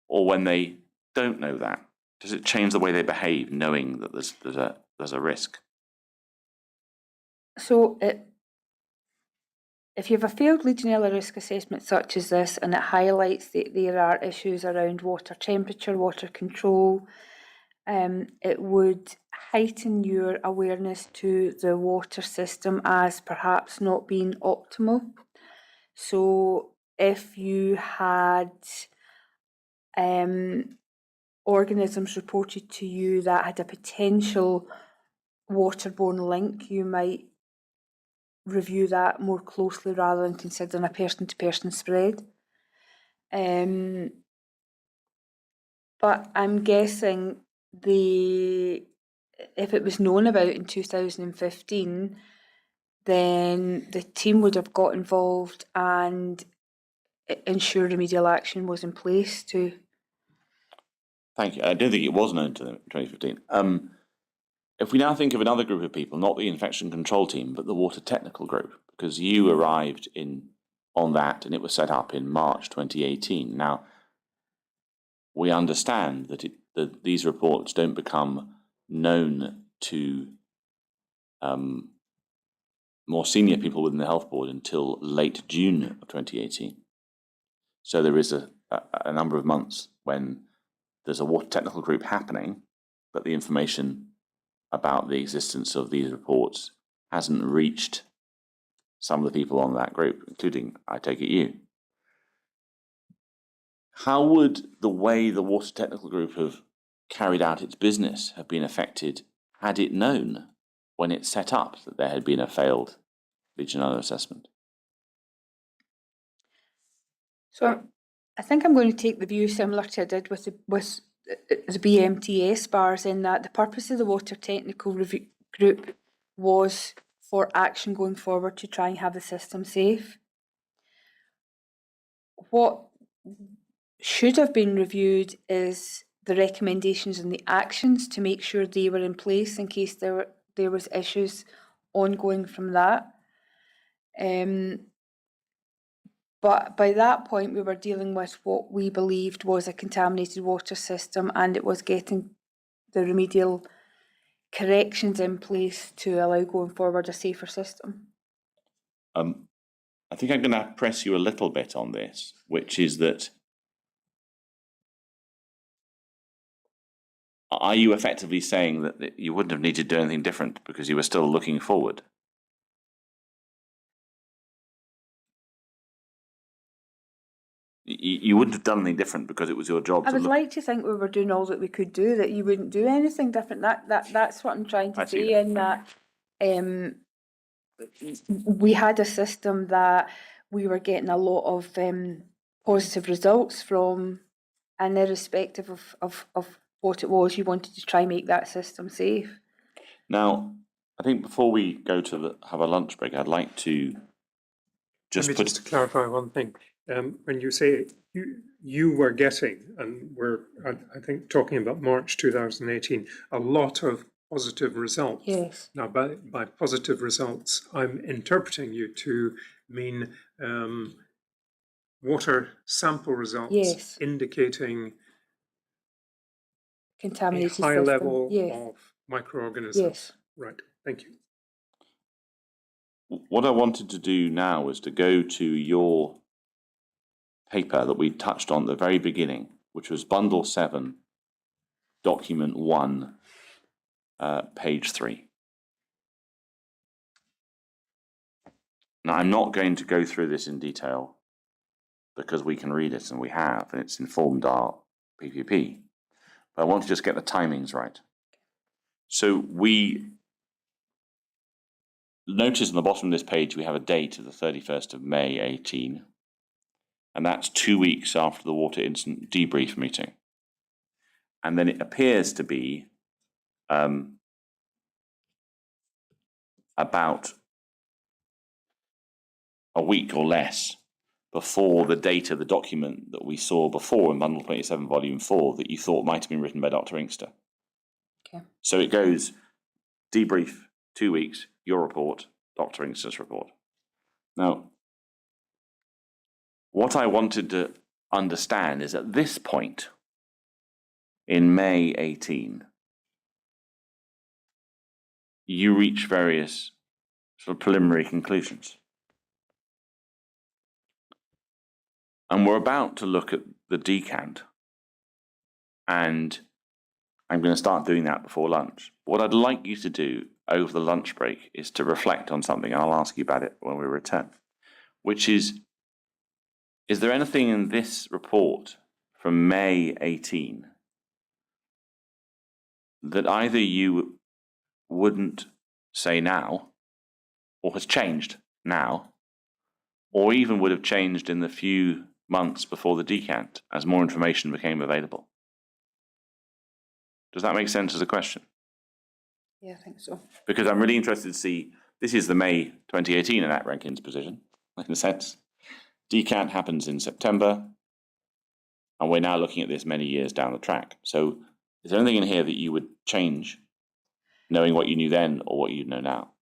or when they don't know that? Does it change the way they behave, knowing that there's a risk? So if you have a failed Legionella risk assessment such as this, and it highlights that there are issues around water temperature, water control, it would heighten your awareness to the water system as perhaps not being optimal. So if you had organisms reported to you that had a potential waterborne link, you might review that more closely rather than considering a person-to-person spread. But I'm guessing if it was known about in 2015, then the team would have got involved and ensure remedial action was in place to. Thank you. I don't think it was known to them in 2015. If we now think of another group of people, not the infection control team, but the water technical group, because you arrived on that and it was set up in March 2018. Now, we understand that these reports don't become known to more senior people within the health board until late June of 2018. So there is a number of months when there's a water technical group happening, but the information about the existence of these reports hasn't reached some of the people on that group, including, I take it, you. How would the way the water technical group have carried out its business have been affected had it known when it set up that there had been a failed Legionella assessment? So I think I'm going to take the view similar to I did with the BMTS bars, in that the purpose of the water technical review group was for action going forward to try and have the system safe. What should have been reviewed is the recommendations and the actions to make sure they were in place in case there was issues ongoing from that. But by that point, we were dealing with what we believed was a contaminated water system, and it was getting the remedial corrections in place to allow going forward a safer system. I think I'm going to press you a little bit on this, which is that are you effectively saying that you wouldn't have needed to do anything different because you were still looking forward? You wouldn't have done anything different because it was your job I to would look. like to think we were doing all that we could do, that you wouldn't do anything different. That's what I'm trying I to see say, in that we had a system that we were getting a lot of positive results from, and irrespective of what it was, you wanted to try and make that system safe. Now, I think before we go to have a lunch break, I'd like to Let me put. just clarify one thing. When you say you were getting, and we're, I think, talking about March 2018, a lot of positive results. Yes. Now, by positive results, I'm interpreting you to mean water sample results, Yes. indicating a Contaminated high system. level Yes. of microorganisms. Yes. Right. Thank you. What I wanted to do now was to go to your paper that we touched on at the very beginning, which was Bundle 7, Document 1, page 3. Now, I'm not going to go through this in detail because we can read it, and we have, and it's informed our PPP. But I want to just get the timings right. So we notice on the bottom of this page we have a date of the 31st of May 18, and that's 2 weeks after the water incident debrief meeting. And then it appears to be about a week or less before the date of the document that we saw before in Bundle 27, Volume 4, that you thought might have been written by Dr. Inkster. Okay. So it goes debrief, 2 weeks, your report, Dr. Inkster's report. Now, what I wanted to understand is at this point, in May 18, you reach various sort of preliminary conclusions. And we're about to look at the decant, and I'm going to start doing that before lunch. What I'd like you to do over the lunch break is to reflect on something, and I'll ask you about it when we return, which is there anything in this report from May 18 that either you wouldn't say now, or has changed now, or even would have changed in the few months before the decant as more information became available? Does that make sense as a question? Yeah, I think so. Because I'm really interested to see, this is the May 2018 Annette Rankin's position, in a sense. Decant happens in September, and we're now looking at this many years down the track. So is there anything in here that you would change, knowing what you knew then or what you know now?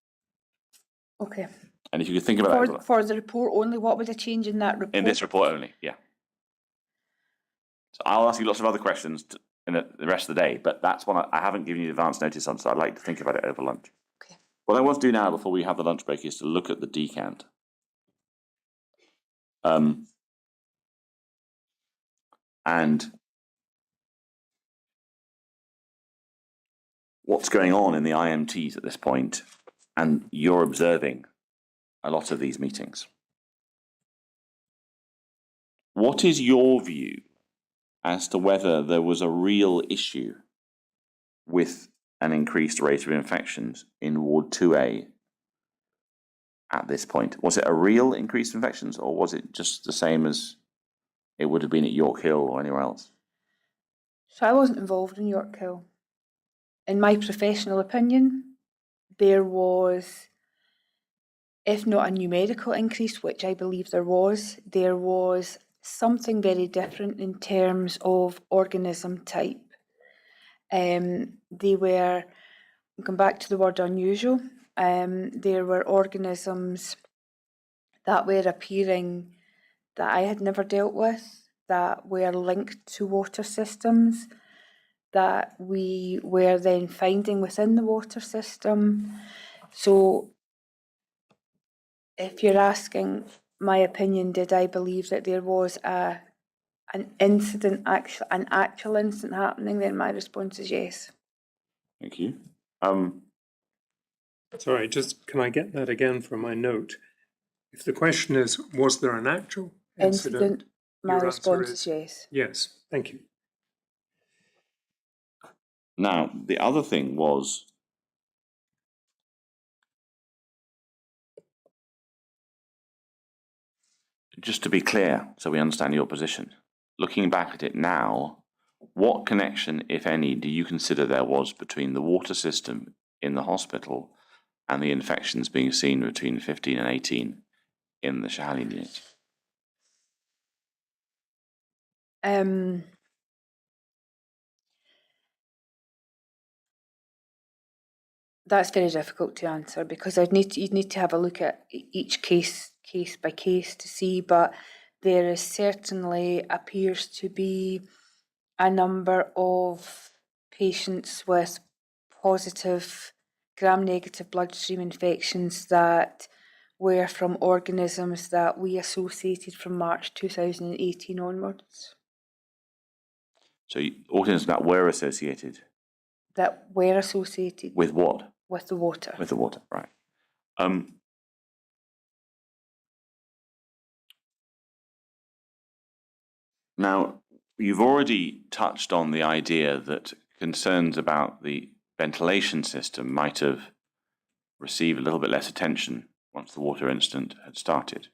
Okay. And if you could think about that. For the report only, what would I change in that report? In this report only, yeah. So I'll ask you lots of other questions in the rest of the day, but that's one I haven't given you advance notice on, so I'd like to think about it over lunch. Okay. What I want to do now before we have the lunch break is to look at the decant. And what's going on in the IMTs at this point, and you're observing a lot of these meetings. What is your view as to whether there was a real issue with an increased rate of infections in Ward 2A at this point? Was it a real increase in infections, or was it just the same as it would have been at York Hill or anywhere else? So I wasn't involved in York Hill. In my professional opinion, there was, if not a numerical increase, which I believe there was something very different in terms of organism type. They were, going back to the word unusual, there were organisms that were appearing that I had never dealt with, that were linked to water systems, that we were then finding within the water system. So if you're asking my opinion, did I believe that there was a an actual incident happening, then my response is yes. Thank you. Sorry, just can I get that again for my note? If the question is, was there an actual incident? My Your answer response is yes. Yes, thank you. Now, the other thing was, just to be clear, so we understand your position, looking back at it now, what connection, if any, do you consider there was between the water system in the hospital and the infections being seen between 15 and 18 in the Schiehallion unit? That's very difficult to answer because you'd need to have a look at each case by case to see, but there is certainly appears to be a number of patients with positive gram-negative bloodstream infections that were from organisms that we associated from March 2018 onwards. So organisms that were associated That were associated with what? with the water. With the water, right. Now, you've already touched on the idea that concerns about the ventilation system might have received a little bit less attention once the water incident had started.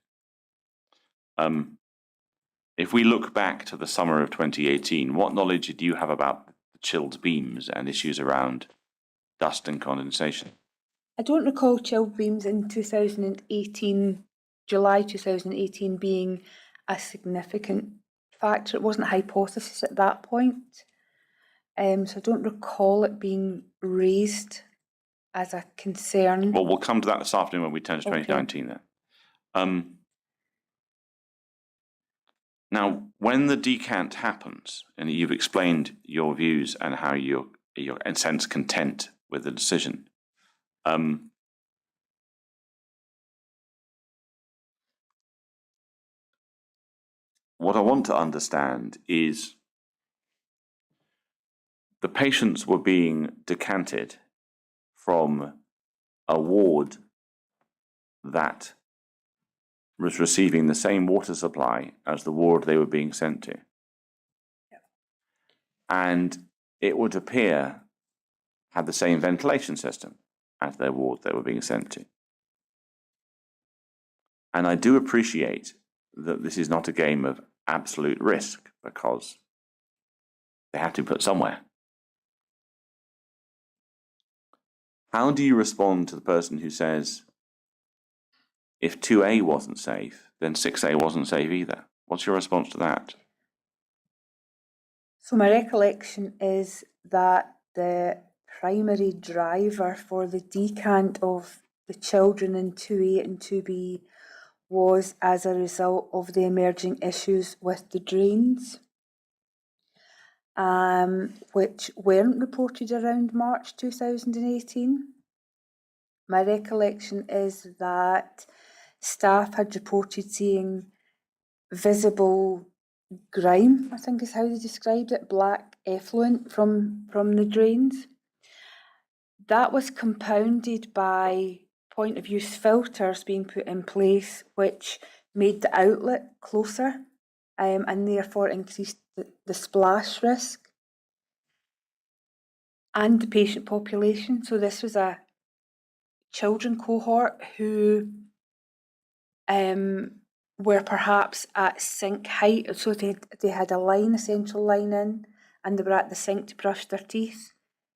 If we look back to the summer of 2018, what knowledge did you have about the chilled beams and issues around dust and condensation? I don't recall chilled beams in 2018, July 2018 being a significant factor. It wasn't a hypothesis at that point. So I don't recall it being raised as a concern. Well, we'll come to that this afternoon when we turn to 2019 then. Now, when the decant happens, and you've explained your views and how you're in a sense content with the decision, what I want to understand is the patients were being decanted from a ward that was receiving the same water supply as the ward they were being sent to. Yep. And it would appear had the same ventilation system as their ward they were being sent to. And I do appreciate that this is not a game of absolute risk because they have to be put somewhere. How do you respond to the person who says, if 2A wasn't safe, then 6A wasn't safe either? What's your response to that? So my recollection is that the primary driver for the decant of the children in 2A and 2B was as a result of the emerging issues with the drains, which weren't reported around March 2018. My recollection is that staff had reported seeing visible grime, I think is how they described it, black effluent from the drains. That was compounded by point of use filters being put in place, which made the outlet closer and therefore increased the splash risk and the patient population. So this was a children cohort who were perhaps at sink height, so they had a central line in, and they were at the sink to brush their teeth.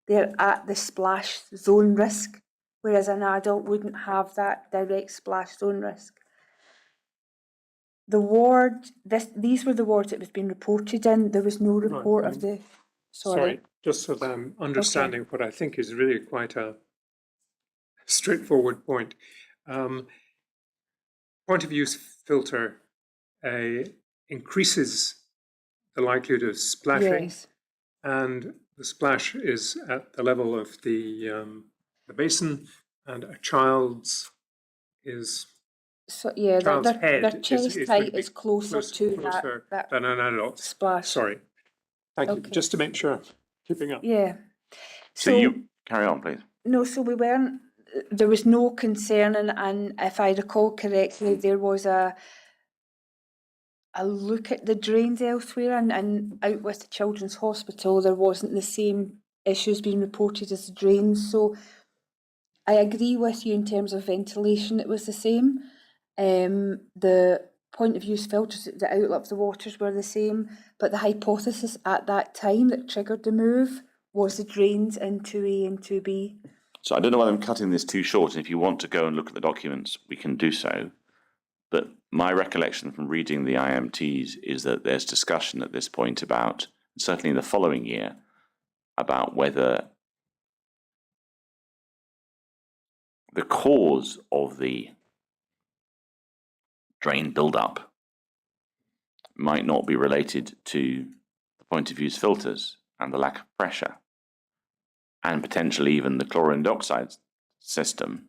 They're at the splash zone risk, whereas an adult wouldn't have that direct splash zone risk. The ward, these were the wards it was being reported in. There was no report of the. Sorry, just so that I'm understanding what I think is really quite a straightforward point. Point of use filter increases the likelihood of splashing, Yes. and the splash is at the level of the basin, and a child's is So, yeah, child's their head chest is height going to is be closer to closer that than an adult's. splash. Sorry. Thank you. Okay. Just to make sure, keeping up. Yeah. So you carry on, please. No, so we weren't, there was no concern, and if I recall correctly, there was a look at the drains elsewhere, and out with the Children's Hospital, there wasn't the same issues being reported as the drains. So I agree with you in terms of ventilation, it was the same. The point of use filters, the outlet of the waters were the same, but the hypothesis at that time that triggered the move was the drains in 2A and 2B. So I don't know whether I'm cutting this too short, and if you want to go and look at the documents, we can do so. But my recollection from reading the IMTs is that there's discussion at this point about, certainly in the following year, about whether the cause of the drain build-up might not be related to the point of use filters and the lack of pressure, and potentially even the chlorine dioxide system.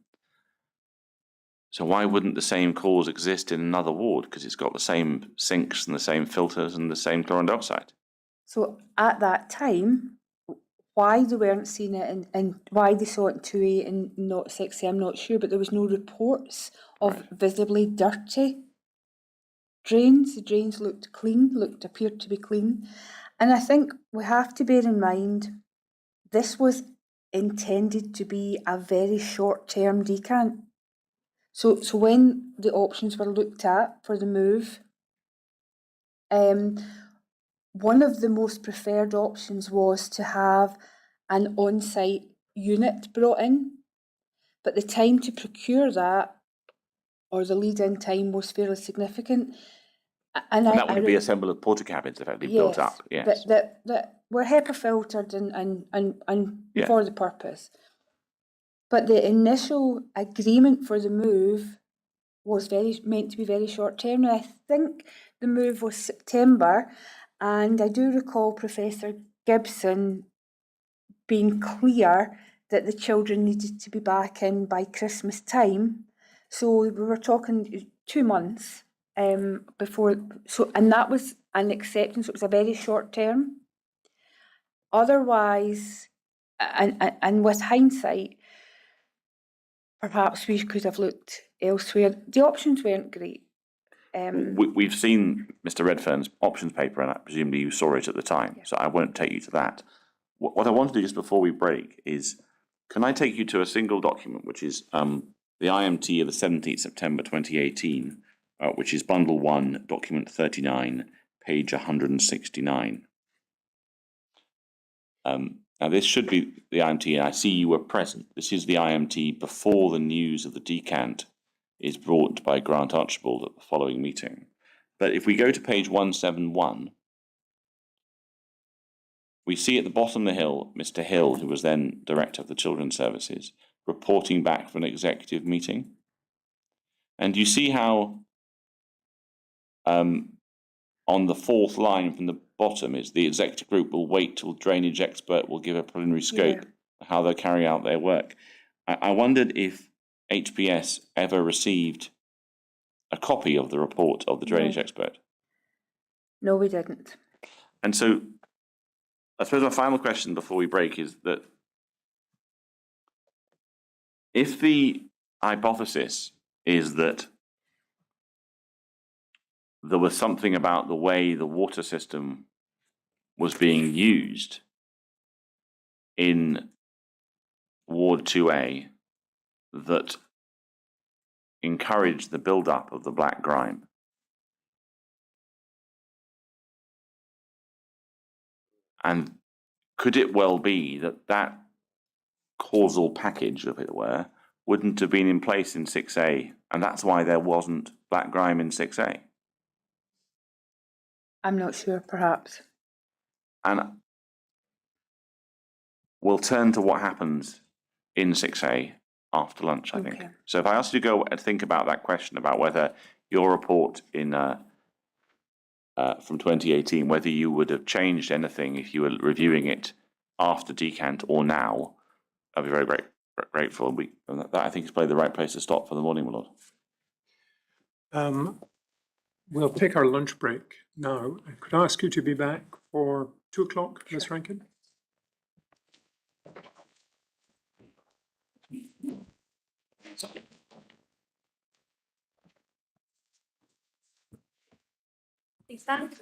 So why wouldn't the same cause exist in another ward? Because it's got the same sinks and the same filters and the same chlorine dioxide. So at that time, why they weren't seeing it and why they saw it in 2A and not 6A, I'm not sure, but there was no reports of visibly dirty drains. The drains looked clean, appeared to be clean. And I think we have to bear in mind, this was intended to be a very short-term decant. So when the options were looked at for the move, one of the most preferred options was to have an on-site unit brought in, but the time to procure that, or the lead-in time, was fairly significant. And that would be assembled of porta cabins effectively built up. Yes, that were HEPA filtered and Yeah. for the purpose. But the initial agreement for the move was meant to be very short term. Now, I think the move was September, and I do recall Professor Gibson being clear that the children needed to be back in by Christmas time. So we were talking 2 months before. So, and that was an acceptance. It was a very short term. Otherwise, and with hindsight, perhaps we could have looked elsewhere. The options weren't great. We've seen Mr. Redfern's options paper, and presumably you saw it at the time, so I won't take you to that. What I want to do just before we break is, can I take you to a single document, which is the IMT of the 17th September 2018, which is Bundle 1, Document 39, page 169. Now, this should be the IMT, and I see you were present. This is the IMT before the news of the decant is brought by Grant Archibald at the following meeting. But if we go to page 171, we see at the bottom of the hill, Mr. Hill, who was then Director of the Children's Services, reporting back from an executive meeting. And you see how on the fourth line from the bottom is the executive group will wait till drainage expert will give a preliminary scope, how they'll carry out their work. I wondered if HPS ever received a copy of the report of the drainage expert. No, we didn't. And so I suppose my final question before we break is that if the hypothesis is that there was something about the way the water system was being used in Ward 2A that encouraged the build-up of the black grime, and could it well be that that causal package, if it were, wouldn't have been in place in 6A, and that's why there wasn't black grime in 6A? I'm not sure, perhaps. And we'll turn to what happens in 6A after lunch, I think. So if I ask you to go and think about that question about whether your report in from 2018, whether you would have changed anything if you were reviewing it after decant or now, I'd be very grateful. That I think is probably the right place to stop for the morning, my lord. We'll take our lunch break now. Could I ask you to be back for 2 o'clock, Ms. Rankin? Please stand.